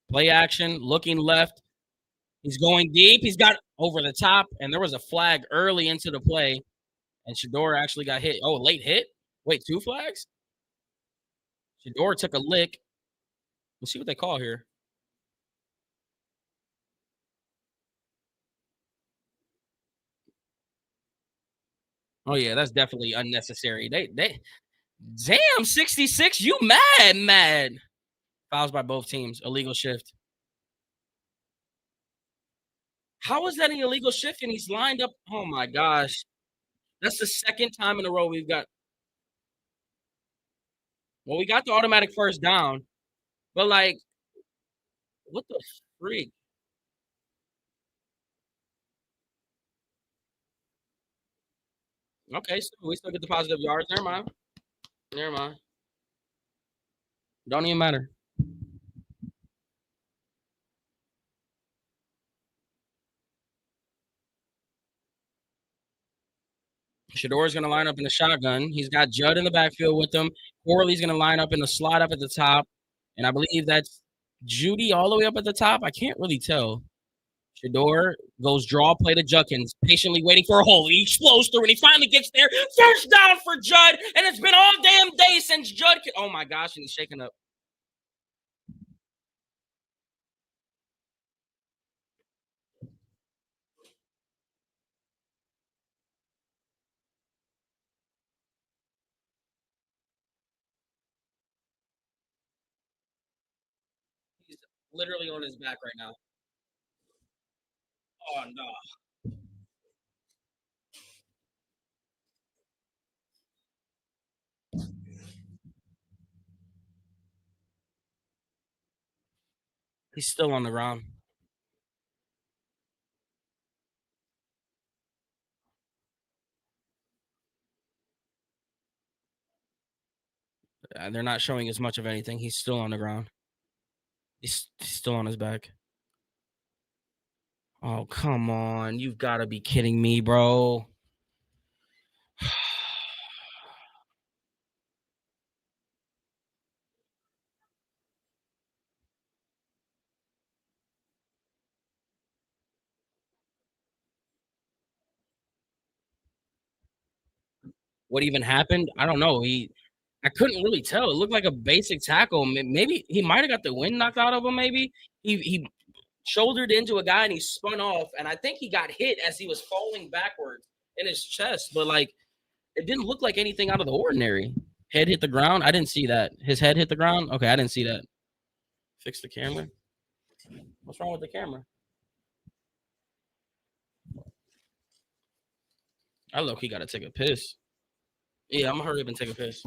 S1: Play action, looking left. He's going deep. He's got over the top, and there was a flag early into the play, and Shedeur actually got hit. Oh, late hit? Wait, 2 flags? Shedeur took a lick. Let's see what they call here. Oh, yeah, that's definitely unnecessary. They damn, 66, you mad. Fouls by both teams. Illegal shift. How is that an illegal shift and he's lined up? Oh, my gosh. That's the 2nd time in a row we've got. Well, we got the automatic 1st down, but, like, what the freak? Okay, so we still get the positive yards. Never mind. Don't even matter. Shadeur's going to line up in the shotgun. He's got Judd in the backfield with him. Corley's going to line up in the slot up at the top. And I believe that's Judy all the way up at the top. I can't really tell. Shedeur goes draw play to Judkins, patiently waiting for a hole. He explodes through, and he finally gets there. 1st down for Judd, and it's been all damn day since Judd. Oh, my gosh, and he's shaking up. He's literally on his back right now. Oh, no. He's still on the ground. They're not showing as much of anything. He's still on the ground. He's still on his back. Oh, come on. You've got to be kidding me, bro. What even happened? I don't know. I couldn't really tell. It looked like a basic tackle. Maybe he might have got the wind knocked out of him. Maybe he shouldered into a guy and he spun off. And I think he got hit as he was falling backwards in his chest. But like, it didn't look like anything out of the ordinary. Head hit the ground. I didn't see that. His head hit the ground. Okay, I didn't see that. Fix the camera. What's wrong with the camera? I look. He got to take a piss. Yeah, I'm gonna hurry up and take a piss.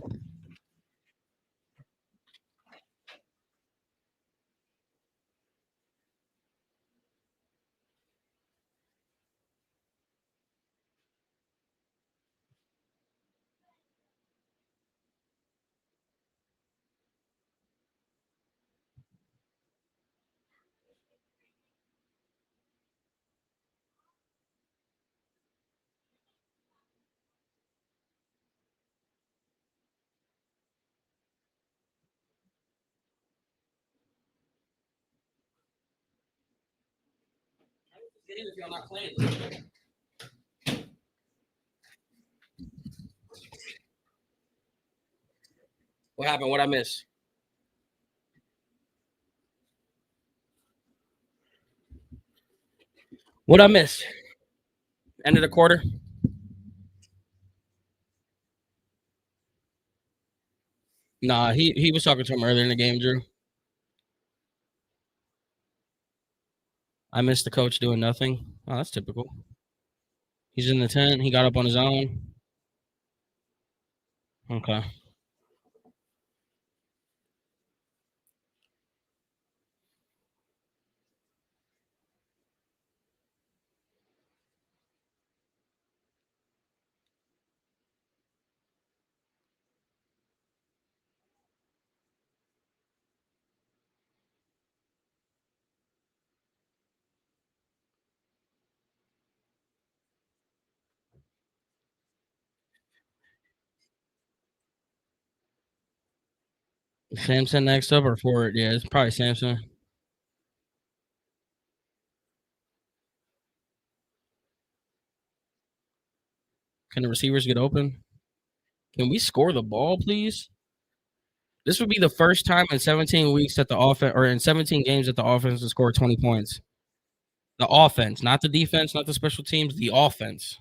S1: If y'all not playing. What happened? What I miss? What I miss? End of the quarter. Nah, he was talking to him earlier in the game, Drew. I missed the coach doing nothing. Oh, that's typical. He's in the tent. He got up on his own. Okay. Samson next up or Ford? Yeah, it's probably Samson. Can the receivers get open? Can we score the ball, please? This would be the first time in 17 weeks that the offense, or in 17 games that the offense has scored 20 points. The offense, not the defense, not the special teams, the offense.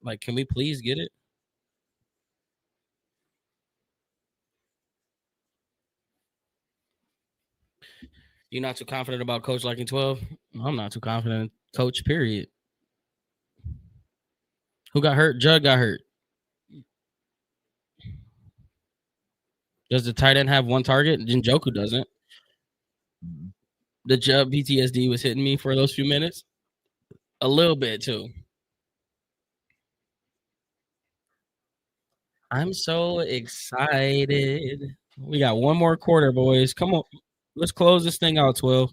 S1: Like, can we please get it? You're not too confident about Coach liking 12? I'm not too confident in Coach, period. Who got hurt? Judd got hurt. Does the tight end have one target? Njoku doesn't. The Judd PTSD was hitting me for those few minutes. A little bit, too. I'm so excited. We got one more quarter, boys. Come on. Let's close this thing out, 12.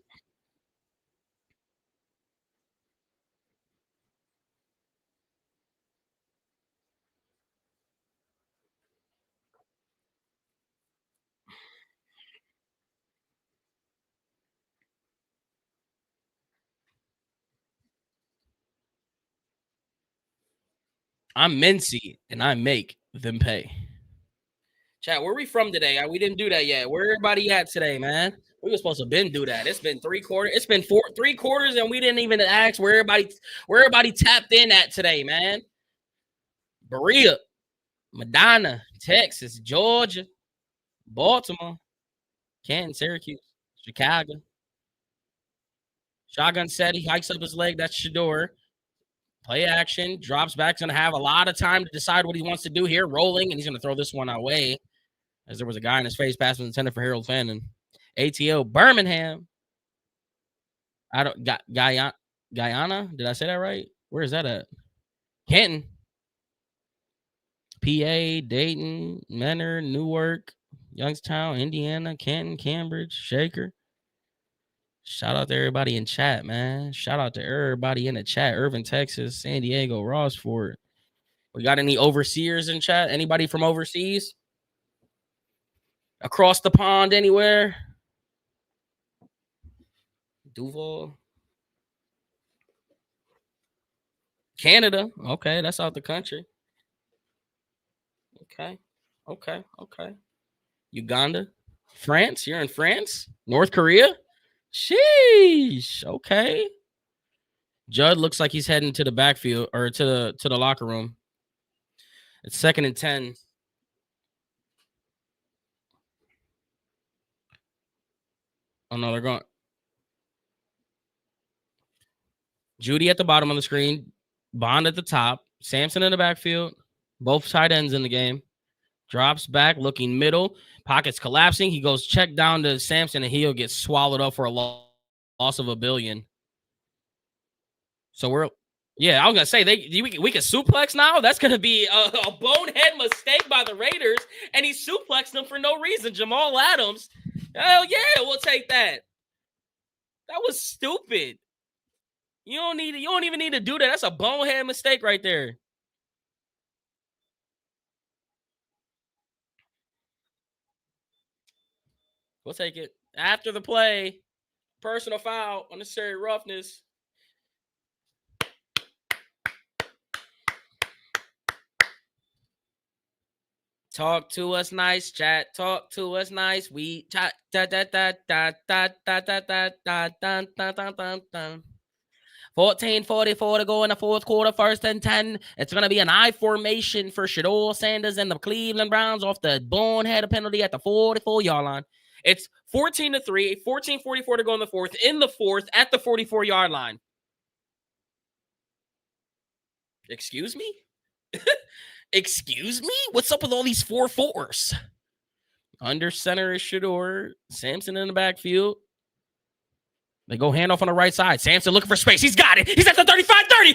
S1: I'm Mincy, and I make them pay. Chat, where we from today? We didn't do that yet. Where everybody at today, man? We were supposed to been do that. It's been 3 quarters. It's been 3 quarters, and we didn't even ask where everybody tapped in at today, man. Berea, Madonna, Texas, Georgia, Baltimore, Canton, Syracuse, Chicago. Shotgun set. He hikes up his leg. That's Shedeur. Play action. Drops back. Going to have a lot of time to decide what he wants to do here. Rolling, and he's going to throw this one away. As there was a guy in his face pass was intended for Harold Fannin. ATO Birmingham. I don't Guyana. Did I say that right? Where is that at? Canton. PA, Dayton, Menor, Newark, Youngstown, Indiana, Canton, Cambridge, Shaker. Shout out to everybody in chat, man. Shout out to everybody in the chat. Irving, Texas, San Diego, Rossford. We got any overseers in chat? Anybody from overseas? Across the pond anywhere? Duval. Canada. Okay, that's out the country. Okay. Uganda. France. You're in France? North Korea? Sheesh. Okay. Judd looks like he's heading to the backfield or to the locker room. It's 2nd and 10. Oh no, they're going. Judy at the bottom of the screen, Bond at the top, Samson in the backfield, both tight ends in the game. Drops back, looking middle, pockets collapsing. He goes check down to Samson, and he'll get swallowed up for a loss of $1 billion. So I was gonna say we can suplex now. That's gonna be a bonehead mistake by the Raiders, and he suplexed them for no reason. Jamal Adams, hell yeah, we'll take that. That was stupid. You don't even need to do that. That's a bonehead mistake right there. We'll take it after the play. Personal foul, unnecessary roughness. Talk to us nice, chat. Talk to us nice. We chat. 14:44 to go in the fourth quarter, 1st and 10. It's going to be an I formation for Shedeur Sanders and the Cleveland Browns off the bonehead penalty at the 44-yard line. It's 14-3, 14:44 to go in the fourth at the 44-yard line. Excuse me? Excuse me? What's up with all these 4-4s? Under center is Shedeur. Samson in the backfield. They go handoff on the right side. Samson looking for space. He's got it. He's at the 35-30, 25-20.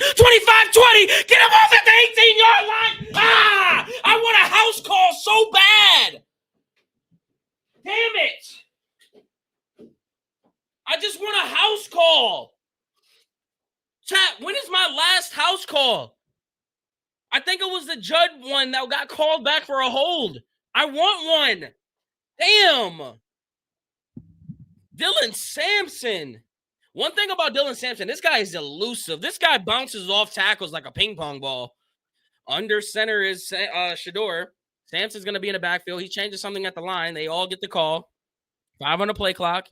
S1: Get him off at the 18-yard line. Ah! I want a house call so bad. Damn it. I just want a house call. Chat, when is my last house call? I think it was the Judd one that got called back for a hold. I want one. Damn. Dylan Sampson. One thing about Dylan Sampson, this guy is elusive. This guy bounces off tackles like a ping pong ball. Under center is Shedeur. Sampson's going to be in the backfield. He changes something at the line. They all get the call. 5 on the play clock.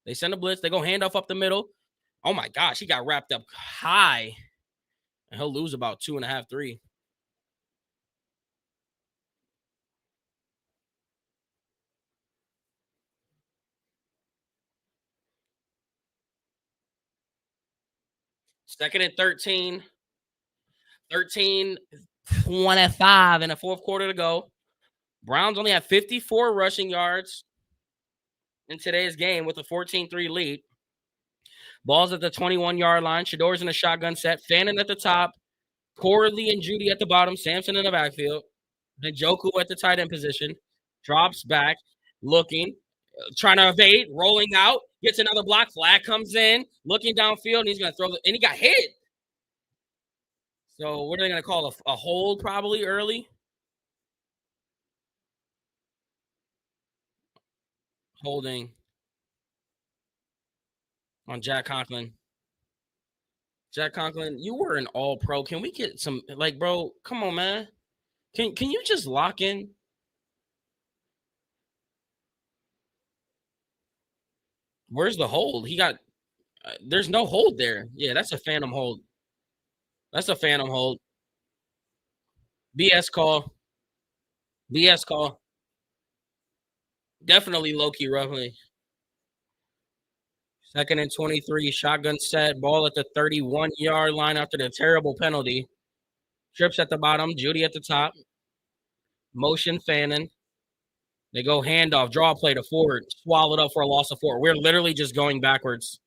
S1: They send a blitz. They go handoff up the middle. Oh, my gosh. He got wrapped up high. And he'll lose about 2.5, 3. Second and 13. 13-25 in the fourth quarter to go. Browns only have 54 rushing yards in today's game with a 14-3 lead. Ball's at the 21-yard line. Shadeur's in a shotgun set. Fannin at the top. Corley and Judy at the bottom. Sampson in the backfield. Njoku at the tight end position. Drops back. Looking. Trying to evade. Rolling out. Gets another block. Flag comes in. Looking downfield. And he's going to throw. And he got hit. So what are they going to call a hold probably early? Holding on Jack Conklin. Jack Conklin, you were an all-pro. Can we get some, like, bro, come on, man. Can you just lock in? Where's the hold? He got, there's no hold there. Yeah, that's a phantom hold. That's a phantom hold. BS call. BS call. Definitely low-key roughly. Second and 23, shotgun set, ball at the 31-yard line after the terrible penalty. Trips at the bottom, Judy at the top. Motion Fannin. They go handoff, draw play to Ford, swallowed up for a loss of 4. We're literally just going backwards.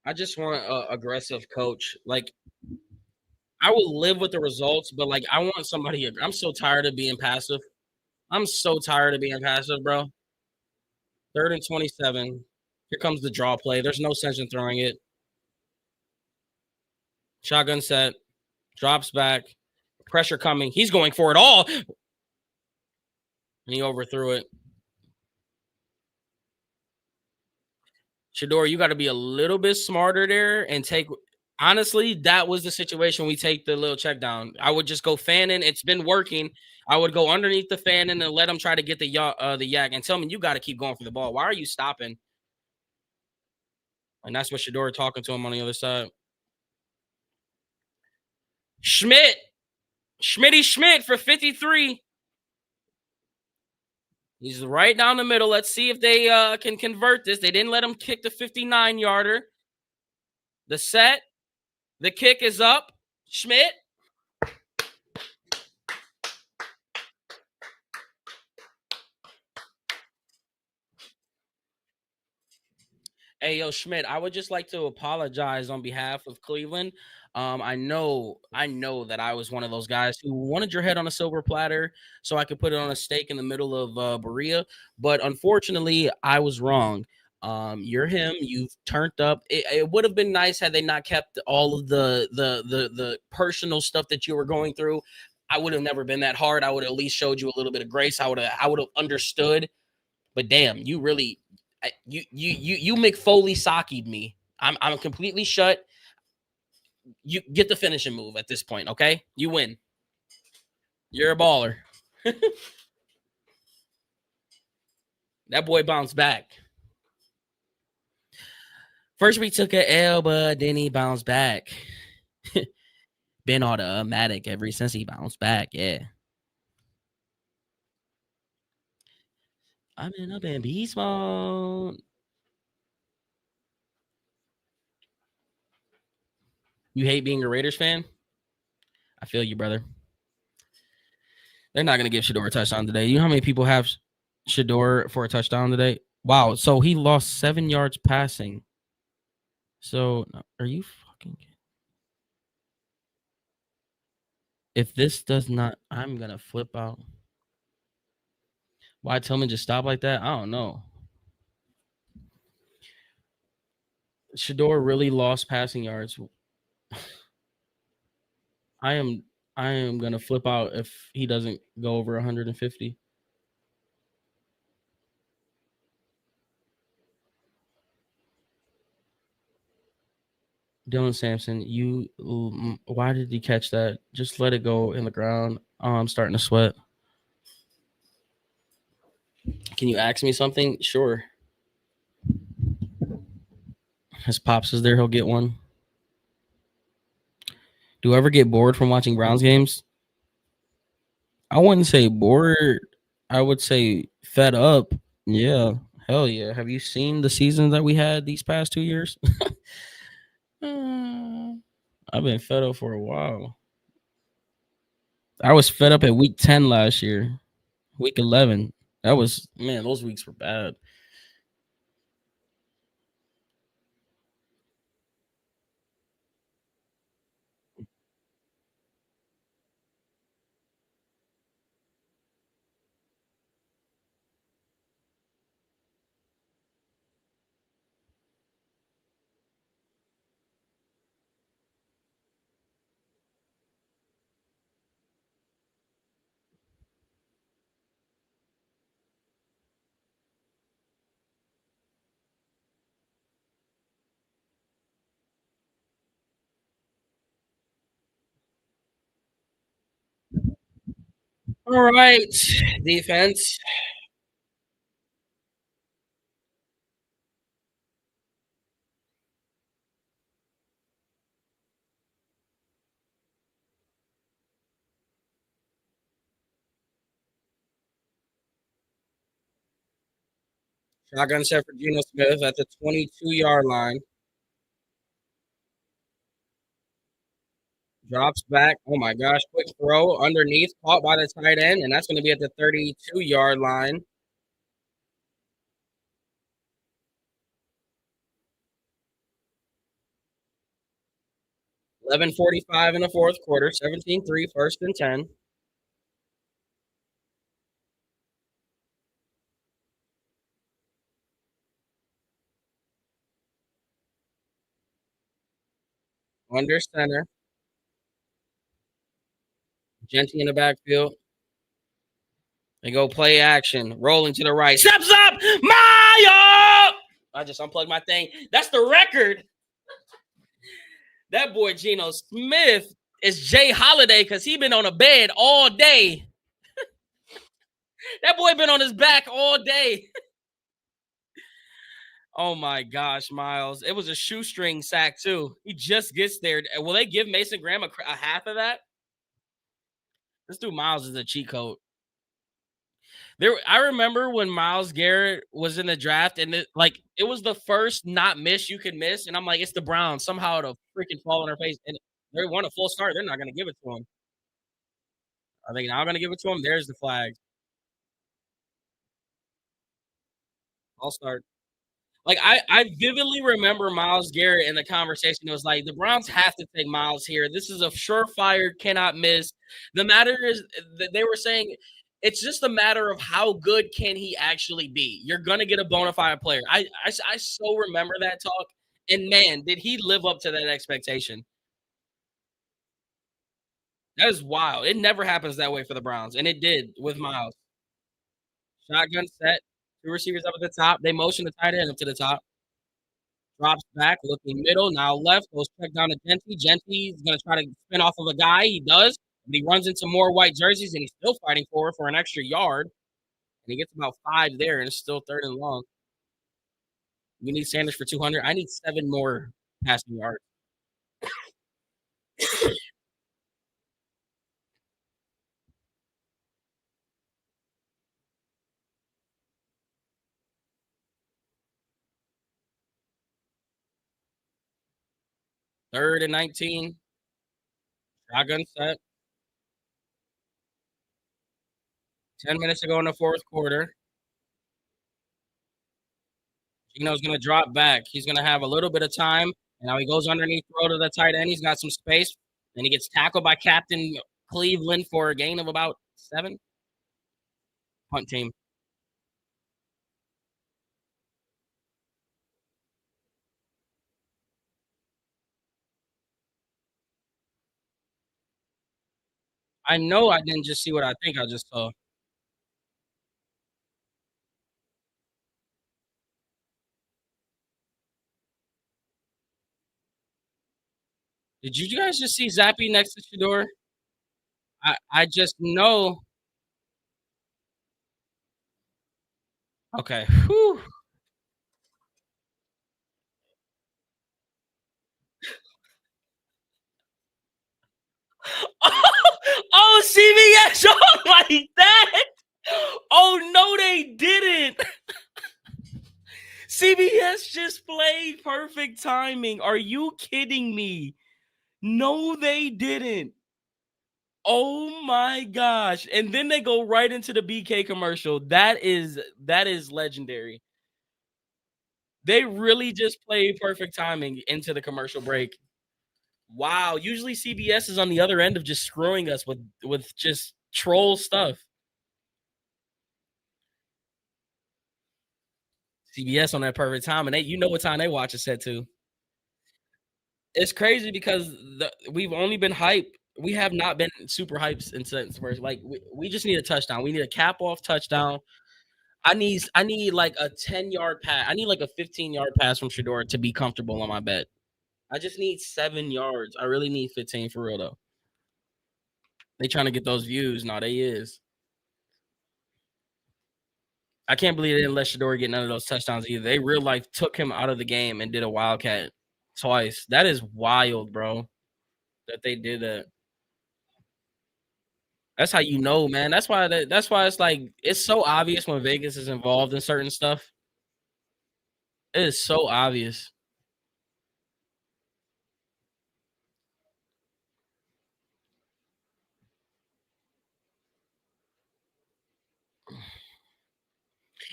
S1: I just want an aggressive coach. Like, I will live with the results, but, like, I want somebody. I'm so tired of being passive. I'm so tired of being passive, bro. 3rd and 27. Here comes the draw play. There's no sense in throwing it. Shotgun set. Drops back. Pressure coming. He's going for it all. And he overthrew it. Shedeur, you got to be a little bit smarter there and take. Honestly, that was the situation. We take the little check down. I would just go Fannin. It's been working. I would go underneath the Fannin and let him try to get the yak and tell me you got to keep going for the ball. Why are you stopping? And that's what Shedeur talking to him on the other side. Schmidt for 53. He's right down the middle. Let's see if they can convert this. They didn't let him kick the 59-yarder. The set. The kick is up. Schmidt. Hey, yo, Schmidt, I would just like to apologize on behalf of Cleveland. I know that I was one of those guys who wanted your head on a silver platter so I could put it on a steak in the middle of Berea. But unfortunately, I was wrong. You're him. You've turned up. It would have been nice had they not kept all of the personal stuff that you were going through. I would have never been that hard. I would have at least showed you a little bit of grace. I would have understood. But damn, you really. You McFoley Saki'd me. I'm completely shut. You get the finishing move at this point, okay? You win. You're a baller. That boy bounced back. First we took a L, but then he bounced back. Been automatic ever since he bounced back, yeah. I've been up in beast mode. You hate being a Raiders fan? I feel you, brother. They're not going to give Shedeur a touchdown today. You know how many people have Shedeur for a touchdown today? Wow. So he lost 7 yards passing. So are you fucking kidding? If this does not, I'm gonna flip out. Why Tillman just stop like that? I don't know. Shedeur really lost passing yards. I am gonna flip out if he doesn't go over 150. Dylan Sampson, why did you catch that? Just let it go in the ground. Oh, I'm starting to sweat. Can you ask me something? Sure. His pops is there. He'll get one. Do you ever get bored from watching Browns games? I wouldn't say bored. I would say fed up. Yeah. Hell yeah. Have you seen the seasons that we had these past 2 years? I've been fed up for a while. I was fed up at week 10 last year. Week 11. That was, man, those weeks were bad. All right. Defense. Shotgun set for Geno Smith at the 22-yard line. Drops back. Oh my gosh. Quick throw underneath, caught by the tight end, and that's going to be at the 32-yard line. 11:45 in the fourth quarter. 17-3, first and 10. Under center. Genty in the backfield. They go play action. Rolling to the right. Steps up. Mayo. I just unplugged my thing. That's the record. That boy Geno Smith is Jay Holiday because he been on a bed all day. That boy been on his back all day. Oh my gosh, Miles. It was a shoestring sack too. He just gets there. Will they give Mason Graham a half of that? This dude Miles is a cheat code. I remember when Myles Garrett was in the draft, and it was the first not miss you could miss, and I'm like, it's the Browns. Somehow it'll freaking fall on their face, and they want a full start. They're not going to give it to him. Are they now going to give it to him? There's the flag. I'll start. Like I vividly remember Myles Garrett in the conversation. It was like the Browns have to take Myles here. This is a surefire, cannot miss. The matter is that they were saying it's just a matter of how good can he actually be. You're gonna get a bona fide player. I so remember that talk, and man, did he live up to that expectation? That is wild. It never happens that way for the Browns, and it did with Myles. Shotgun set, two receivers up at the top. They motion the tight end up to the top. Drops back, looking middle, now left, goes check down to Genty. Genty's going to try to spin off of a guy. He does. But he runs into more white jerseys, and he's still fighting for an extra yard. And he gets about 5 there, and it's still third and long. We need Sanders for 200. I need 7 more passing yards. Third and 19. Shotgun set. 10 minutes to go in the fourth quarter. Geno's going to drop back. He's going to have a little bit of time. And now he goes underneath, throw to the tight end. He's got some space. And he gets tackled by Captain Cleveland for a gain of about 7. Punt team. I know I didn't just see what I think I just saw. Did you guys just see Zappy next to Shedeur? I just know. Okay. Whew. Oh, CBS on like that. Oh no, they didn't. CBS just played perfect timing. Are you kidding me? No, they didn't. Oh my gosh. And then they go right into the BK commercial. That is legendary. They really just played perfect timing into the commercial break. Wow. Usually CBS is on the other end of just screwing us with just troll stuff. CBS on that perfect time, and you know what time they watch it set to. It's crazy because we've only been hype. We have not been super hyped since first. Like we just need a touchdown. We need a cap off touchdown. I need like a 10-yard pass. I need like a 15-yard pass from Shedeur to be comfortable on my bet. I just need 7 yards. I really need 15 for real though. They trying to get those views. No, they is. I can't believe they didn't let Shedeur get none of those touchdowns either. They real life took him out of the game and did a wildcat twice. That is wild, bro. That they did that. That's how you know, man. That's why it's like it's so obvious when Vegas is involved in certain stuff. It is so obvious.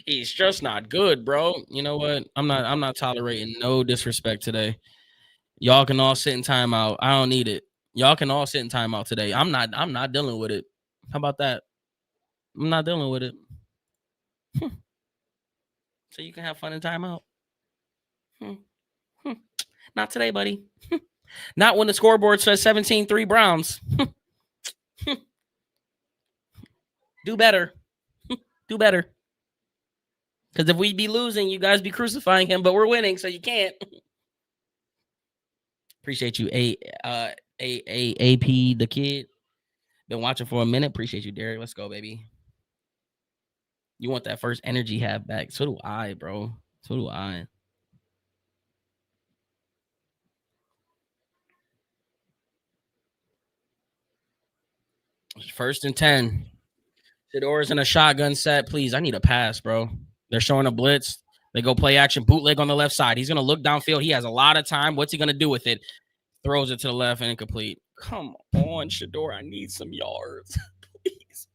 S1: He's just not good, bro. You know what? I'm not tolerating no disrespect today. Y'all can all sit in timeout. I don't need it. Y'all can all sit in timeout today. I'm not dealing with it. How about that? I'm not dealing with it. So you can have fun in timeout. Not today, buddy. Not when the scoreboard says 17-3 Browns. Do better. Do better. Because if we be losing, you guys be crucifying him, but we're winning, so you can't. Appreciate you, AP the kid. Been watching for a minute. Appreciate you, Derek. Let's go, baby. You want that first energy half back? So do I, bro. So do I. First and 10. Shedeur in a shotgun set. Please, I need a pass, bro. They're showing a blitz. They go play action, bootleg on the left side. He's going to look downfield. He has a lot of time. What's he going to do with it? Throws it to the left and incomplete. Come on, Shedeur. I need some yards. Please.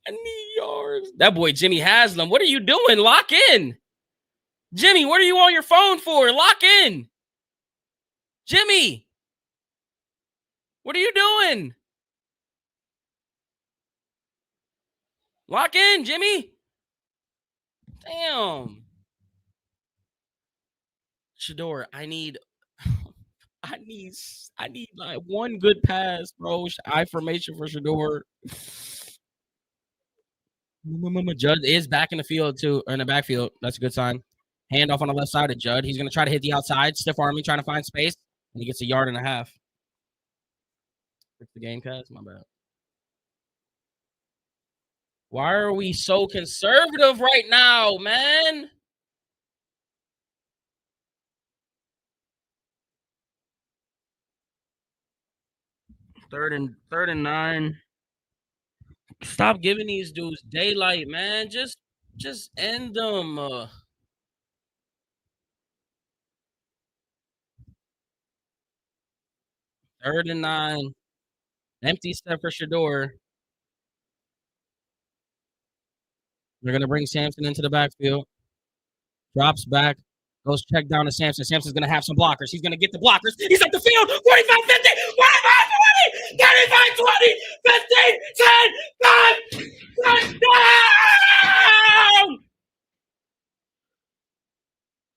S1: I need yards. That boy, Jimmy Haslam. What are you doing? Lock in. Jimmy, what are you on your phone for? Lock in. Jimmy. What are you doing? Lock in, Jimmy. Damn. Shedeur, I need like one good pass, bro. I formation for Shedeur. Judd is back in the field too, or in the backfield. That's a good sign. Handoff on the left side to Judd. He's gonna try to hit the outside, stiff arming, trying to find space, and he gets a yard and a half. It's the game, cast. My bad. Why are we so conservative right now, man? Third and 9. Stop giving these dudes daylight, man. Just end them. 3rd and 9. Empty step for Shedeur. They're gonna bring Sampson into the backfield. Drops back. Goes check down to Sampson. Sampson's going to have some blockers. He's going to get the blockers. He's up the field. 45-50. 45-20. 25, 20, 15, 10, 5, touchdown!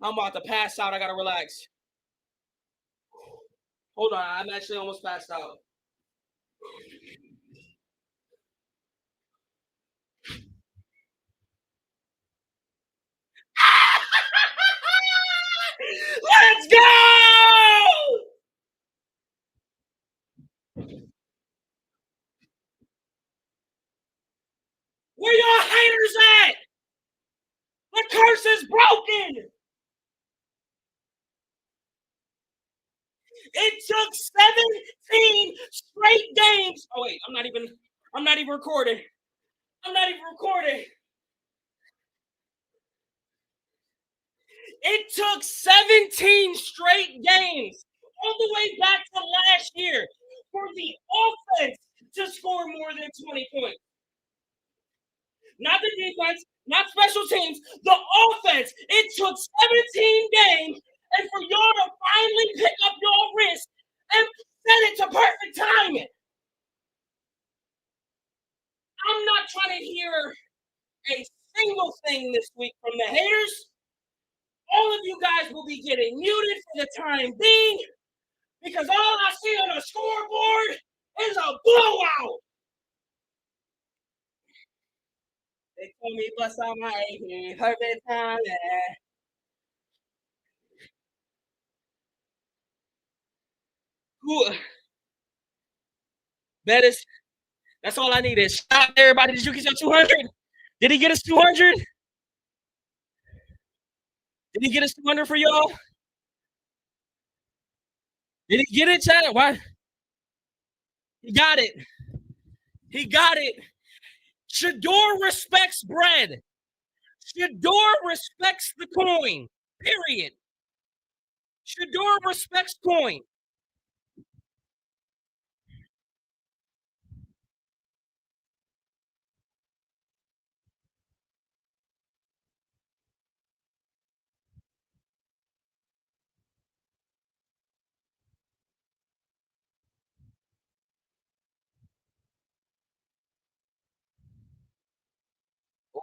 S1: I'm about to pass out. I gotta relax. Hold on, I'm actually almost passed out. Let's go! Where y'all haters at? The curse is broken. It took 17 straight games. Oh wait, I'm not even recording. I'm not even recording. It took 17 straight games, all the way back to last year, for the offense to score more than 20 points. Not the defense, not special teams, the offense. It took 17 games, and for y'all to finally pick up your wrist and set it to perfect timing. I'm not trying to hear a single thing this week from the haters. All of you guys will be getting muted for the time being, because all I see on the scoreboard is a blowout. They told me bust out my A perfect time. Ooh. Bettis, that's all I need is shout out everybody. Did you get your 200? Did he get us 200? Did he get us 200 for y'all? Did he get it, Chad? Why? He got it. He got it. Shedeur respects bread. Shedeur respects the coin. Period. Shedeur respects coin.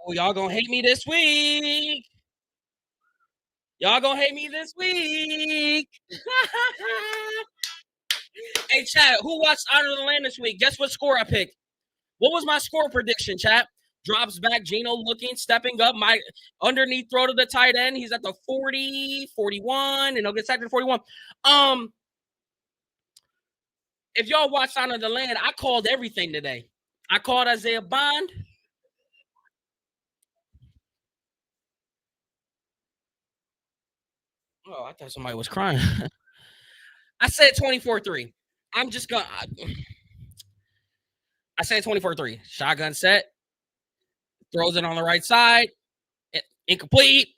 S1: Oh, y'all gonna hate me this week. Y'all gonna hate me this week. Hey, chat, who watched Honor of the Land this week? Guess what score I picked? What was my score prediction, chat? Drops back, Geno looking, stepping up. My underneath throw to the tight end. He's at the 40, 41, and he'll get sacked at 41. If y'all watched Honor of the Land, I called everything today. I called Isaiah Bond. Oh, I thought somebody was crying. I said 24-3. I'm just gonna. I said 24-3. Shotgun set. Throws it on the right side. Incomplete.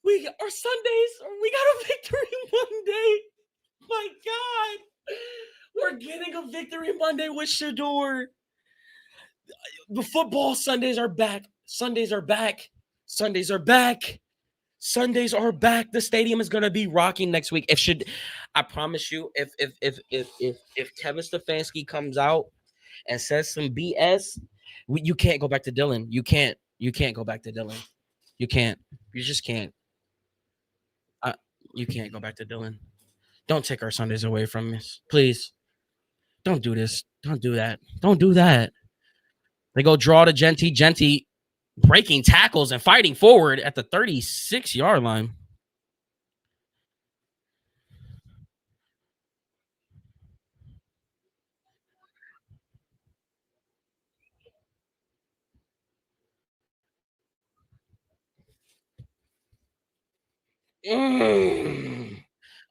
S1: We our Sundays. We got a victory Monday. My God, we're getting a victory Monday with Shadeur. The football Sundays are back. Sundays are back. Sundays are back. Sundays are back. The stadium is gonna be rocking next week. I promise you, if Kevin Stefanski comes out and says some BS, you can't go back to Dylan. You can't go back to Dylan. You can't. You just can't. You can't go back to Dylan. Don't take our Sundays away from us, please. Don't do this. Don't do that. Don't do that. They go draw to Genty. Genty breaking tackles and fighting forward at the 36-yard line.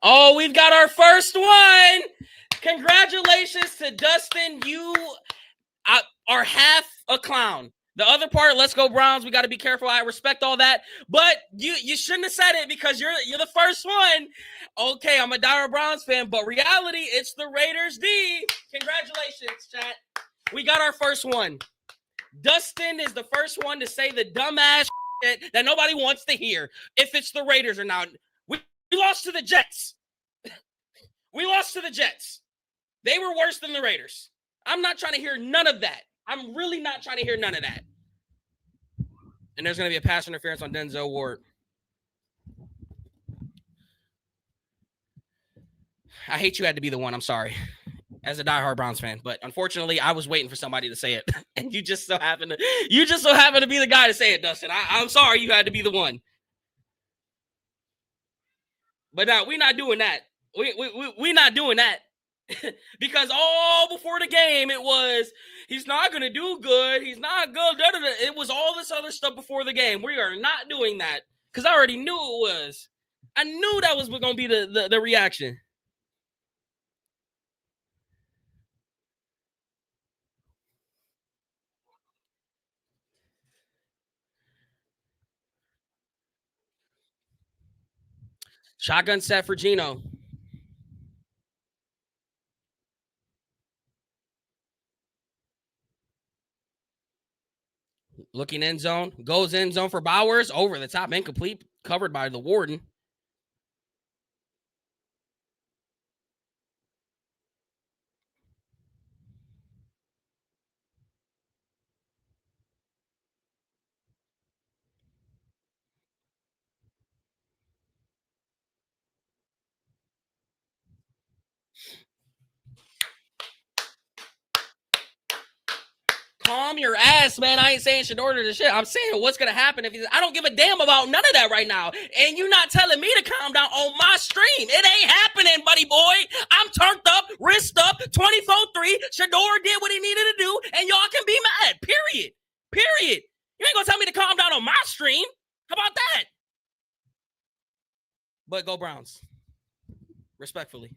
S1: Oh, we've got our first one. Congratulations to Dustin. You are half a clown. The other part, let's go Browns. We got to be careful. I respect all that, but you shouldn't have said it because you're the first one. Okay, I'm a diehard Browns fan, but reality, it's the Raiders D. Congratulations, chat. We got our first one. Dustin is the first one to say the dumbass shit that nobody wants to hear. If it's the Raiders or not, we lost to the Jets. We lost to the Jets. They were worse than the Raiders. I'm not trying to hear none of that. I'm really not trying to hear none of that. And there's going to be a pass interference on Denzel Ward. I hate you had to be the one. I'm sorry. As a diehard Browns fan, but unfortunately, I was waiting for somebody to say it, and you just so happen to be the guy to say it, Dustin. I'm sorry you had to be the one. But now we're not doing that. We're not doing that. Because all before the game, it was, he's not going to do good. He's not good. It was all this other stuff before the game. We are not doing that because I already knew it was. I knew that was going to be the reaction. Shotgun set for Gino. Looking end zone. Goes end zone for Bowers. Over the top. Incomplete. Covered by the Warden. Calm your ass, man. I ain't saying Shedeur to the shit. I'm saying what's going to happen if he's. I don't give a damn about none of that right now. And you're not telling me to calm down on my stream. It ain't happening, buddy boy. I'm turned up, wrist up, 24-3. Shedeur did what he needed to do, and y'all can be mad. Period. You ain't going to tell me to calm down on my stream. How about that? But go Browns. Respectfully.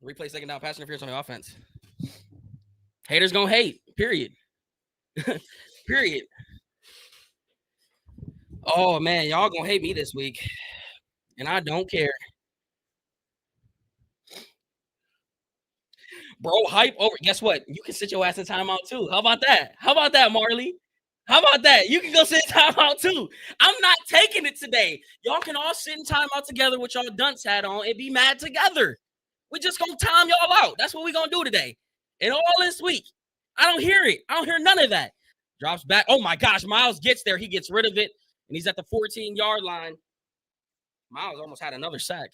S1: Replay second down, pass interference on the offense. Haters gonna hate. Period. Period. Oh man, y'all gonna hate me this week, and I don't care. Bro, hype over. Guess what? You can sit your ass in timeout too. How about that? How about that, Marley? How about that? You can go sit in timeout too. I'm not taking it today. Y'all can all sit in timeout together with y'all dunce hat on and be mad together. We just gonna time y'all out. That's what we gonna do today. And all this week. I don't hear it. I don't hear none of that. Drops back. Oh my gosh, Miles gets there. He gets rid of it. And he's at the 14-yard line. Miles almost had another sack.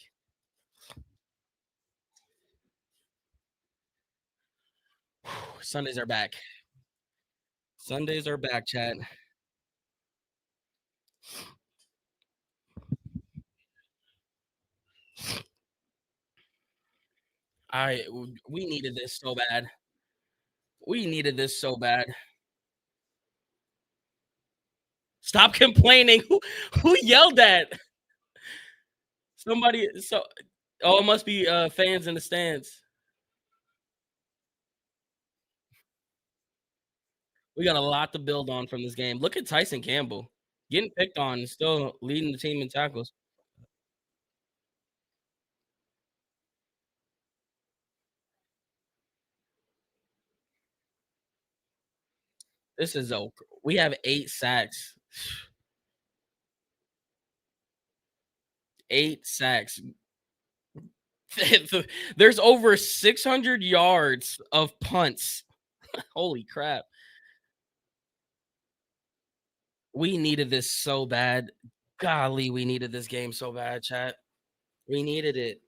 S1: Sundays are back. Sundays are back, chat. We needed this so bad. We needed this so bad. Stop complaining. Who yelled at? Somebody. Oh, it must be fans in the stands. We got a lot to build on from this game. Look at Tyson Campbell getting picked on and still leading the team in tackles. This is we have 8 sacks. 8 sacks. There's over 600 yards of punts. Holy crap. We needed this so bad. Golly, we needed this game so bad, chat. We needed it.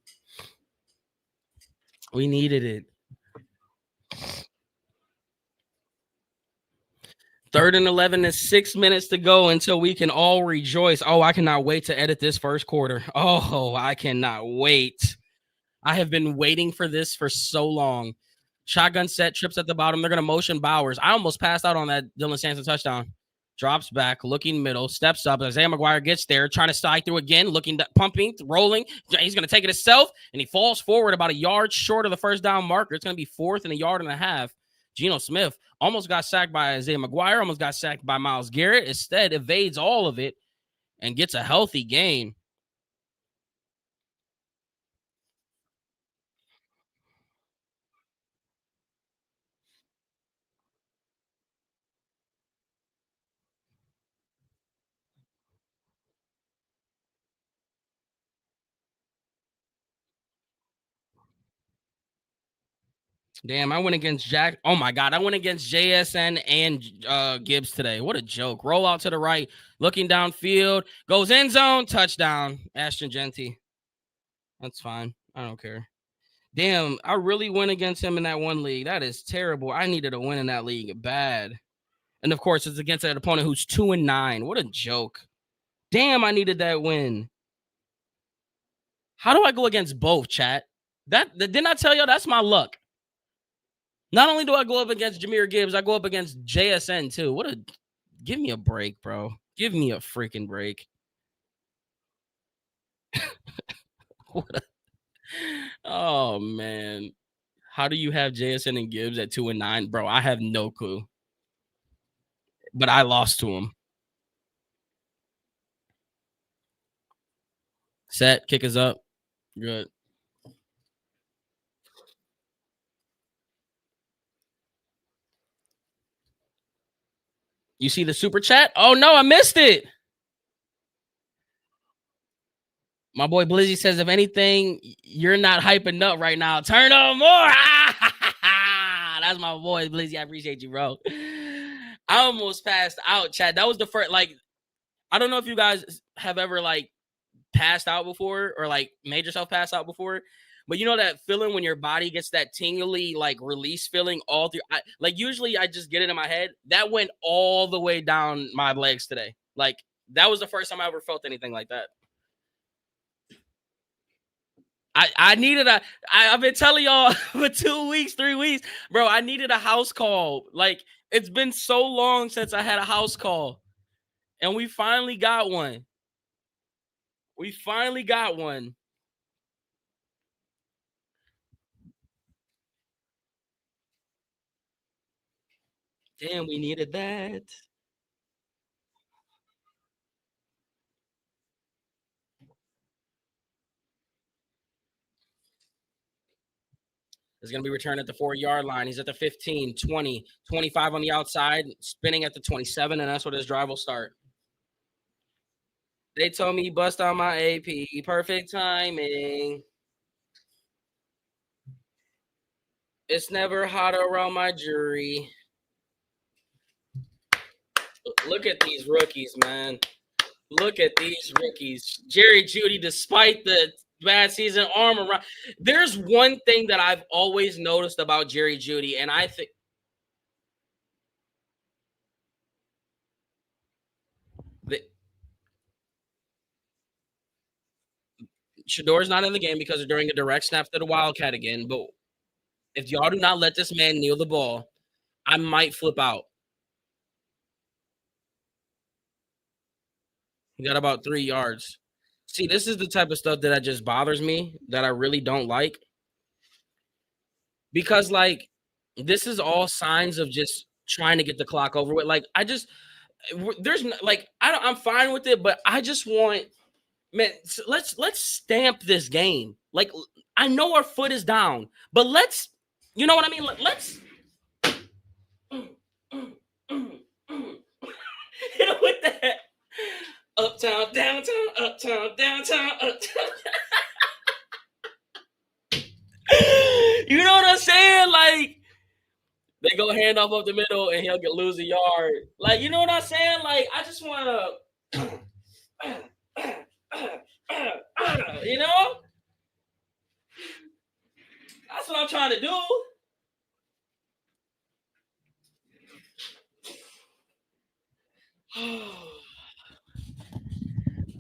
S1: We needed it. 3rd and 11 and 6 minutes to go until we can all rejoice. Oh, I cannot wait to edit this first quarter. Oh, I cannot wait. I have been waiting for this for so long. Shotgun set, trips at the bottom. They're going to motion Bowers. I almost passed out on that Dylan Sampson touchdown. drops back, looking middle, steps up. Isaiah McGuire gets there, trying to slide through again, looking, pumping, rolling. He's going to take it himself, and he falls forward about a yard short of the first down marker. It's going to be 4th and a yard and a half. Geno Smith almost got sacked by Isaiah McGuire, almost got sacked by Myles Garrett. Instead, evades all of it and gets a healthy gain. Damn, I went against Jack. Oh my God, I went against JSN and Gibbs today. What a joke. Roll out to the right, looking downfield, goes end zone, touchdown. Ashton Genty. That's fine. I don't care. Damn, I really went against him in that one league. That is terrible. I needed a win in that league bad. And of course, it's against an opponent who's 2-9. What a joke. Damn, I needed that win. How do I go against both, chat? That didn't I tell y'all that's my luck? Not only do I go up against Jahmyr Gibbs, I go up against JSN too. Give me a break, bro. Give me a freaking break. Oh man. How do you have JSN and Gibbs at 2-9? Bro, I have no clue. But I lost to him. Set, kick is up. Good. You see the super chat? Oh no, I missed it. My boy Blizzy says, if anything, you're not hyping up right now. Turn on more. That's my boy Blizzy. I appreciate you, bro. I almost passed out, chat. That was the first, like, I don't know if you guys have ever like passed out before or like made yourself pass out before, but you know that feeling when your body gets that tingly like release feeling all through. Like usually I just get it in my head. That went all the way down my legs today. Like that was the first time I ever felt anything like that. I needed I've been telling y'all for 2 weeks, 3 weeks, bro. I needed a house call. Like it's been so long since I had a house call, and we finally got one. We finally got one. Damn, we needed that. Is going to be returned at the 4-yard line. He's at the 15, 20, 25 on the outside, spinning at the 27, and that's where this drive will start. They told me bust on my AP. Perfect timing. It's never hot around my jury. Look at these rookies, man. Look at these rookies. Jerry Jeudy, despite the bad season, arm around. There's one thing that I've always noticed about Jerry Jeudy, and I think Shedeur's not in the game because they're doing a direct snap to the Wildcat again. But if y'all do not let this man kneel the ball, I might flip out. He got about 3 yards. See, this is the type of stuff that just bothers me, that I really don't like. Because, like, this is all signs of just trying to get the clock over with. Like, there's like, I'm fine with it, but I just want, man, let's stamp this game. Like, I know our foot is down, but let's, you know what I mean? Let's hit him with that. Uptown, downtown, uptown, downtown, uptown. You know what I'm saying? Like, they go hand off up the middle and he'll lose a yard. Like, you know what I'm saying? Like, I just want to, you know? That's what I'm trying to do.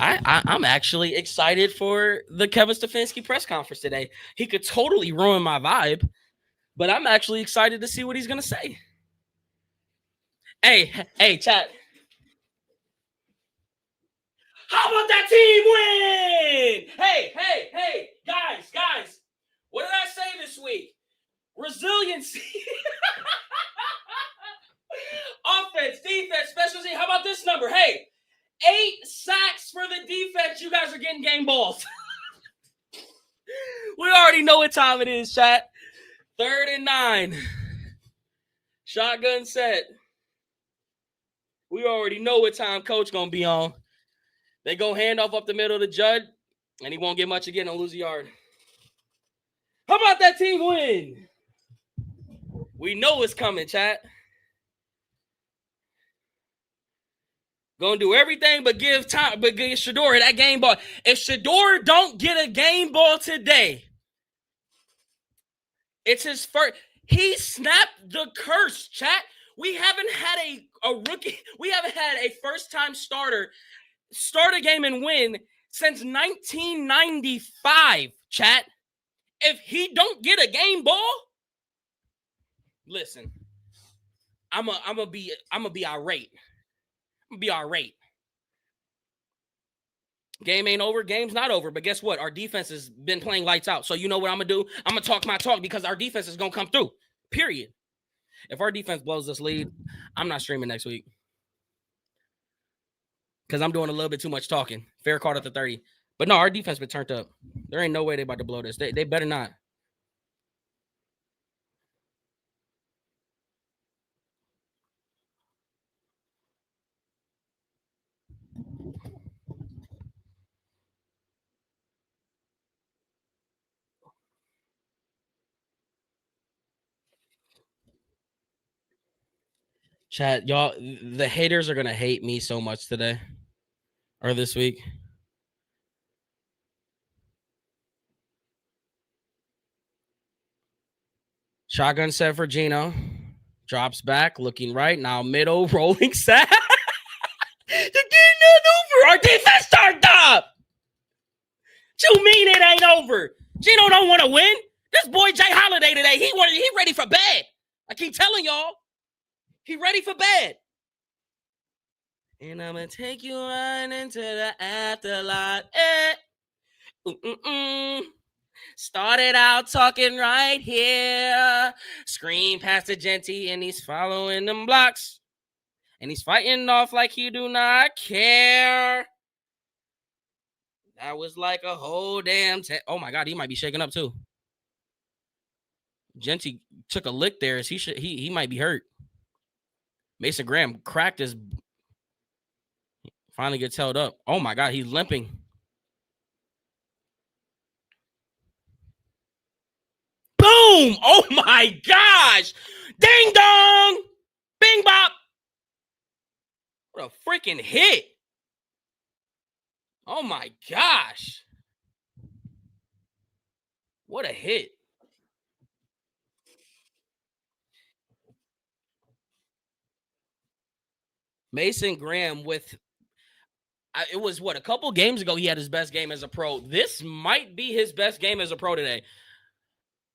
S1: I'm actually excited for the Kevin Stefanski press conference today. He could totally ruin my vibe, but I'm actually excited to see what he's gonna say. Hey, chat. How about that team win? Hey, guys. What did I say this week? Resiliency. Offense, defense, special teams. How about this number? Hey, 8 sacks for the defense. You guys are getting game balls. We already know what time it is, chat. 3rd and 9. Shotgun set. We already know what time coach going to be on. They go handoff up the middle to Judd, and he won't get much again and lose a yard. How about that team win? We know it's coming, chat. Gonna do everything but give Shedeur that game ball. If Shedeur don't get a game ball today, it's his first. He snapped the curse, chat. We haven't had a rookie. We haven't had a first-time starter start a game and win since 1995, chat. If he don't get a game ball, listen, I'm gonna be irate. Be irate. Game ain't over. Game's not over. But guess what? Our defense has been playing lights out. So you know what I'm going to do? I'm going to talk my talk because our defense is going to come through. Period. If our defense blows this lead, I'm not streaming next week. Because I'm doing a little bit too much talking. Fair caught at the 30. But no, our defense been turned up. There ain't no way they about to blow this. They better not. Chat, y'all, the haters are going to hate me so much today. Or this week. Shotgun set for Gino. Drops back, looking right. Now middle, rolling sack. You're getting it over. Our defense turned up. You mean it ain't over? Gino don't want to win. This boy Jay Holiday today, he ready for bed. I keep telling y'all, he ready for bed. And I'm gonna take you on into the afterlife. Started out talking right here. Screen past the Genty, and he's following them blocks. And he's fighting off like he do not care. That was like a whole damn... oh, my God, he might be shaking up, too. Genty took a lick there. He might be hurt. Mason Graham cracked his... finally gets held up. Oh, my God, he's limping. Boom! Oh, my gosh! Ding dong! Bing bop! What a freaking hit! Oh, my gosh. What a hit. Mason Graham with... it was, a couple games ago he had his best game as a pro. This might be his best game as a pro today.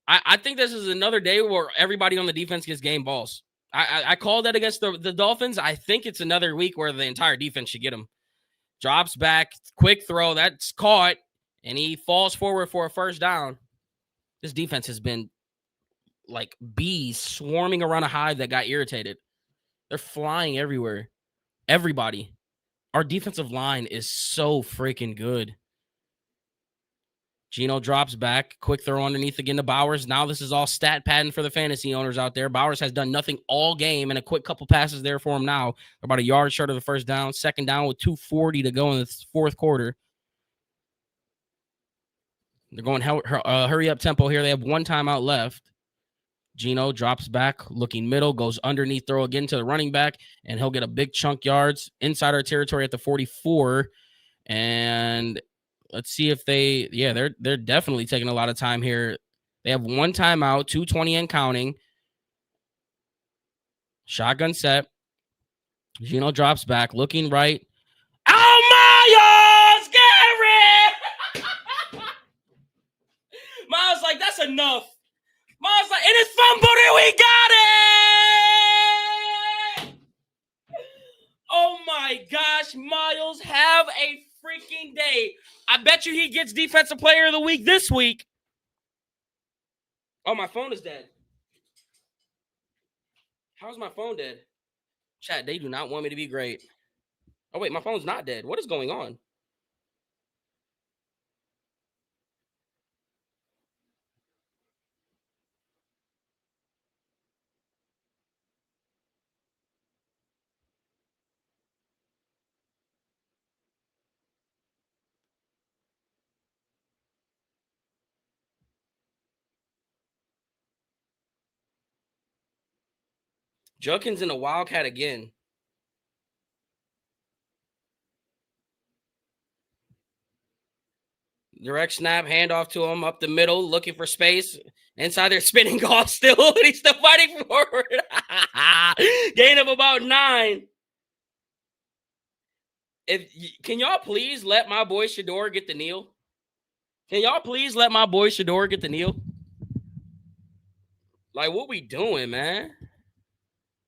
S1: I think this is another day where everybody on the defense gets game balls. I called that against the Dolphins. I think it's another week where the entire defense should get him. Drops back, quick throw, that's caught, and he falls forward for a first down. This defense has been like bees swarming around a hive that got irritated. They're flying everywhere. Everybody. Our defensive line is so freaking good. Gino drops back. Quick throw underneath again to Bowers. Now this is all stat padding for the fantasy owners out there. Bowers has done nothing all game, and a quick couple passes there for him now. About a yard short of the first down. Second down with 2:40 to go in the fourth quarter. They're going hurry up tempo here. They have one timeout left. Gino drops back, looking middle, goes underneath, throw again to the running back, and he'll get a big chunk yards inside our territory at the 44. And let's see if they're definitely taking a lot of time here. They have one timeout, 2:20 and counting. Shotgun set. Gino drops back, looking right. Oh, Miles Garrett! Miles like, that's enough. Miles like, and it's fumbled, and we got it! Oh, my gosh. Miles have a freaking day. I bet you he gets Defensive Player of the Week this week. Oh, my phone is dead. How's my phone dead? Chat, they do not want me to be great. Oh, wait, my phone's not dead. What is going on? Judkins in a Wildcat again. Direct snap, handoff to him up the middle, looking for space. Inside there, spinning golf still. He's still fighting forward. Gain of about 9. Can y'all please let my boy Shedeur get the kneel? Can y'all please let my boy Shedeur get the kneel? Like, what we doing, man?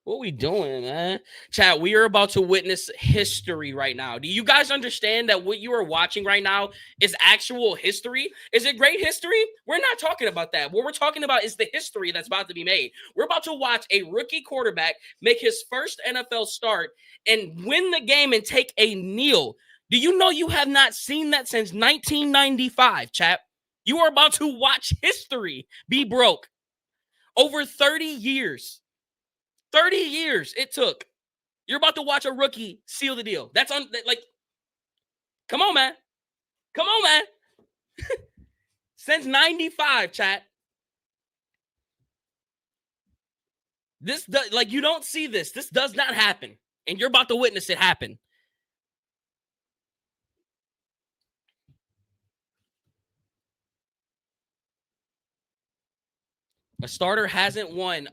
S1: What we doing, man? Chat, we are about to witness history right now. Do you guys understand that what you are watching right now is actual history? Is it great history? We're not talking about that. What we're talking about is the history that's about to be made. We're about to watch a rookie quarterback make his first NFL start and win the game and take a kneel. Do you know you have not seen that since 1995, chat? You are about to watch history be broke. Over 30 years. 30 years it took. You're about to watch a rookie seal the deal. That's like, come on, man. Come on, man. Since 95, chat. This like, you don't see this. This does not happen. And you're about to witness it happen. A starter hasn't won.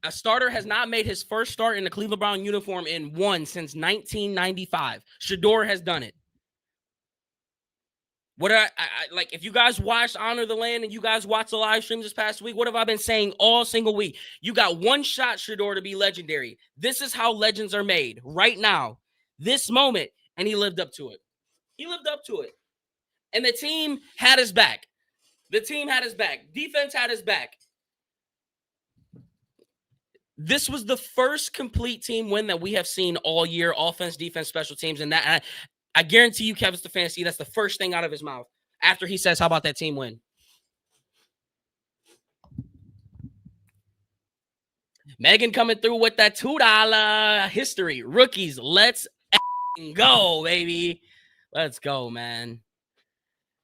S1: A starter has not made his first start in the Cleveland Brown uniform in one since 1995. Shedeur has done it. What I like, if you guys watched Honor the Land and you guys watched the live stream this past week, what have I been saying all single week? You got one shot, Shedeur, to be legendary. This is how legends are made right now, this moment, and he lived up to it. He lived up to it. And the team had his back. The team had his back. Defense had his back. This was the first complete team win that we have seen all year, offense, defense, special teams, and that I guarantee you, Kevin Stefanski, that's the first thing out of his mouth after he says, how about that team win? Megan coming through with that $2 history. Rookies, let's go, baby. Let's go, man.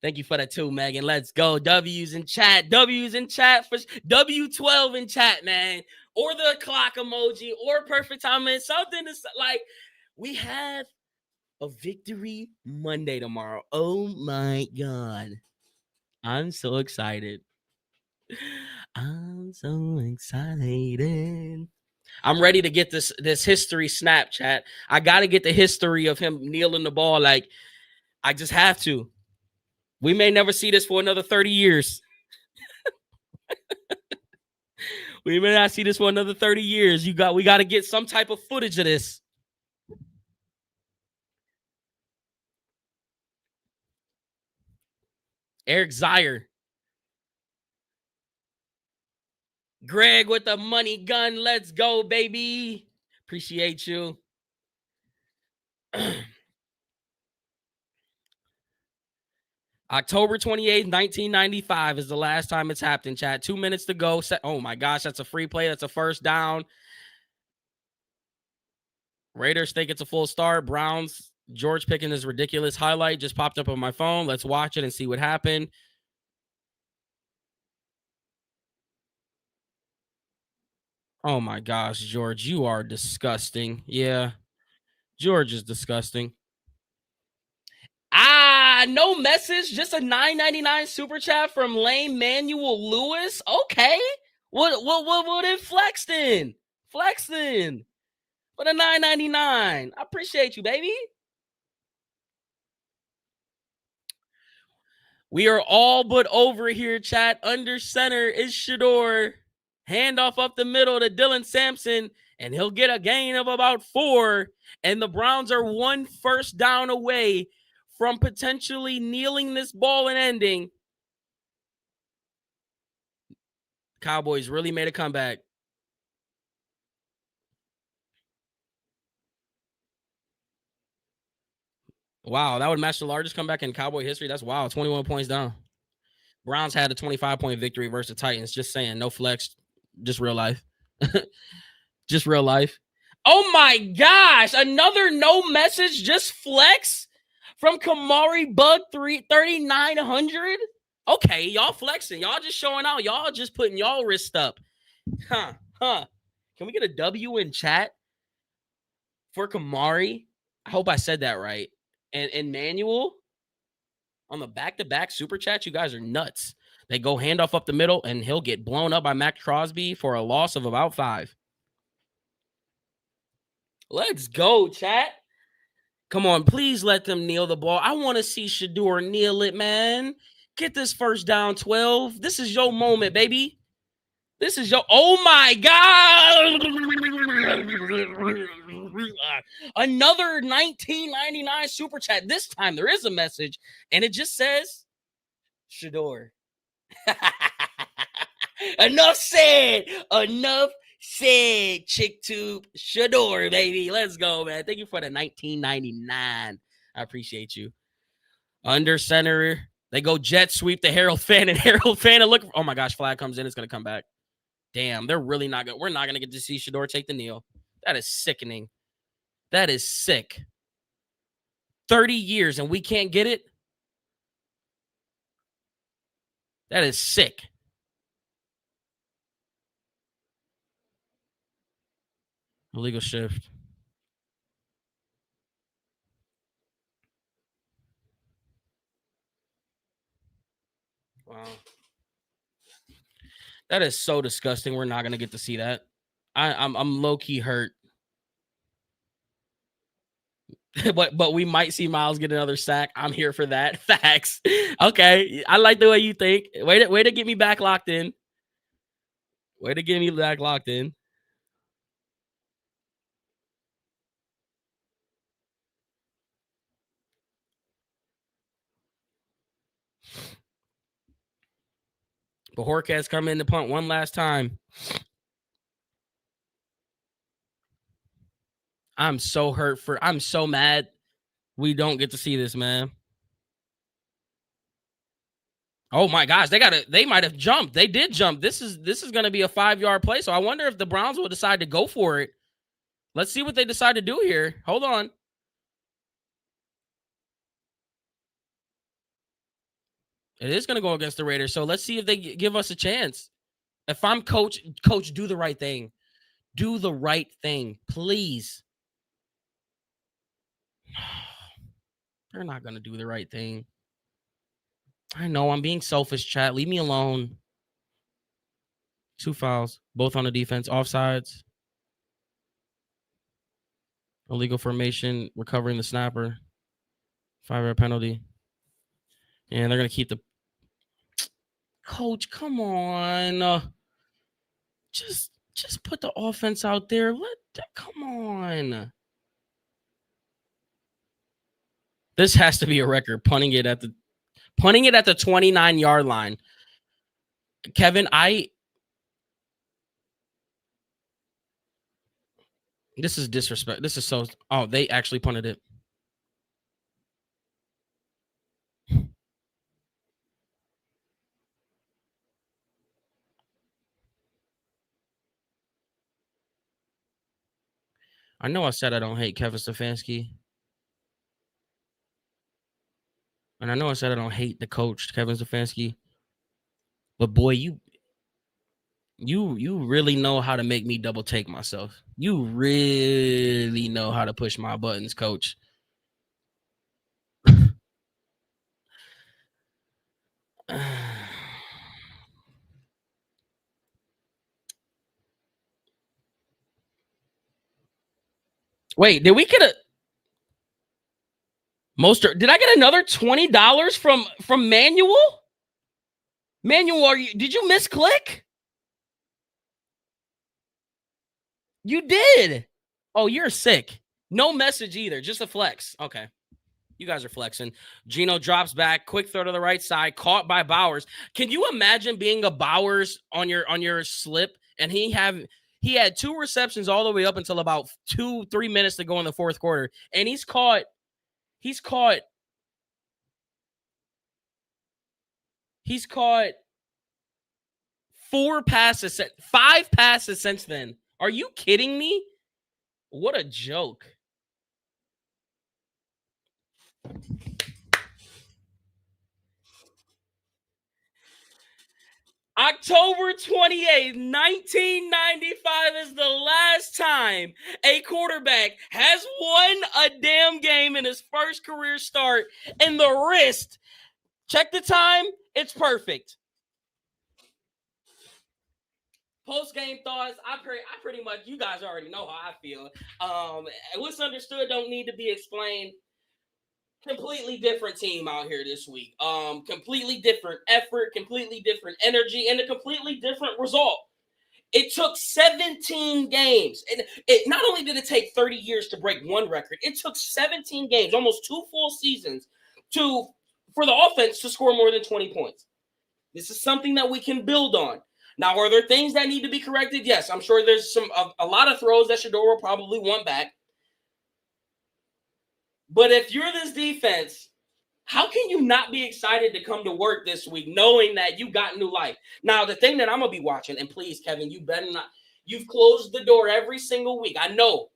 S1: Thank you for that too, Megan. Let's go. W's in chat. W's in chat for W12 in chat, man. Or the clock emoji or perfect timing. Something to like, we have a victory Monday tomorrow. Oh my God. I'm so excited. I'm so excited. I'm ready to get this history Snapchat. I got to get the history of him kneeling the ball. Like, I just have to. We may never see this for another 30 years. We may not see this for another 30 years. We got to get some type of footage of this. Eric Zier. Greg with the money gun. Let's go, baby. Appreciate you. October 28th, 1995 is the last time it's happened, chat. 2 minutes to go. Oh, my gosh, that's a free play. That's a first down. Raiders think it's a full start. Browns, George Pickens' is ridiculous highlight just popped up on my phone. Let's watch it and see what happened. Oh, my gosh, George, you are disgusting. Yeah, George is disgusting. No message, just a $9.99 super chat from Lane Manuel Lewis. Okay. What in Flexton? Flexton. What a $9.99. I appreciate you, baby. We are all but over here, chat. Under center is Shedeur. Handoff up the middle to Dylan Sampson, and he'll get a gain of about 4. And the Browns are one first down away from potentially kneeling this ball and ending. Cowboys really made a comeback. Wow, that would match the largest comeback in Cowboy history. That's wild. 21 points down. Browns had a 25-point victory versus the Titans. Just saying, no flex, just real life. Just real life. Oh my gosh, another no message, just flex from Kamari Bug 3,900. Okay, y'all flexing. Y'all just showing out. Y'all just putting y'all wrist up. Huh. Can we get a W in chat for Kamari? I hope I said that right. And Manuel on the back-to-back super chat, you guys are nuts. They go handoff up the middle, and he'll get blown up by Mac Crosby for a loss of about 5. Let's go, chat. Come on, please let them kneel the ball. I want to see Shedeur kneel it, man. Get this first down, 12. This is your moment, baby. This is your, oh my God. Another 19.99 super chat. This time there is a message, and it just says, Shedeur. Enough said. Enough said. ChickTube. Shedeur, baby. Let's go, man. Thank you for the 19.99. I appreciate you. Under center. They go jet sweep to Harold Fannin. Harold Fannin, look. Oh my gosh, flag comes in. It's going to come back. Damn, they're really not good. We're not going to get to see Shedeur take the kneel. That is sickening. That is sick. 30 years and we can't get it? That is sick. Illegal shift. Wow. That is so disgusting. We're not going to get to see that. I'm low-key hurt. but we might see Miles get another sack. I'm here for that. Facts. Okay. I like the way you think. Way to get me back locked in. Way to get me back locked in. But Horcats come in to punt one last time. I'm so I'm so mad we don't get to see this, man. Oh my gosh, they might have jumped. They did jump. This is going to be a 5-yard play. So I wonder if the Browns will decide to go for it. Let's see what they decide to do here. Hold on. It is going to go against the Raiders. So let's see if they give us a chance. If I'm coach, do the right thing. Do the right thing, please. They're not going to do the right thing. I know I'm being selfish, chat. Leave me alone. 2 fouls, both on the defense. Offsides. Illegal formation, recovering the snapper. 5-yard penalty. And they're going to keep the... Coach, come on. Just put the offense out there. Come on. This has to be a record. Punting it at the 29-yard line. Kevin, this is disrespect. This is so... Oh, they actually punted it. I know I said I don't hate Kevin Stefanski. And I know I said I don't hate the coach, Kevin Stefanski. But boy, you really know how to make me double take myself. You really know how to push my buttons, coach. Wait, did we get a Mostert? Did I get another $20 from Manuel? Manuel, did you misclick? You did. Oh, you're sick. No message either. Just a flex. Okay. You guys are flexing. Gino drops back, quick throw to the right side, caught by Bowers. Can you imagine being a Bowers on your slip and he had 2 receptions all the way up until about 2-3 minutes to go in the fourth quarter, and he's caught 5 passes since then. Are you kidding me? What a joke. October 28th, 1995 is the last time a quarterback has won a damn game in his first career start, and the wrist. Check the time. It's perfect. Post-game thoughts. I pretty much, you guys already know how I feel. What's understood don't need to be explained. Completely different team out here this week. Completely different effort, completely different energy, and a completely different result. It took 17 games. And it not only did it take 30 years to break one record, it took 17 games, almost 2 full seasons, for the offense to score more than 20 points. This is something that we can build on. Now, are there things that need to be corrected? Yes, I'm sure there's a lot of throws that Shedeur will probably want back. But if you're this defense, how can you not be excited to come to work this week knowing that you got new life? Now, the thing that I'm going to be watching, and please, Kevin, you better not. You've closed the door every single week. I know.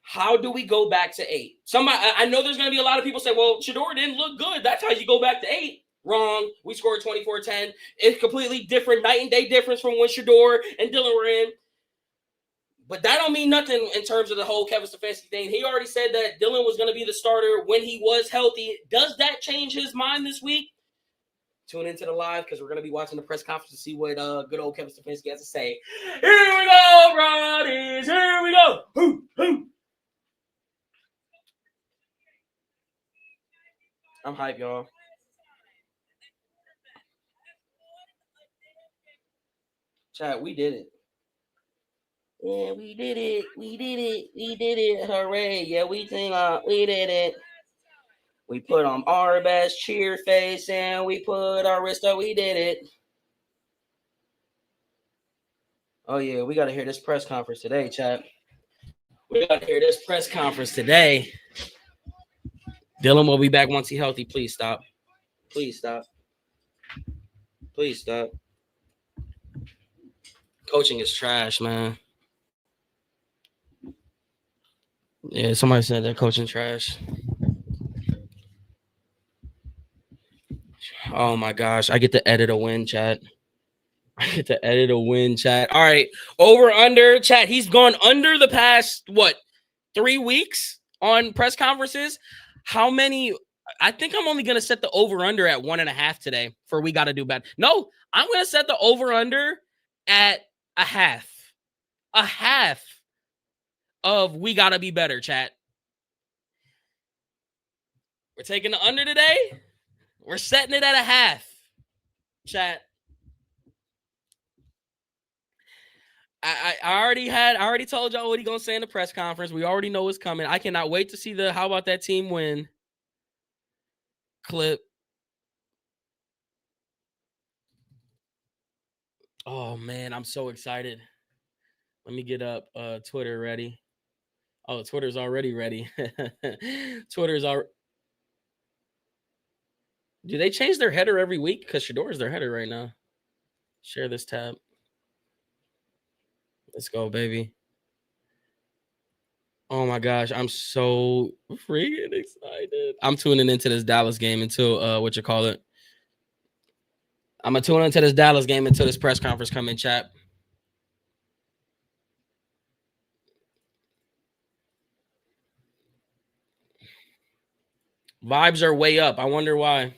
S1: How do we go back to 8? I know there's going to be a lot of people say, well, Shedeur didn't look good. That's how you go back to 8. Wrong. We scored 24-10. It's completely different, night and day difference from when Shedeur and Dylan were in. But that don't mean nothing in terms of the whole Kevin Stefanski thing. He already said that Dylan was going to be the starter when he was healthy. Does that change his mind this week? Tune into the live because we're going to be watching the press conference to see what good old Kevin Stefanski has to say. Here we go, Roddies. Here we go. Hoo, hoo. I'm hyped, y'all. Chat, we did it. Yeah, we did it. We did it. We did it. Hooray. Yeah, we did it. We put on our best cheer face and we put our wrist up. We did it. Oh, yeah, we got to hear this press conference today, chat. We got to hear this press conference today. Dylan will be back once he's healthy. Please stop. Please stop. Please stop. Coaching is trash, man. Yeah, somebody said that coaching trash. Oh my gosh, I get to edit a win, chat. I get to edit a win, chat. All right, over under, chat. He's gone under the past 3 weeks on press conferences. How many? I think I'm only gonna set the over under at 1.5 today for we got to do bad. No, I'm gonna set the over under at a half. A half of we gotta be better, chat. We're taking the under today. We're setting it at a half, chat. I already told y'all what he gonna say in the press conference. We already know what's coming. I cannot wait to see the how about that team win clip. Oh man, I'm so excited. Let me get up Twitter ready. Oh, Twitter's already ready. Twitter's already. Do they change their header every week? Because Shedeur is their header right now. Share this tab. Let's go, baby. Oh my gosh, I'm so freaking excited. I'm tuning into this Dallas game until I'm gonna tune into this Dallas game until this press conference come in, chat. Vibes are way up. I wonder why.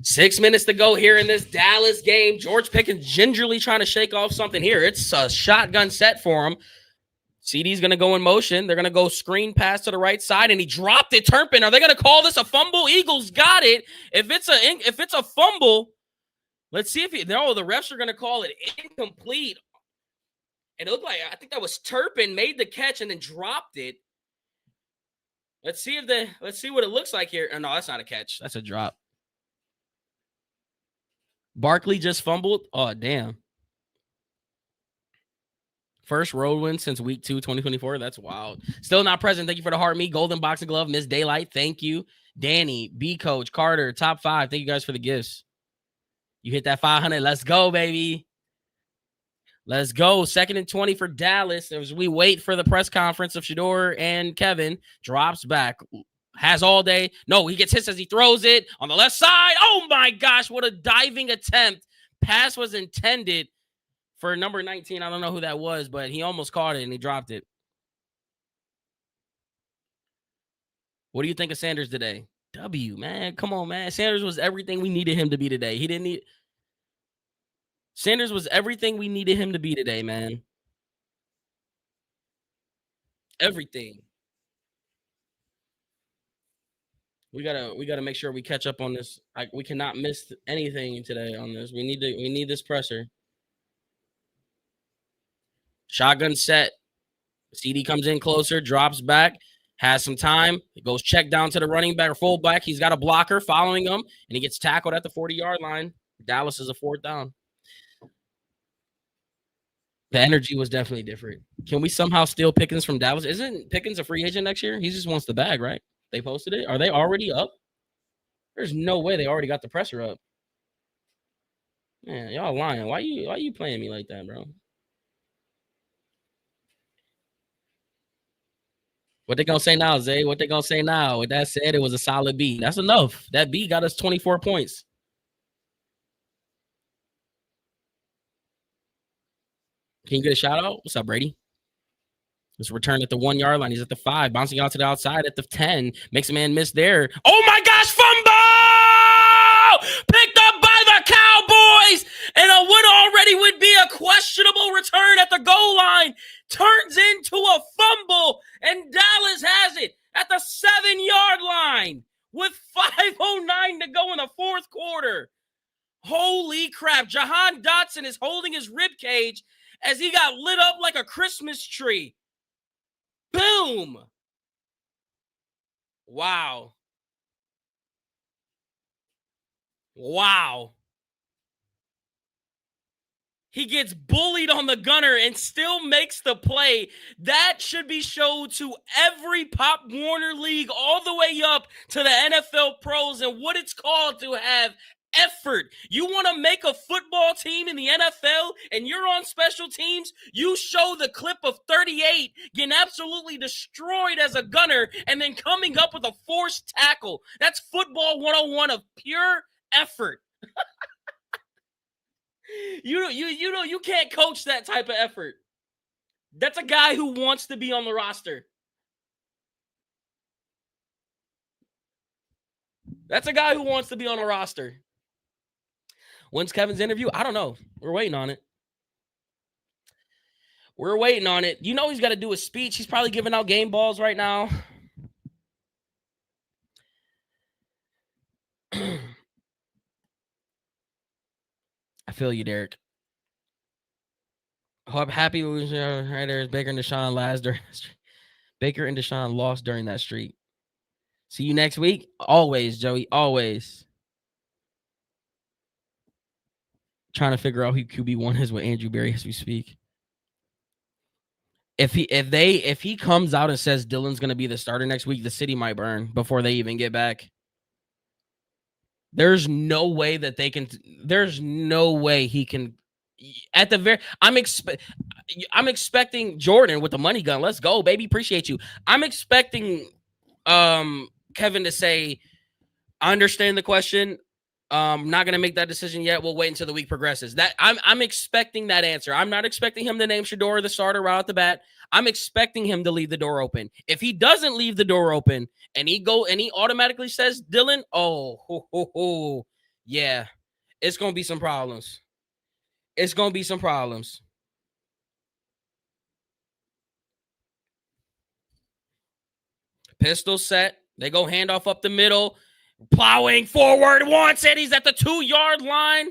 S1: 6 minutes to go here in this Dallas game. George Pickens gingerly trying to shake off something here. It's a shotgun set for him. CD's going to go in motion. They're going to go screen pass to the right side, and he dropped it. Turpin, are they going to call this a fumble? Eagles got it. If it's a fumble, let's see if the refs are going to call it incomplete. It looked like, I think that was Turpin made the catch and then dropped it. Let's see what it looks like here. Oh, no, that's not a catch. That's a drop. Barkley just fumbled. Oh, damn. First road win since week 2, 2024. That's wild. Still not present. Thank you for the heart me. Golden boxing glove. Miss Daylight. Thank you. Danny, B Coach, Carter, top 5. Thank you guys for the gifts. You hit that 500. Let's go, baby. Let's go. 2nd and 20 for Dallas. As we wait for the press conference of Shedeur and Kevin. Drops back. Has all day. No, he gets hit as he throws it on the left side. Oh, my gosh. What a diving attempt. Pass was intended for number 19. I don't know who that was, but he almost caught it and he dropped it. What do you think of Sanders today? W, man. Come on, man. Sanders was everything we needed him to be today. Sanders was everything we needed him to be today, man. Everything. We gotta make sure we catch up on this. We cannot miss anything today on this. We need this presser. Shotgun set. CD comes in closer, drops back, has some time. It goes check down to the running back or fullback. He's got a blocker following him, and he gets tackled at the 40-yard line. Dallas is a 4th down. The energy was definitely different. Can we somehow steal Pickens from Dallas? Isn't Pickens a free agent next year? He just wants the bag, right? They posted it. Are they already up? There's no way they already got the presser up. Man, y'all lying. Why you playing me like that, bro? What they gonna say now, Zay? What they gonna say now? With that said, it was a solid B. That's enough. That B got us 24 points. Can you get a shout out? What's up, Brady? Let's return at the 1-yard line. He's at the 5, bouncing out to the outside at the 10. Makes a man miss there. Oh my gosh, fumble! Picked up by the Cowboys, and what already would be a questionable return at the goal line turns into a fumble, and Dallas has it at the 7-yard line with 5:09 to go in the 4th quarter. Holy crap. Jahan Dotson is holding his rib cage as he got lit up like a Christmas tree. Boom. Wow. Wow. He gets bullied on the gunner and still makes the play. That should be showed to every Pop Warner League all the way up to the NFL pros and what it's called to have effort. You want to make a football team in the NFL and you're on special teams, you show the clip of 38 getting absolutely destroyed as a gunner and then coming up with a forced tackle. That's football 101 of pure effort. You can't coach that type of effort. That's a guy who wants to be on the roster. That's a guy who wants to be on a roster. When's Kevin's interview? I don't know. We're waiting on it. We're waiting on it. You know he's got to do a speech. He's probably giving out game balls right now. I feel you, Derek. Oh, I'm happy right there's Baker and Deshaun last during Baker and Deshaun lost during that streak. See you next week. Always, Joey. Always. Trying to figure out who QB1 is with Andrew Berry as we speak. If he comes out and says Dylan's going to be the starter next week, the city might burn before they even get back. There's no way that they can. There's no way he can. At the very, I'm expecting Jordan with the money gun. Let's go, baby. Appreciate you. I'm expecting Kevin to say, I understand the question. Not gonna make that decision yet. We'll wait until the week progresses. That I'm expecting that answer. I'm not expecting him to name Shedeur the starter right off the bat. I'm expecting him to leave the door open. If he doesn't leave the door open and he automatically says Dylan, yeah, it's gonna be some problems. It's gonna be some problems. Pistol set. They go handoff up the middle. Plowing forward, wants it. He's at the 2-yard line.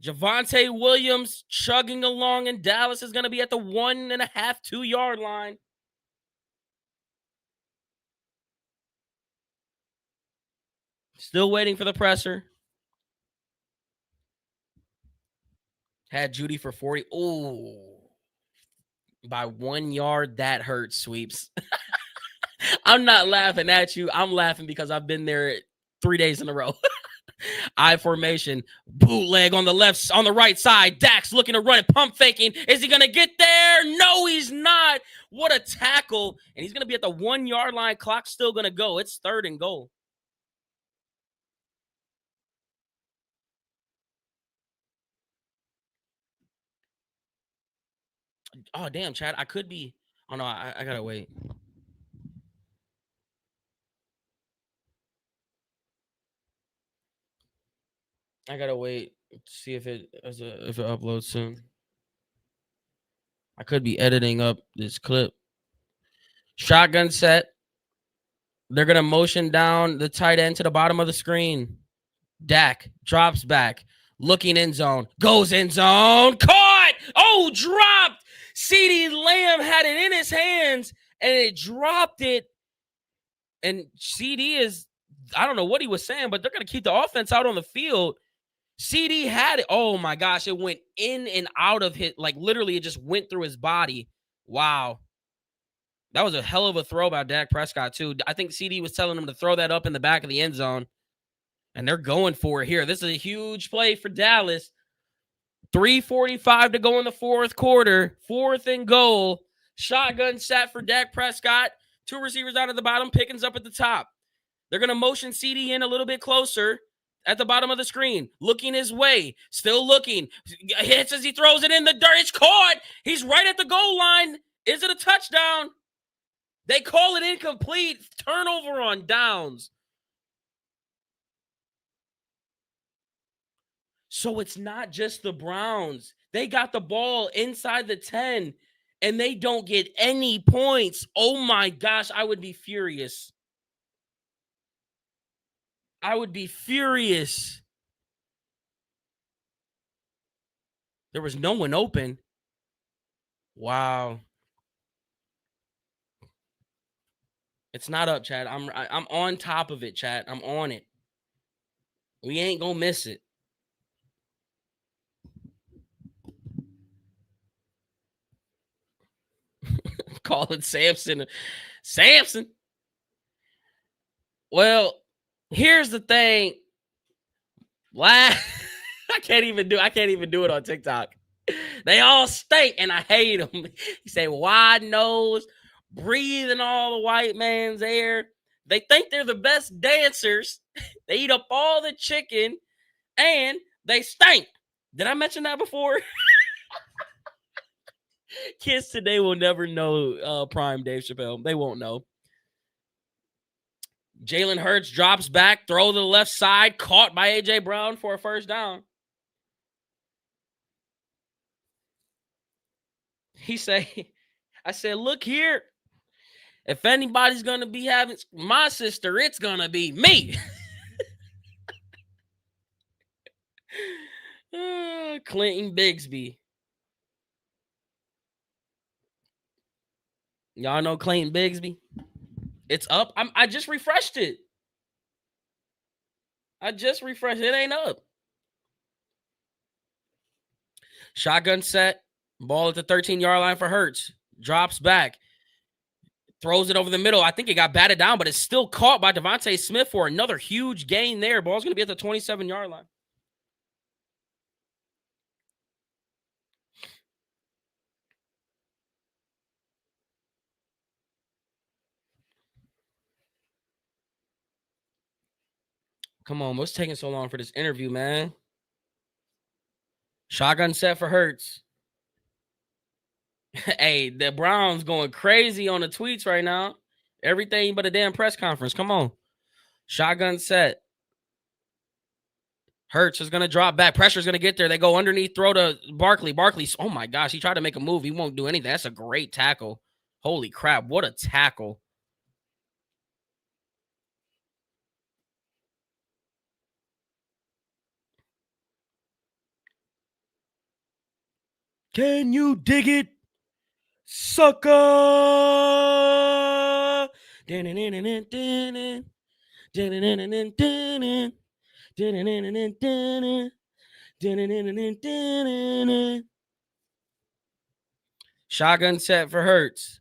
S1: Javonte Williams chugging along, and Dallas is going to be at the 1.5, 2-yard line. Still waiting for the presser. Had Judy for 40. Oh, by 1 yard, that hurts, Sweeps. I'm not laughing at you. I'm laughing because I've been there 3 days in a row. I formation, bootleg on the right side. Dax looking to run it, pump faking. Is he going to get there? No, he's not. What a tackle. And he's going to be at the 1 yard line. Clock's still going to go. It's 3rd and goal. Oh, damn, Chad. I could be. Oh, no, I got to wait. I got to wait to see if it uploads soon. I could be editing up this clip. Shotgun set. They're going to motion down the tight end to the bottom of the screen. Dak drops back. Looking in zone. Goes in zone. Caught! Oh, dropped! CeeDee Lamb had it in his hands, and it dropped it. And CeeDee is, I don't know what he was saying, but they're going to keep the offense out on the field. CeeDee had it. Oh, my gosh. It went in and out of his, like literally it just went through his body. Wow. That was a hell of a throw by Dak Prescott, too. I think CeeDee was telling him to throw that up in the back of the end zone. And they're going for it here. This is a huge play for Dallas. 3:45 to go in the 4th quarter. 4th and goal. Shotgun set for Dak Prescott. 2 receivers out at the bottom. Pickens up at the top. They're going to motion CeeDee in a little bit closer at the bottom of the screen. Looking his way. Still looking. Hits as he throws it in the dirt. It's caught. He's right at the goal line. Is it a touchdown? They call it incomplete. Turnover on downs. So it's not just the Browns. They got the ball inside the 10, and they don't get any points. Oh, my gosh. I would be furious. I would be furious. There was no one open. Wow. It's not up, Chad. I'm on top of it, Chad. I'm on it. We ain't going to miss it. Calling Samson. Well, here's the thing. I can't even do it on TikTok. They all stink, and I hate them. He say wide nose, breathing all the white man's air. They think they're the best dancers. They eat up all the chicken, and they stink. Did I mention that before? Kids today will never know prime Dave Chappelle. They won't know. Jalen Hurts drops back, throw to the left side, caught by A.J. Brown for a 1st down. I said, look here. If anybody's going to be having my sister, it's going to be me. Clinton Bigsby. Y'all know Clinton Bigsby? It's up. I just refreshed it. It ain't up. Shotgun set. Ball at the 13-yard line for Hurts. Drops back. Throws it over the middle. I think it got batted down, but it's still caught by Devontae Smith for another huge gain there. Ball's going to be at the 27-yard line. Come on, what's taking so long for this interview, man? Shotgun set for Hurts. Hey, the Browns going crazy on the tweets right now. Everything but a damn press conference. Come on. Shotgun set. Hurts is going to drop back. Pressure's going to get there. They go underneath, throw to Barkley. Barkley, oh my gosh, he tried to make a move. He won't do anything. That's a great tackle. Holy crap, what a tackle. Can you dig it, sucker? Shotgun set for Hurts.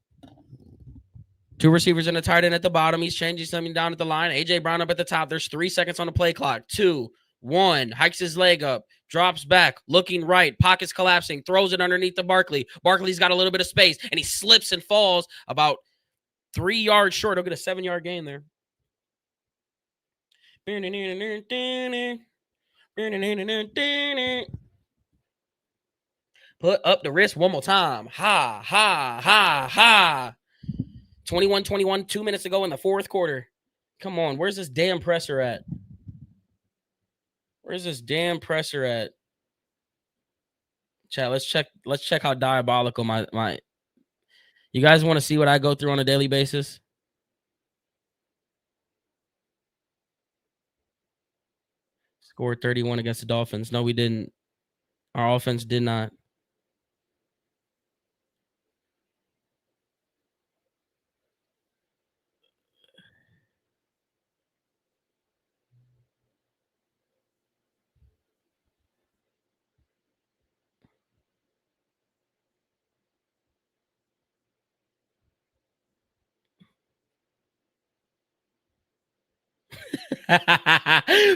S1: Two receivers and a tight end at the bottom. He's changing something down at the line. A.J. Brown up at the top. There's 3 seconds on the play clock. 2, 1. Hikes his leg up. Drops back. Looking right. Pockets collapsing. Throws it underneath to Barkley. Barkley's got a little bit of space. And he slips and falls about 3 yards short. He'll get a 7-yard gain there. Put up the wrist one more time. Ha, ha, ha, ha. 21-21, 2 minutes to go in the fourth quarter. Come on, where's this damn presser at? Where's this damn presser at? Chat, let's check how diabolical my you guys want to see what I go through on a daily basis? Scored 31 against the Dolphins. No, we didn't. Our offense did not.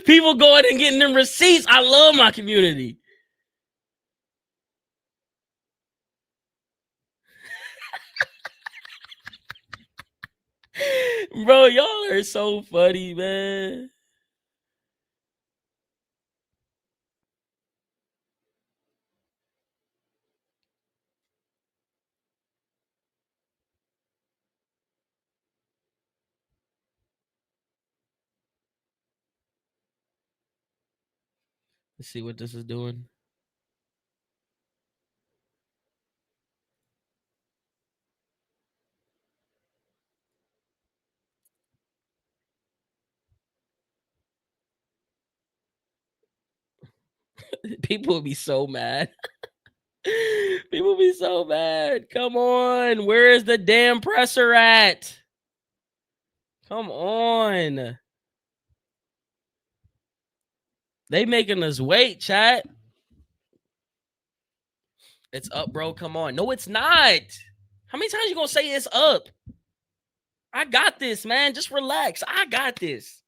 S1: People going and getting them receipts. I love my community. Bro, y'all are so funny, man. Let's see what this is doing. People would be so mad. People be so mad. Come on. Where is the damn presser at? Come on. They making us wait, chat. It's up, bro. Come on. No, it's not. How many times you gonna say it's up? I got this, man. Just relax. I got this.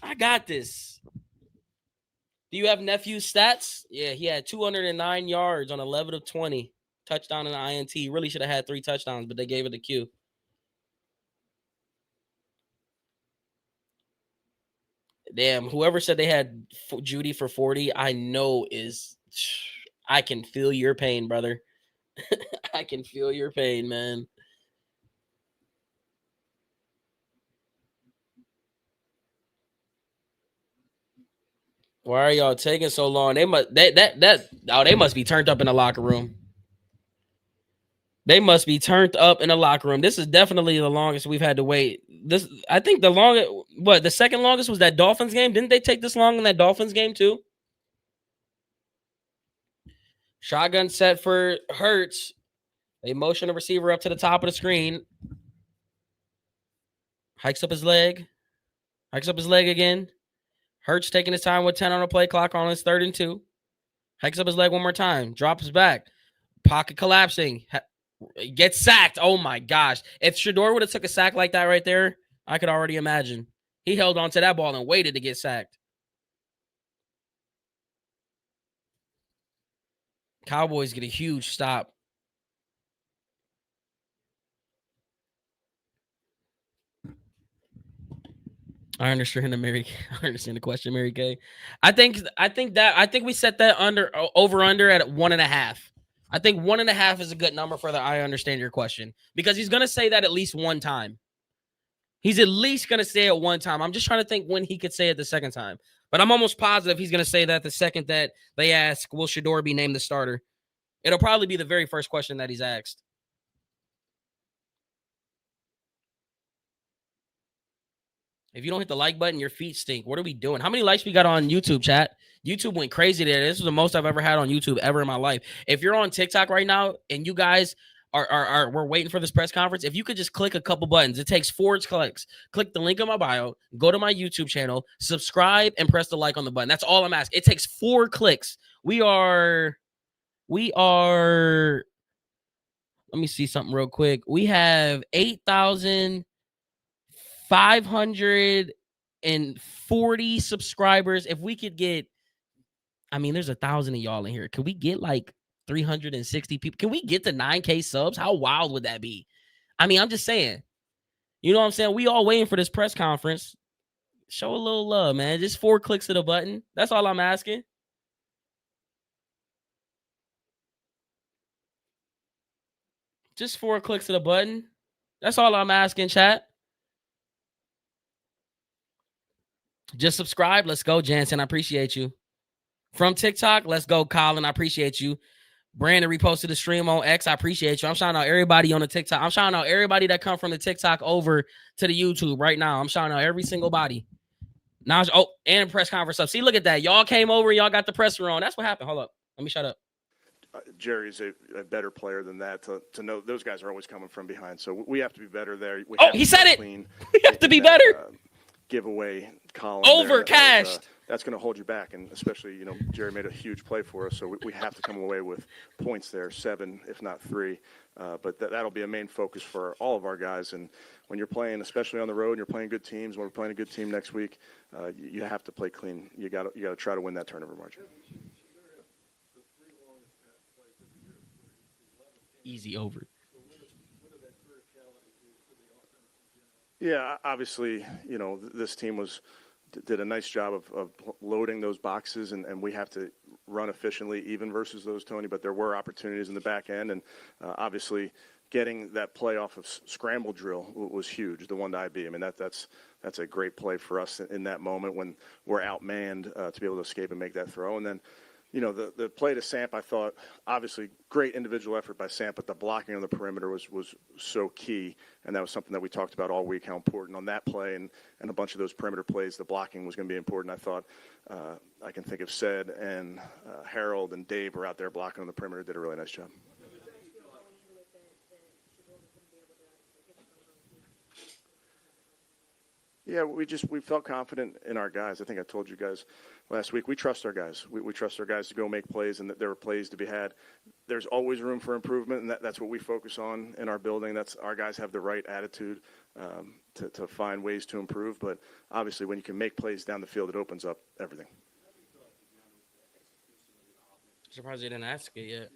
S1: I got this. Do you have nephew's stats? Yeah, he had 209 yards on 11 of 20. Touchdown and an INT. Really should have had 3 touchdowns, but they gave it to Q. Damn, whoever said they had Judy for 40, I know is... I can feel your pain, brother. I can feel your pain, man. Why are y'all taking so long? They must they must be turned up in the locker room. They must be turned up in the locker room. This is definitely the longest we've had to wait. This, I think the longest, the second longest was that Dolphins game. Didn't they take this long in that Dolphins game too? Shotgun set for Hurts. They motion the receiver up to the top of the screen. Hikes up his leg. Hikes up his leg again. Hurts taking his time with 10 on the play clock on his 3rd and 2. Hikes up his leg one more time. Drops back. Pocket collapsing. Gets sacked. Oh my gosh. If Shedeur would have took a sack like that right there, I could already imagine. He held on to that ball and waited to get sacked. Cowboys get a huge stop. I understand the question, Mary Kay. I think we set that over under at 1.5. I think 1.5 is a good number for the I understand your question, because he's gonna say that at least one time. He's at least gonna say it one time. I'm just trying to think when he could say it the second time. But I'm almost positive he's gonna say that the second that they ask, will Shedeur be named the starter? It'll probably be the very first question that he's asked. If you don't hit the like button, your feet stink. What are we doing? How many likes we got on YouTube, chat? YouTube went crazy there. This was the most I've ever had on YouTube ever in my life. If you're on TikTok right now and you guys we're waiting for this press conference, if you could just click a couple buttons, it takes 4 clicks. Click the link in my bio, go to my YouTube channel, subscribe, and press the like on the button. That's all I'm asking. It takes 4 clicks. We are let me see something real quick. We have 8,540 subscribers. If we could get, I mean, there's 1,000 of y'all in here. Could we get like 360 people? Can we get to 9K subs? How wild would that be? I mean, I'm just saying. You know what I'm saying? We all waiting for this press conference. Show a little love, man. Just 4 clicks to the button. That's all I'm asking. Just 4 clicks to the button. That's all I'm asking, chat. Just subscribe. Let's go, Jansen. I appreciate you. From TikTok, let's go, Colin. I appreciate you. Brandon reposted the stream on X. I appreciate you. I'm shouting out everybody on the TikTok. I'm shouting out everybody that come from the TikTok over to the YouTube right now. I'm shouting out every single body. Now, and press conference up. See, look at that. Y'all came over and y'all got the presser on. That's what happened. Hold up. Let me shut up.
S3: Jerry's a better player than that to know those guys are always coming from behind. So we have to be better there.
S1: He said it. We have to be better.
S3: Giveaway column.
S1: Overcashed.
S3: That's going to hold you back. And especially, Jerry made a huge play for us. So we have to come away with points there, 7, if not 3. But that'll be a main focus for all of our guys. And when you're playing, especially on the road, and you're playing good teams, when we're playing a good team next week, you have to play clean. You got to try to win that turnover margin.
S1: Easy over.
S3: Yeah, obviously, this team did a nice job of loading those boxes, and we have to run efficiently even versus those, Tony, but there were opportunities in the back end, and obviously getting that play off of scramble drill was huge, the one to IB. I mean, that's a great play for us in that moment when we're outmanned to be able to escape and make that throw. And then, the play to Samp, I thought, obviously, great individual effort by Samp, but the blocking on the perimeter was so key, and that was something that we talked about all week, how important on that play and a bunch of those perimeter plays, the blocking was going to be important. I thought, I can think of Sed and Harold and Dave were out there blocking on the perimeter, did a really nice job. Yeah, we felt confident in our guys. I think I told you guys last week, we trust our guys. We trust our guys to go make plays, and that there are plays to be had. There's always room for improvement, and that's what we focus on in our building. That's our guys have the right attitude to find ways to improve. But obviously, when you can make plays down the field, it opens up everything.
S1: Surprised you didn't ask it yet.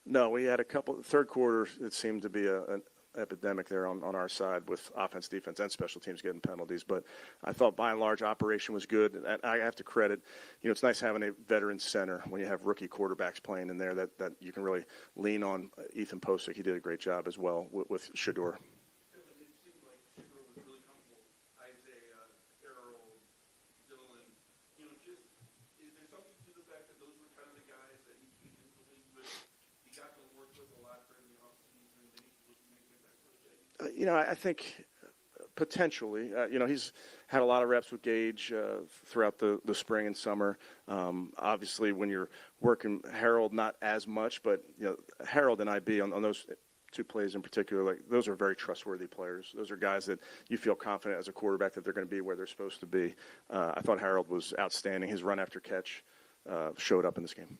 S3: No, we had a couple. Third quarter, it seemed to be an epidemic there on our side with offense, defense, and special teams getting penalties. But I thought by and large operation was good. And I have to credit, it's nice having a veteran center when you have rookie quarterbacks playing in there that you can really lean on. Ethan Posick, he did a great job as well with Shedeur. I think potentially, he's had a lot of reps with Gage throughout the spring and summer. Obviously, when you're working Harold, not as much, but Harold and IB on those 2 plays in particular, those are very trustworthy players. Those are guys that you feel confident as a quarterback that they're going to be where they're supposed to be. I thought Harold was outstanding. His run after catch showed up in this game.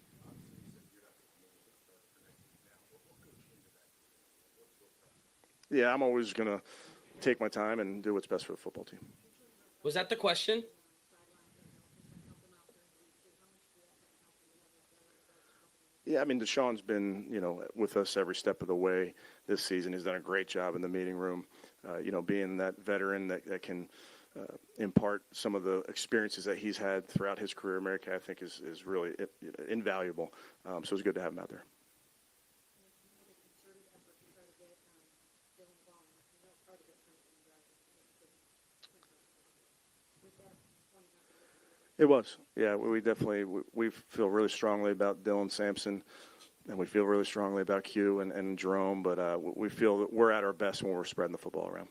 S3: Yeah, I'm always going to take my time and do what's best for the football team.
S1: Was that the question?
S3: Yeah, I mean, Deshaun's been, with us every step of the way this season. He's done a great job in the meeting room, being that veteran that can impart some of the experiences that he's had throughout his career. America, I think, is really invaluable. So it's good to have him out there. It was. Yeah, we definitely we feel really strongly about Dylan Sampson, and we feel really strongly about Q and Jerome, but we feel that we're at our best when we're spreading the football around.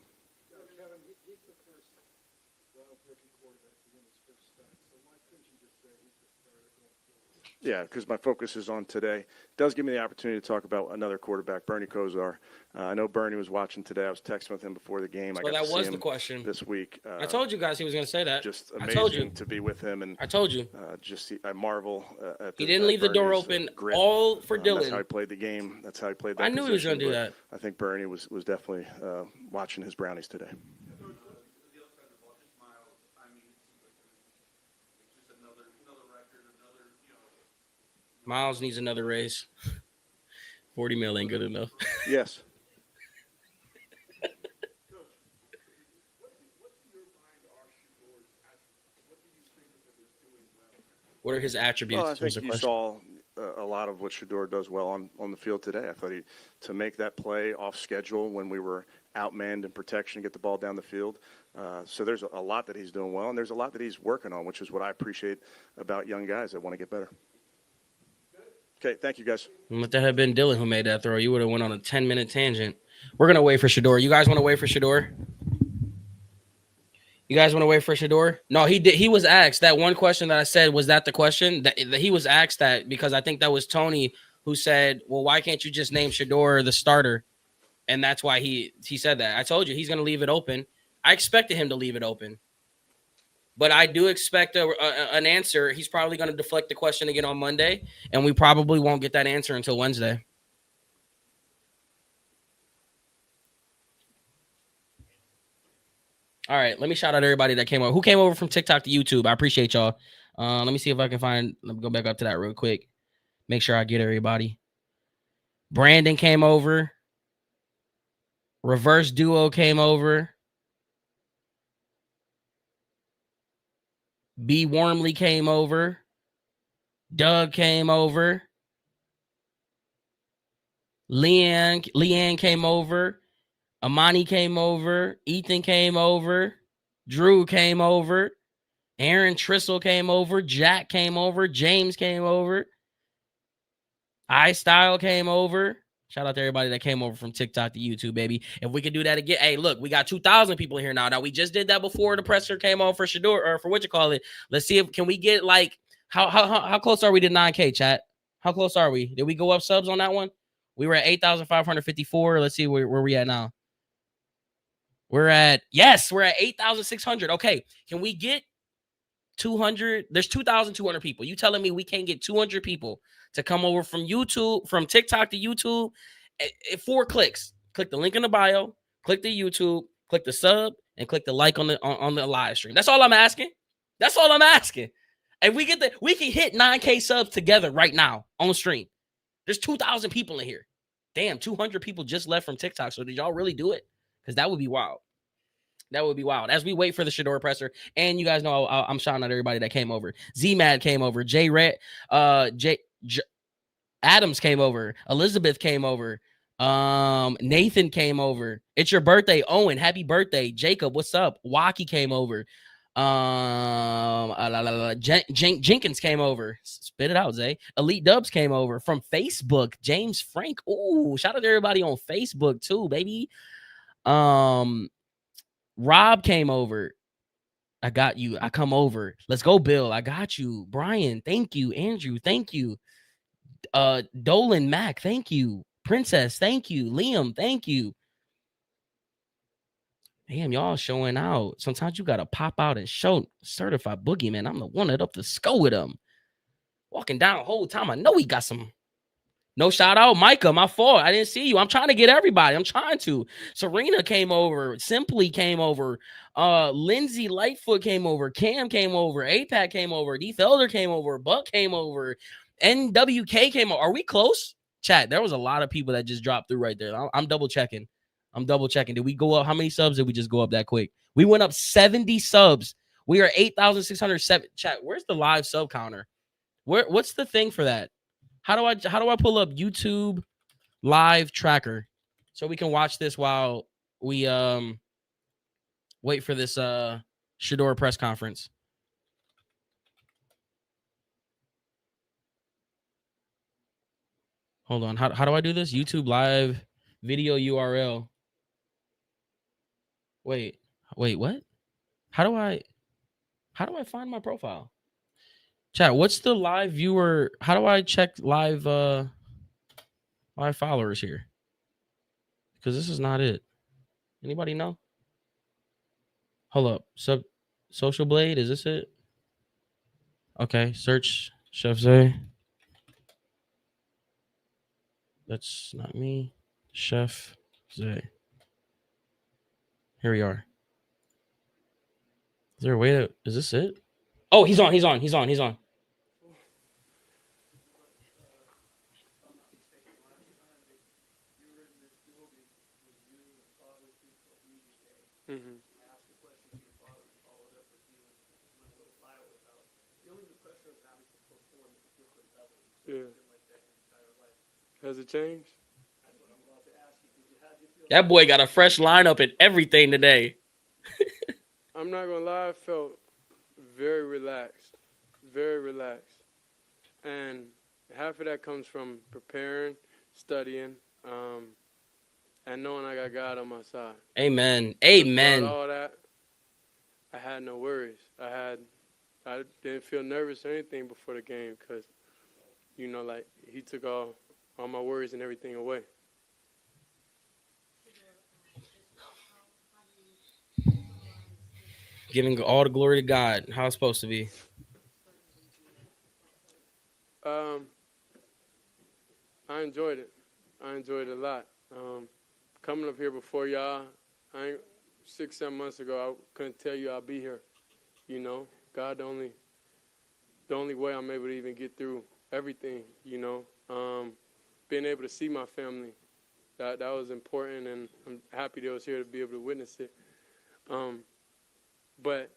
S3: Yeah, because my focus is on today. It does give me the opportunity to talk about another quarterback, Bernie Kosar. I know Bernie was watching today. I was texting with him before the game.
S1: So
S3: I got
S1: that
S3: to see
S1: was
S3: him
S1: the question
S3: this week.
S1: I told you guys he was going to say that.
S3: Just
S1: I told you.
S3: amazing to be with him, and
S1: I told you.
S3: I marvel at
S1: He didn't leave the door open
S3: grit.
S1: all for Dylan.
S3: That's how he played the game. That's how he played that
S1: I knew he was
S3: position,
S1: going to do that.
S3: I think Bernie was definitely watching his Brownies today.
S1: Miles needs another raise. 40 mil ain't good enough.
S3: Yes.
S1: What are his attributes?
S3: Well, I think you saw a lot of what Shedeur does well on the field today. I thought to make that play off schedule when we were outmanned in protection, get the ball down the field. So there's a lot that he's doing well, and there's a lot that he's working on, which is what I appreciate about young guys that want to get better. Okay, thank you, guys.
S1: If that had been Dylan who made that throw, you would have went on a 10-minute tangent. We're going to wait for Shedeur. You guys want to wait for Shedeur? You guys want to wait for Shedeur? No, he did. He was asked that one question that I said. Was that the question? That he was asked that because I think that was Tony who said, well, why can't you just name Shedeur the starter? And that's why he said that. I told you he's going to leave it open. I expected him to leave it open. But I do expect an answer. He's probably going to deflect the question again on Monday, and we probably won't get that answer until Wednesday. All right, let me shout out everybody that came over. Who came over from TikTok to YouTube? I appreciate y'all. Let me see if I can find. Let me go back up to that real quick. Make sure I get everybody. Brandon came over. Reverse Duo came over. B. Wormley came over. Doug came over. Leanne came over. Amani came over. Ethan came over. Drew came over. Aaron Trissel came over. Jack came over. James came over. iStyle came over. Shout out to everybody that came over from TikTok to YouTube, baby. If we could do that again. Hey, look, we got 2,000 people here now. Now, we just did that before the presser came on for Shedeur, or for what you call it. Let's see if can we get like how close are we to 9K, chat? How close are we? Did we go up subs on that one? We were at 8,554. Let's see where we at now. We're at 8,600. Okay, can we get 200? There's 2,200 people. You telling me we can't get 200 people to come over from YouTube, from TikTok to YouTube? 4 clicks. Click the link in the bio, click the YouTube, click the sub, and click the like on the live stream. That's all I'm asking. That's all I'm asking. And we can hit 9K subs together right now on stream. There's 2,000 people in here. Damn, 200 people just left from TikTok. So did y'all really do it? Because that would be wild. That would be wild. As we wait for the Shedeur presser, and you guys know I'm shouting at everybody that came over. Z-Mad came over. Adams came over. Elizabeth came over. Nathan came over. It's your birthday, Owen. Happy birthday. Jacob, what's up? Waki came over. Jenkins came over. Spit it out, Zay. Elite Dubs came over from Facebook. James Frank. Ooh, shout out to everybody on Facebook too, baby. Rob came over. I got you. I come over. Let's go, Bill. I got you. Brian, thank you. Andrew, thank you. Dolan Mac, thank you. Princess, thank you. Liam, thank you. Damn, y'all showing out. Sometimes you gotta pop out and show certified boogeyman. I'm the one that up to score with him. Walking down the whole time. I know he got some. No shout out, Micah. My fault. I didn't see you. I'm trying to get everybody. I'm trying to. Serena came over. Simply came over. Lindsay Lightfoot came over. Cam came over. APAC came over. D Felder came over. Buck came over. NWK came over. Are we close? Chat. There was a lot of people that just dropped through right there. I'm double checking. Did we go up? How many subs did we just go up that quick? We went up 70 subs. We are 8,607. Chat. Where's the live sub counter? What's the thing for that? How do I pull up YouTube live tracker so we can watch this while we wait for this Shedeur press conference? Hold on. How do I do this? YouTube live video URL. Wait, what? How do I find my profile? Chat, what's the live viewer? How do I check live followers here? Because this is not it. Anybody know? Hold up. Social Blade, is this it? Okay, search Chef Zay. That's not me. Chef Zay. Here we are. Is there a way to? Is this it? Oh, he's on.
S4: Mm-hmm. Yeah. Has it changed?
S1: That boy got a fresh lineup and everything today.
S4: I'm not gonna lie, I felt very relaxed, and half of that comes from preparing, studying, and knowing I got God on my side.
S1: Amen.
S4: Throughout
S1: Amen.
S4: all that, I had no worries. I didn't feel nervous or anything before the game because, like he took all my worries and everything away.
S1: Giving all the glory to God. How it's supposed to be.
S4: I enjoyed it. I enjoyed it a lot. Coming up here before y'all, 6-7 months ago, I couldn't tell you I'll be here. God, the only way I'm able to even get through everything. Being able to see my family, that was important, and I'm happy that I was here to be able to witness it. But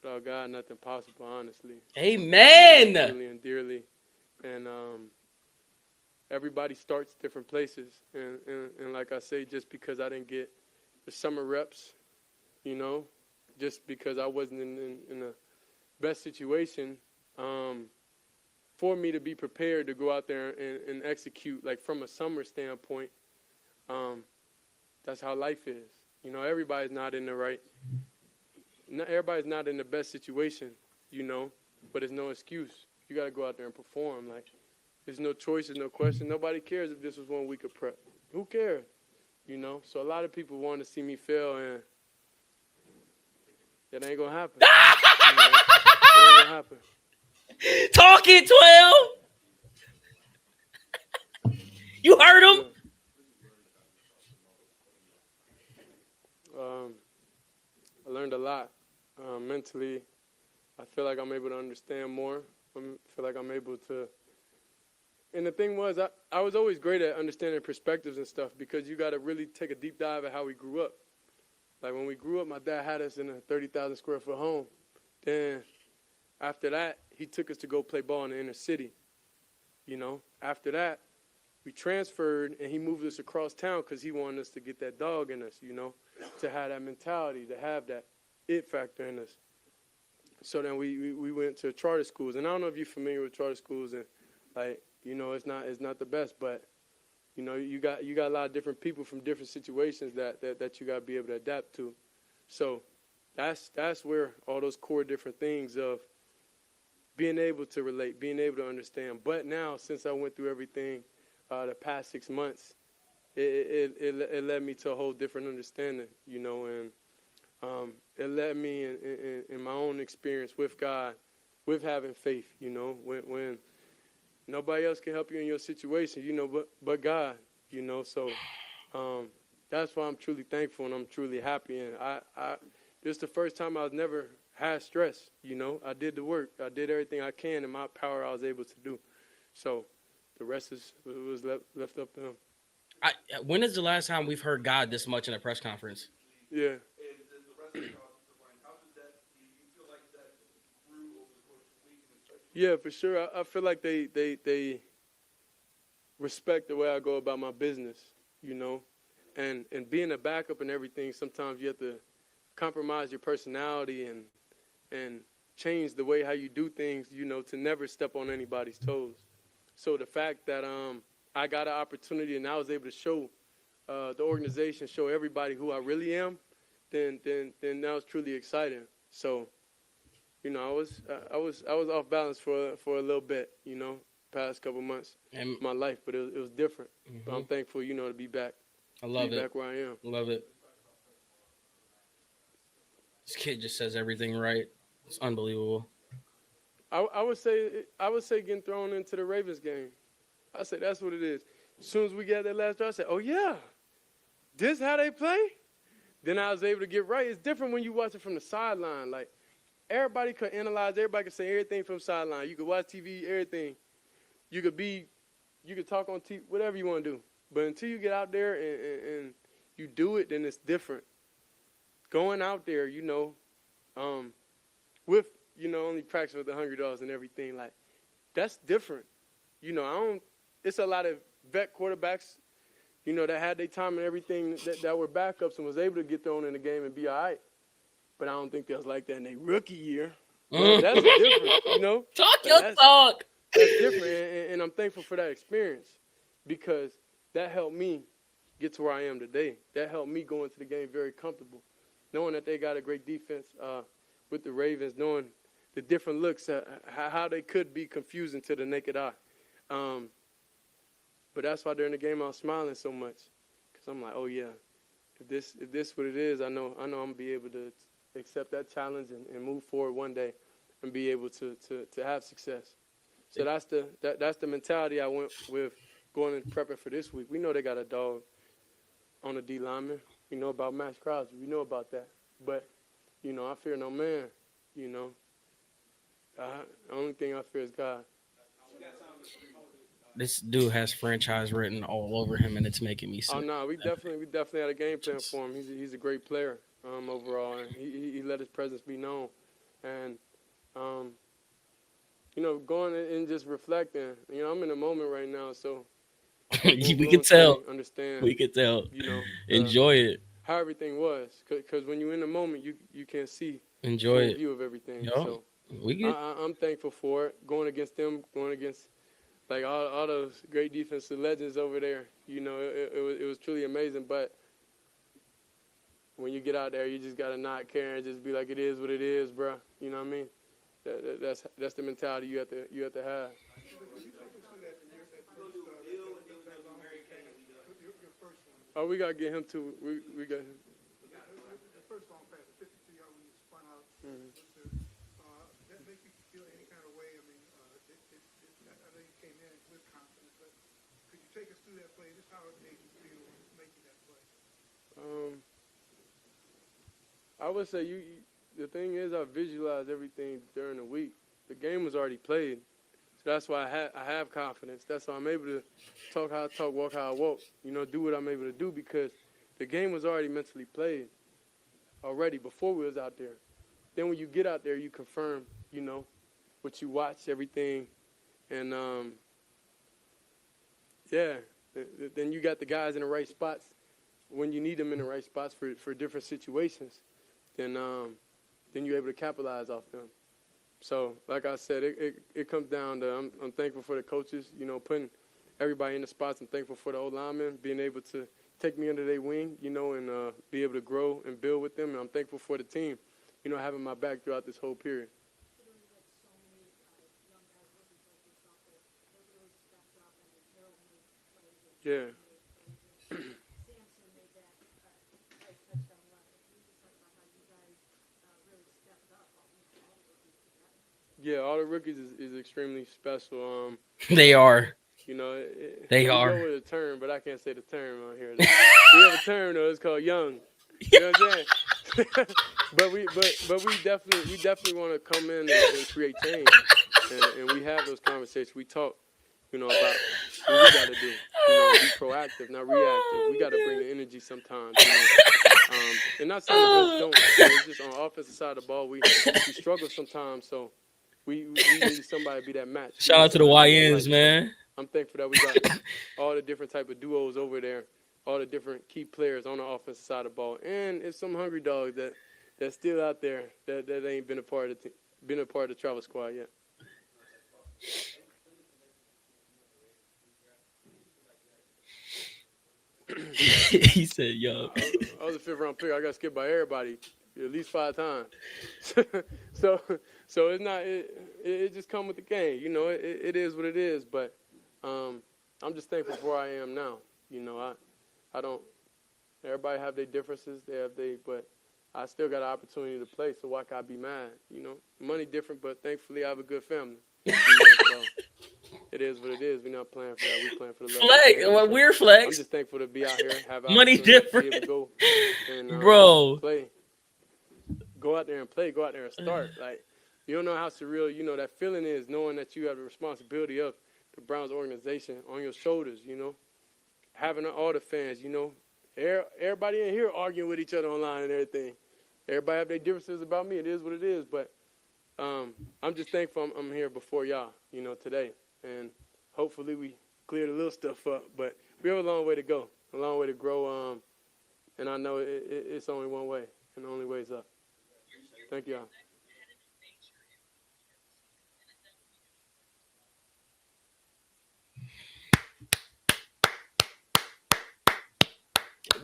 S4: without God, nothing possible, honestly.
S1: Amen.
S4: Truly and dearly, and everybody starts different places, and like I say, just because I didn't get the summer reps, just because I wasn't in the best situation, for me to be prepared to go out there and execute, like from a summer standpoint, that's how life is. Everybody's not in everybody's not in the best situation, but it's no excuse. You got to go out there and perform. Like, there's no choice, there's no question. Nobody cares if this was 1 week of prep. Who cares? So a lot of people want to see me fail, and it ain't going to happen. It ain't going to happen.
S1: Talk it, 12. You heard him?
S4: Yeah. I learned a lot mentally. I feel like I'm able to understand more. I feel like I'm able to. And the thing was, I was always great at understanding perspectives and stuff because you got to really take a deep dive at how we grew up. Like when we grew up, my dad had us in a 30,000 square foot home. Then after that, he took us to go play ball in the inner city. After that, we transferred and he moved us across town because he wanted us to get that dog in us, to have that mentality, to have that it factor in us. So then we went to charter schools, and I don't know if you're familiar with charter schools, and like it's not the best, but you got a lot of different people from different situations that you got to be able to adapt to. So that's where all those core different things of being able to relate, being able to understand. But now, since I went through everything the past 6 months, it led me to a whole different understanding, and it led me in my own experience with God, with having faith, when nobody else can help you in your situation, but God, so that's why I'm truly thankful and I'm truly happy. And this is the first time I was never had stress, I did the work. I did everything I can in my power I was able to do. So the rest was left up to him.
S1: When is the last time we've heard God this much in a press conference?
S4: Yeah. Yeah, for sure. I feel like they respect the way I go about my business, and being a backup and everything. Sometimes you have to compromise your personality and change the way how you do things, to never step on anybody's toes. So the fact that I got an opportunity and I was able to show the organization, show everybody who I really am, then that was truly exciting. So, I was off balance for a little bit, past couple months
S1: And
S4: of my life, but it was different. But I'm
S1: Mhm.
S4: thankful, to be back.
S1: I love it.
S4: Back where I am.
S1: Love it. This kid just says everything right. It's unbelievable.
S4: I would say getting thrown into the Ravens game. I say that's what it is. As soon as we got that last drive, I said, oh yeah, this how they play? Then I was able to get right. It's different when you watch it from the sideline. Like, everybody could analyze, everybody could say everything from sideline. You could watch TV, everything. You could talk on TV, whatever you want to do. But until you get out there and you do it, then it's different. Going out there, with, only practice with the $100 and everything, like, that's different. It's a lot of vet quarterbacks, that had their time and everything that were backups and was able to get thrown in the game and be all right. But I don't think that was like that in their rookie year. That's different,
S1: Talk your talk.
S4: That's different, and I'm thankful for that experience because that helped me get to where I am today. That helped me go into the game very comfortable, knowing that they got a great defense with the Ravens, knowing the different looks, how they could be confusing to the naked eye. But that's why during the game I was smiling so much because I'm like, oh, yeah, if this what it is, I know I'm going to be able to accept that challenge and move forward one day and be able to have success. So that's the mentality I went with going and prepping for this week. We know they got a dog on the D lineman. We know about Max Crosby. We know about that. But, I fear no man, The only thing I fear is God.
S1: This dude has franchise written all over him, and it's making me sick.
S4: Oh no, we definitely had a game plan for him. He's a great player overall, and he let his presence be known. And going and just reflecting. I'm in a moment right now, so
S1: we can tell.
S4: Understand.
S1: We can tell. Enjoy it.
S4: How everything was, because when you're in the moment, you can't see
S1: Enjoy
S4: full
S1: it.
S4: view of everything.
S1: Yo,
S4: So
S1: we get.
S4: I'm thankful for it. Going against them, going against like all those great defensive legends over there. It was truly amazing. But when you get out there, you just gotta not care and just be like, it is what it is, bro. You know what I mean? That's the mentality you have to have. Oh, we gotta get him to. We got him.
S5: The first long pass, the 52-yard when you spun out. That make you feel any kind of way? I mean, I know you came in with confidence, but could you take us through that play? Just how it made you feel making that play?
S4: I would say the thing is, I visualized everything during the week. The game was already played, so that's why I have confidence. That's why I'm able to talk how I talk, walk how I walk. Do what I'm able to do because the game was already mentally played already before we was out there. Then when you get out there, you confirm, what you watch, everything, and then you got the guys in the right spots when you need them in the right spots for different situations. Then you're able to capitalize off them. So, like I said, it comes down to I'm thankful for the coaches, putting everybody in the spots. I'm thankful for the old linemen being able to take me under their wing, and be able to grow and build with them. And I'm thankful for the team, having my back throughout this whole period. Yeah. Yeah, all the rookies is extremely special.
S1: They are.
S4: They
S1: are.
S4: go with a term, but I can't say the term on here. We have a term though. It's called young. You know what I'm saying? but we definitely want to come in and create change, and we have those conversations. We talk, about what we got to do. Be proactive, not reactive. We got to bring the energy sometimes. And not saying the rest don't. It's just on the offensive side of the ball, we struggle sometimes. So we need somebody to be that match.
S1: Shout out to the YNs, man.
S4: I'm thankful that we got all the different type of duos over there, all the different key players on the offensive side of the ball, and it's some hungry dogs that's still out there that ain't been a part of the travel squad yet.
S1: He said, "Yo."
S4: I was a 5th round pick. I got skipped by everybody at least 5 times. so So it's not. It just come with the game. You know, it is what it is. But I'm just thankful for where I am now. You know, I don't. Everybody have their differences. But I still got an opportunity to play. So why can I be mad? You know, money different, but thankfully I have a good family. You know, so it is what it is. We're not playing for that. We're playing for the love.
S1: Flex, well, we're
S4: I'm
S1: flex.
S4: just thankful to be out here, have an
S1: Money
S4: opportunity to be
S1: different,
S4: able to go and
S1: bro.
S4: play. Go out there and play. Go out there and start. Like, you don't know how surreal, you know, that feeling is, knowing that you have the responsibility of the Browns organization on your shoulders, you know. Having all the fans, you know. Everybody in here arguing with each other online and everything. Everybody have their differences about me. It is what it is. But I'm just thankful I'm here before y'all, you know, today. And hopefully we cleared a little stuff up. But we have a long way to go, a long way to grow. And I know it's only one way, and the only way is up. Thank y'all.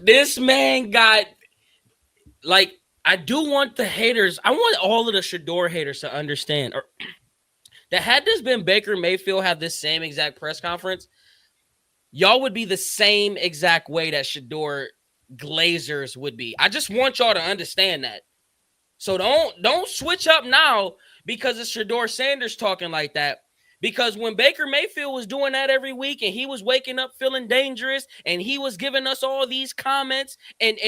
S1: This man got, like, I do want the haters. I want all of the Shedeur haters to understand that had this been Baker Mayfield have this same exact press conference, y'all would be the same exact way that Shedeur Glazers would be. I just want y'all to understand that. So don't switch up now because it's Shedeur Sanders talking like that. Because when Baker Mayfield was doing that every week and he was waking up feeling dangerous and he was giving us all these comments and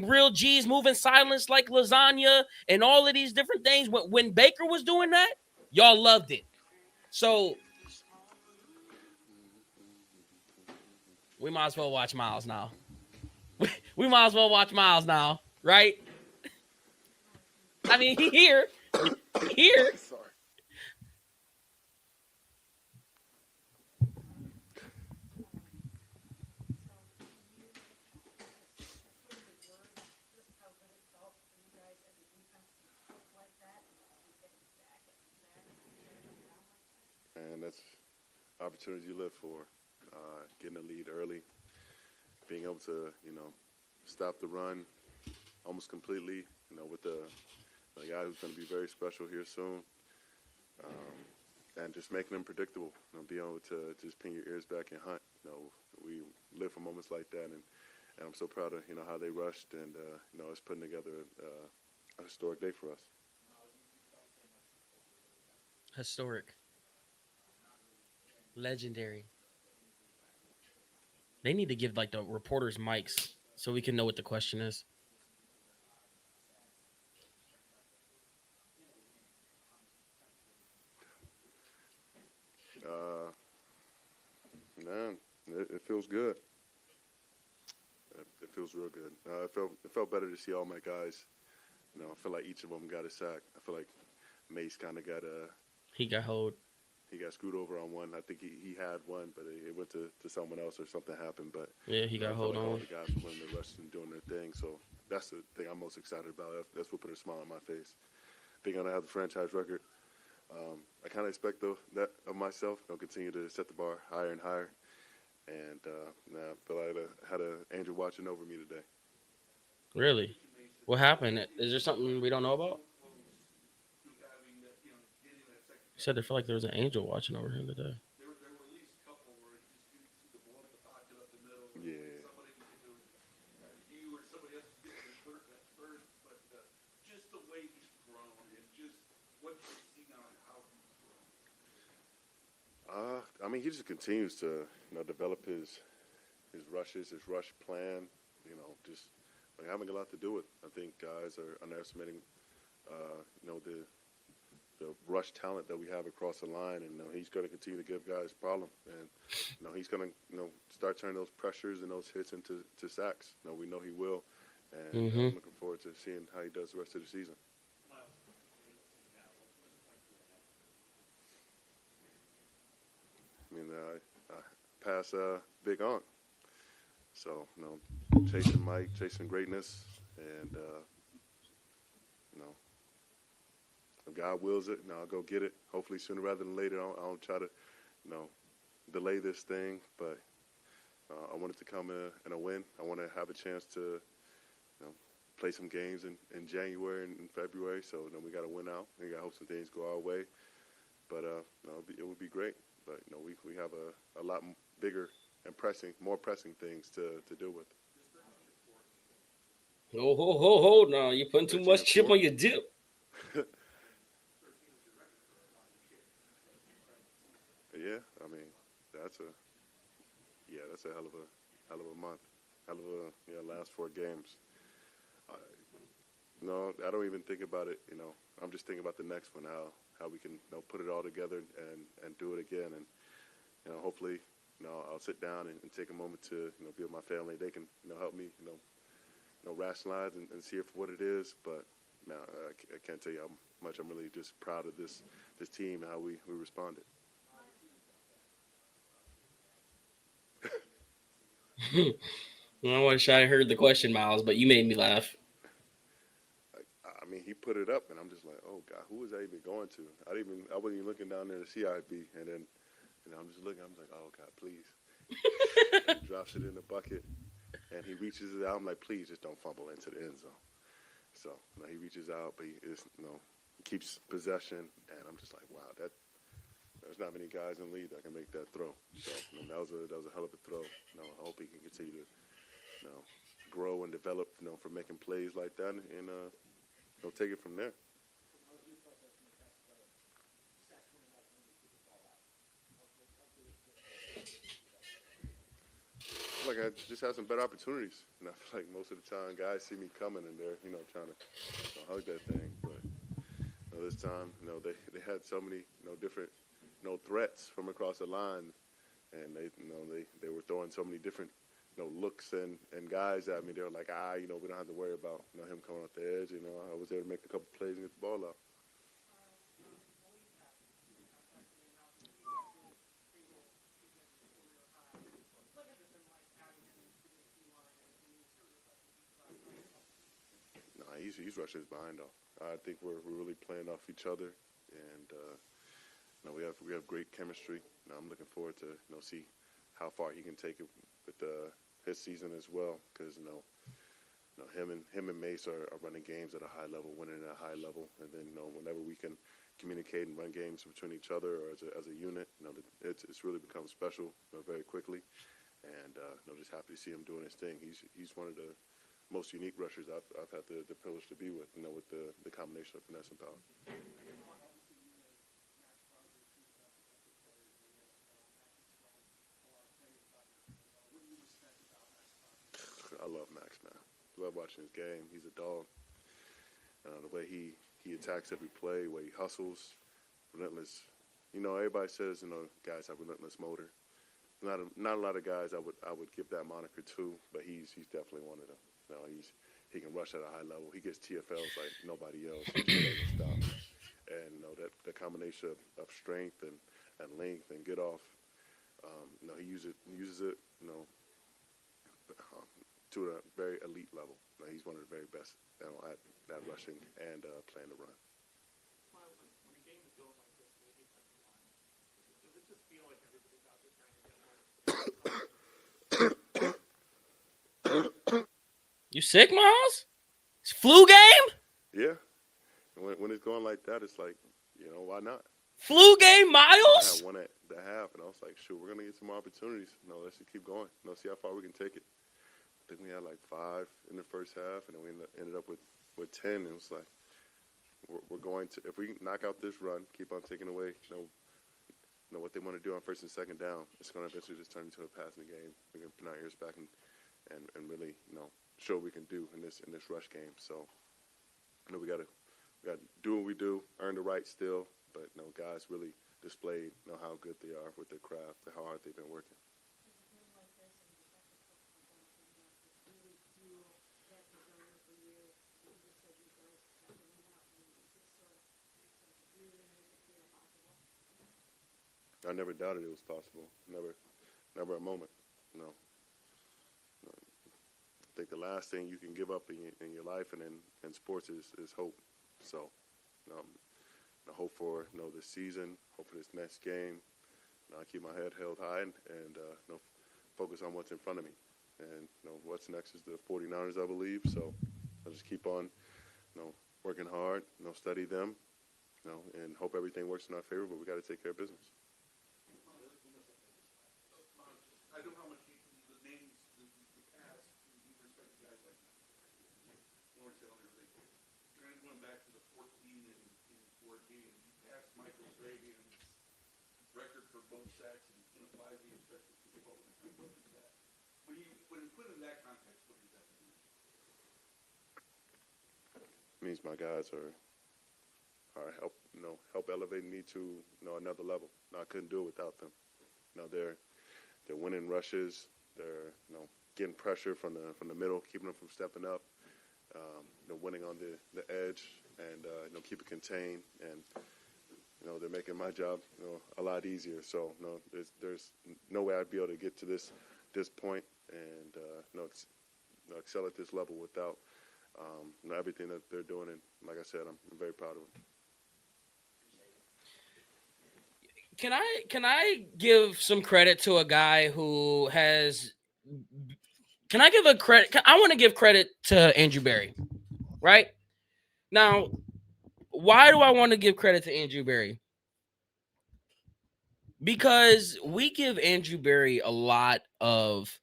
S1: real G's moving silence like lasagna and all of these different things, when Baker was doing that, y'all loved it. So we might as well watch Miles now. We might as well watch Miles now, right? I mean, here.
S3: Sorry. And that's opportunities you live for. Getting a lead early, being able to, you know, stop the run almost completely, you know, with the guy who's going to be very special here soon. And just making them predictable, you know, being able to just pin your ears back and hunt. You know, we live for moments like that, and I'm so proud of, you know, how they rushed and, you know, it's putting together a historic day for us.
S1: Historic. Legendary. They need to give, like, the reporters mics so we can know what the question is.
S3: Man, it feels good. It feels real good. It felt better to see all my guys. You know, I feel like each of them got a sack. I feel like Mace kind of got
S1: He got hold.
S3: he got screwed over on one. I think he had one, but it went to someone else or something happened. But
S1: Yeah, he got
S3: I feel
S1: hold
S3: like all
S1: on.
S3: the guys were winning the rush and doing their thing. So that's the thing I'm most excited about. That's what put a smile on my face. Being able to have the franchise record, I kind of expect that of myself. I'll continue to set the bar higher and higher. And I feel like I had an angel watching over me today.
S1: Really? What happened? Is there something we don't know about? He said they felt like there was an angel watching over him today.
S3: Yeah. I mean, he just continues to, you know, develop his rushes, his rush plan. You know, just like having a lot to do with. I think guys are underestimating, you know, the rush talent that we have across the line, and you know, he's going to continue to give guys problem. And you know, he's going to, you know, start turning those pressures and those hits into sacks. You know, we know he will, and I'm looking forward to seeing how he does the rest of the season. I mean, I pass Big Aunt. So, you know, chasing Mike, chasing greatness, and, you know, if God wills it, you know, I'll go get it. Hopefully sooner rather than later. I don't try to, you know, delay this thing, but I want it to come in a win. I want to have a chance to, you know,
S6: play some games in January and in February. So we got to win out. We got to hope some things go our way. But it would be great. But we have a lot bigger and more pressing things to deal with.
S1: Ho, no, you're putting too much chip on your dip.
S6: Yeah, I mean, that's a hell of a month, hell of a last 4 games. No, I don't even think about it. I'm just thinking about the next one, how we can put it all together and do it again, and hopefully I'll sit down and take a moment to be with my family. They can help me rationalize and see it for what it is. But no, I can't tell you how much I'm really just proud of this team and how we responded.
S1: I wish I heard the question, Miles, but you made me laugh.
S6: I mean, he put it up, and I'm just like, oh God, who was I even going to? I wasn't even looking down there to see IB, and then I'm just looking. I'm like, oh God, please. He drops it in the bucket, and he reaches it out. I'm like, please, just don't fumble into the end zone. So he reaches out, but he keeps possession, and I'm just like, wow, there's not many guys in the league that can make that throw. So that was a hell of a throw. I hope he can continue to grow and develop for making plays like that, and take it from there. Like I just had some better opportunities, and I feel like most of the time guys see me coming and they're trying to hug that thing, but this time they had so many different threats from across the line, and they were throwing so many different looks and guys at me. They were like, we don't have to worry about him coming off the edge. I was able to make a couple plays and get the ball out. No, he's rushing his behind off. I think we're really playing off each other, and we have great chemistry. I'm looking forward to see how far he can take it with his season as well, because him and Mace are running games at a high level, winning at a high level, and then whenever we can communicate and run games between each other or as a unit, it's really become special very quickly, and just happy to see him doing his thing. He's one of the most unique rushers I've had the privilege to be with, with the combination of finesse and power. I love Max, man. Love watching his game. He's a dog. The way he attacks every play, the way he hustles, relentless. Everybody says guys have relentless motor. Not a lot of guys I would give that moniker to, but he's definitely one of them. He can rush at a high level. He gets TFLs like nobody else. He just doesn't stop. And the combination of strength and length and get off. He uses it. To a very elite level. He's one of the very best at rushing and playing the run.
S5: When a game is going like this, the defensive line, does it just feel like everybody's out there trying to get
S1: You sick, Miles? It's flu game?
S6: Yeah. When it's going like that, it's like, why not?
S1: Flu game, Miles?
S6: I had one at the half, and I was like, shoot, we're going to get some more opportunities. Let's just keep going. See how far we can take it. I think we had like 5 in the first half, and then we ended up with 10. And it was like, we're going to, if we knock out this run, keep on taking away, what they want to do on first and second down, it's going to eventually just turn into a passing game. We can put our ears back and really, show what we can do in this rush game. So, we got to do what we do, earn the right still, but guys really displayed how good they are with their craft, how hard they've been working. I never doubted it was possible. Never a moment. No. I think the last thing you can give up in your life and in sports is hope. So, I hope for this season, hope for this next game. I keep my head held high and focus on what's in front of me. And what's next is the 49ers, I believe. So, I'll just keep on, working hard, study them, and hope everything works in our favor. But we got to take care of business.
S7: I don't know how much the names, the cast, you respect guys like Lawrence Hill and everything. Kind of going back to the 14 and 4 games, you passed Michael Strahan's record for both sacks and 5 games stretches to give over the 2 both sacks. When you put it in that context, what does that mean?
S6: It means my guys are help elevate me to another level. I couldn't do it without them. They're winning rushes. They're getting pressure from the middle, keeping them from stepping up. Winning on the edge and keep it contained. And they're making my job a lot easier. So there's no way I'd be able to get to this point and excel at this level without everything that they're doing. And like I said, I'm very proud of them.
S1: Can I give some credit to a guy who has? Can I give a credit? I want to give credit to Andrew Berry, right? Now, why do I want to give credit to Andrew Berry? Because we give Andrew Berry a lot of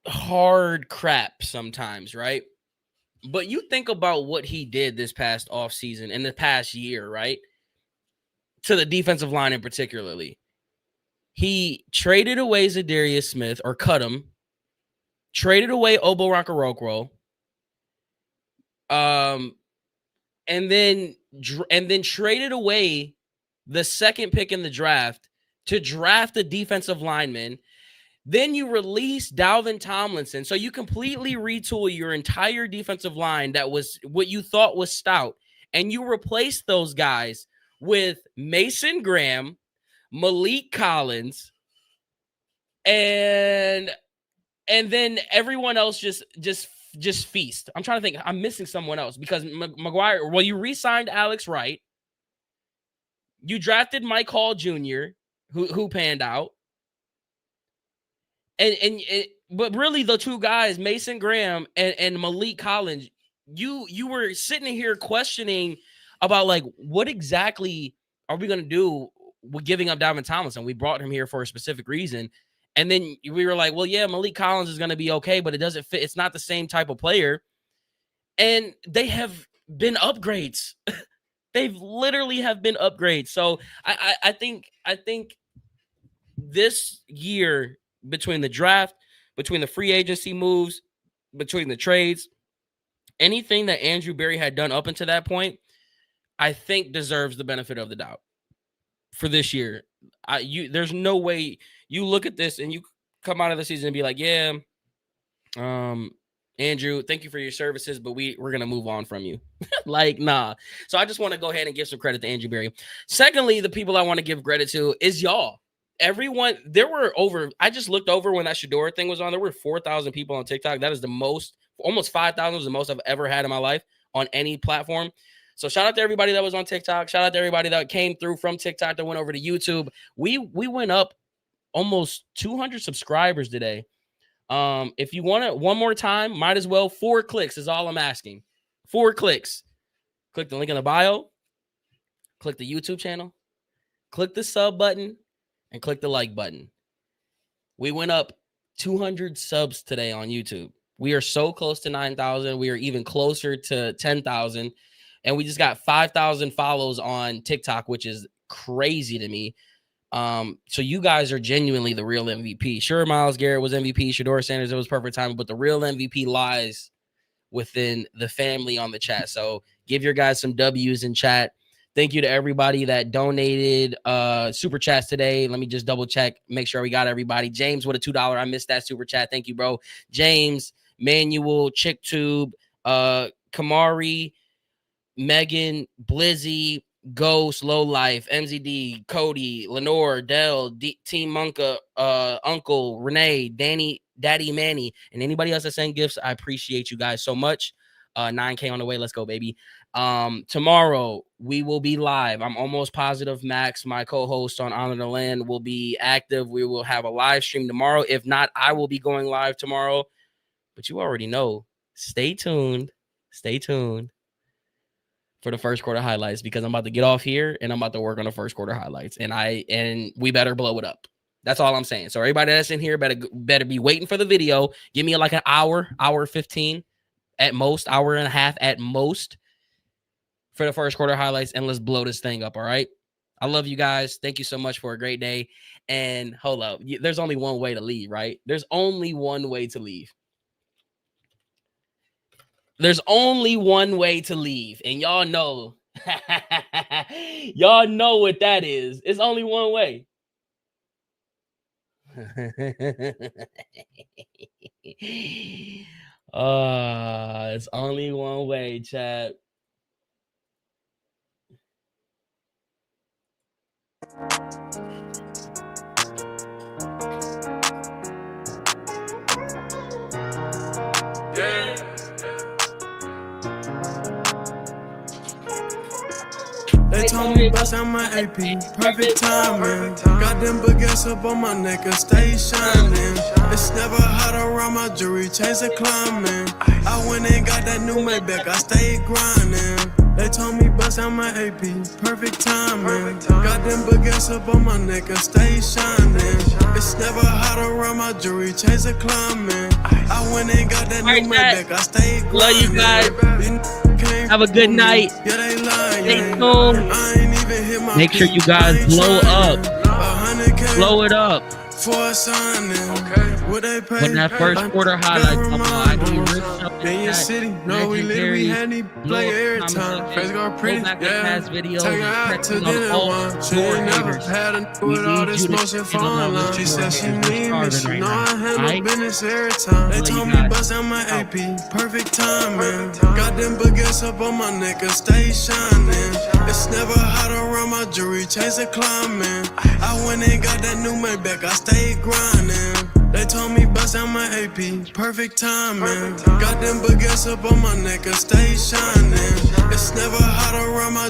S1: hard crap sometimes, right? But you think about what he did this past offseason and the past year, right? To the defensive line in particularly. He traded away Zadarius Smith or cut him. Traded away Obo Rakarokro. And then traded away the second pick in the draft to draft a defensive lineman. Then you release Dalvin Tomlinson. So you completely retool your entire defensive line that was what you thought was stout. And you replace those guys with Mason Graham, Malik Collins, and then everyone else just feast. I'm trying to think. I'm missing someone else because McGuire, well, you re-signed Alex Wright. You drafted Mike Hall Jr., who panned out. But really the two guys, Mason Graham and Malik Collins, you were sitting here questioning about like what exactly are we going to do with giving up Dalvin Tomlinson? We brought him here for a specific reason. And then we were like, well, yeah, Malik Collins is going to be okay, but it doesn't fit. It's not the same type of player. And they have been upgrades. They've literally have been upgrades. So I think this year, between the draft, between the free agency moves, between the trades, anything that Andrew Berry had done up until that point, I think deserves the benefit of the doubt for this year. There's no way you look at this and you come out of the season and be like, yeah, Andrew, thank you for your services, but we're going to move on from you. Like, nah. So I just want to go ahead and give some credit to Andrew Berry. Secondly, the people I want to give credit to is y'all. Everyone, I just looked over when that Shedeur thing was on. There were 4,000 people on TikTok. That is the most, almost 5,000 was the most I've ever had in my life on any platform. So shout out to everybody that was on TikTok. Shout out to everybody that came through from TikTok that went over to YouTube. We went up almost 200 subscribers today. If you want it one more time, might as well. 4 clicks is all I'm asking. 4 clicks. Click the link in the bio. Click the YouTube channel. Click the sub button. And click the like button. We went up 200 subs today on YouTube. We are so close to 9,000. We are even closer to 10,000. And we just got 5,000 follows on TikTok, which is crazy to me. So you guys are genuinely the real MVP. Sure, Myles Garrett was MVP. Shedeur Sanders, it was perfect timing. But the real MVP lies within the family on the chat. So give your guys some W's in chat. Thank you to everybody that donated super chats today. Let me just double check, make sure we got everybody. James with a $2. I missed that super chat. Thank you, bro. James, Manuel, ChickTube, Kamari, Megan, Blizzy, Ghost, Low Life, MZD, Cody, Lenore, Dell, Team Monka, Uncle, Renee, Danny, Daddy Manny, and anybody else that sent gifts. I appreciate you guys so much. 9K on the way. Let's go, baby. Tomorrow we will be live. I'm almost positive Max, my co-host on Honor the Land, will be active. We will have a live stream tomorrow. If not, I will be going live tomorrow But you already know. Stay tuned. Stay tuned for the first quarter highlights because I'm about to get off here and I'm about to work on the first quarter highlights. And we better blow it up. That's all I'm saying. So everybody that's in here better be waiting for the video. Give me like an hour 15 at most, hour and a half at most for the first quarter highlights, and let's blow this thing up. All right. I love you guys. Thank you so much for a great day. And hold up. There's only one way to leave, right? There's only one way to leave. There's only one way to leave. And y'all know. Y'all know what that is. It's only one way. It's only one way, chat.
S8: They told me bust out my AP, perfect timing. Got them baguettes up on my neck and stay shining. It's never hot around my jewelry, chase a climbing. I went and got that new Maybach, I stayed grinding. They told me bust out my AP, perfect timing. Got them baguettes up on my neck and stay shining. It's never hot around my jewelry, chase a climbing. I went and got that new Maybach, I stayed grinding.
S1: Love you guys. Have a good night. Stay tuned. Make sure you guys blow up. Blow it up. When that first quarter highlights come on, I need rich up in your city. No, we literally had me play every time. Face go pretty, yeah. Take her out to dinner one. She ain't never had a with all this motion falling on. She said she need me. She know I handle business every time. They told me bust out my AP, perfect timing. Got them baguettes up on my neck and stay shining. It's never hot around my jewelry, chase a climbing. I went and got that new Maybach, I stayed grinding. They told me bust out my AP, perfect timing. Got them baguettes up on my neck and stay shining. It's never hot around my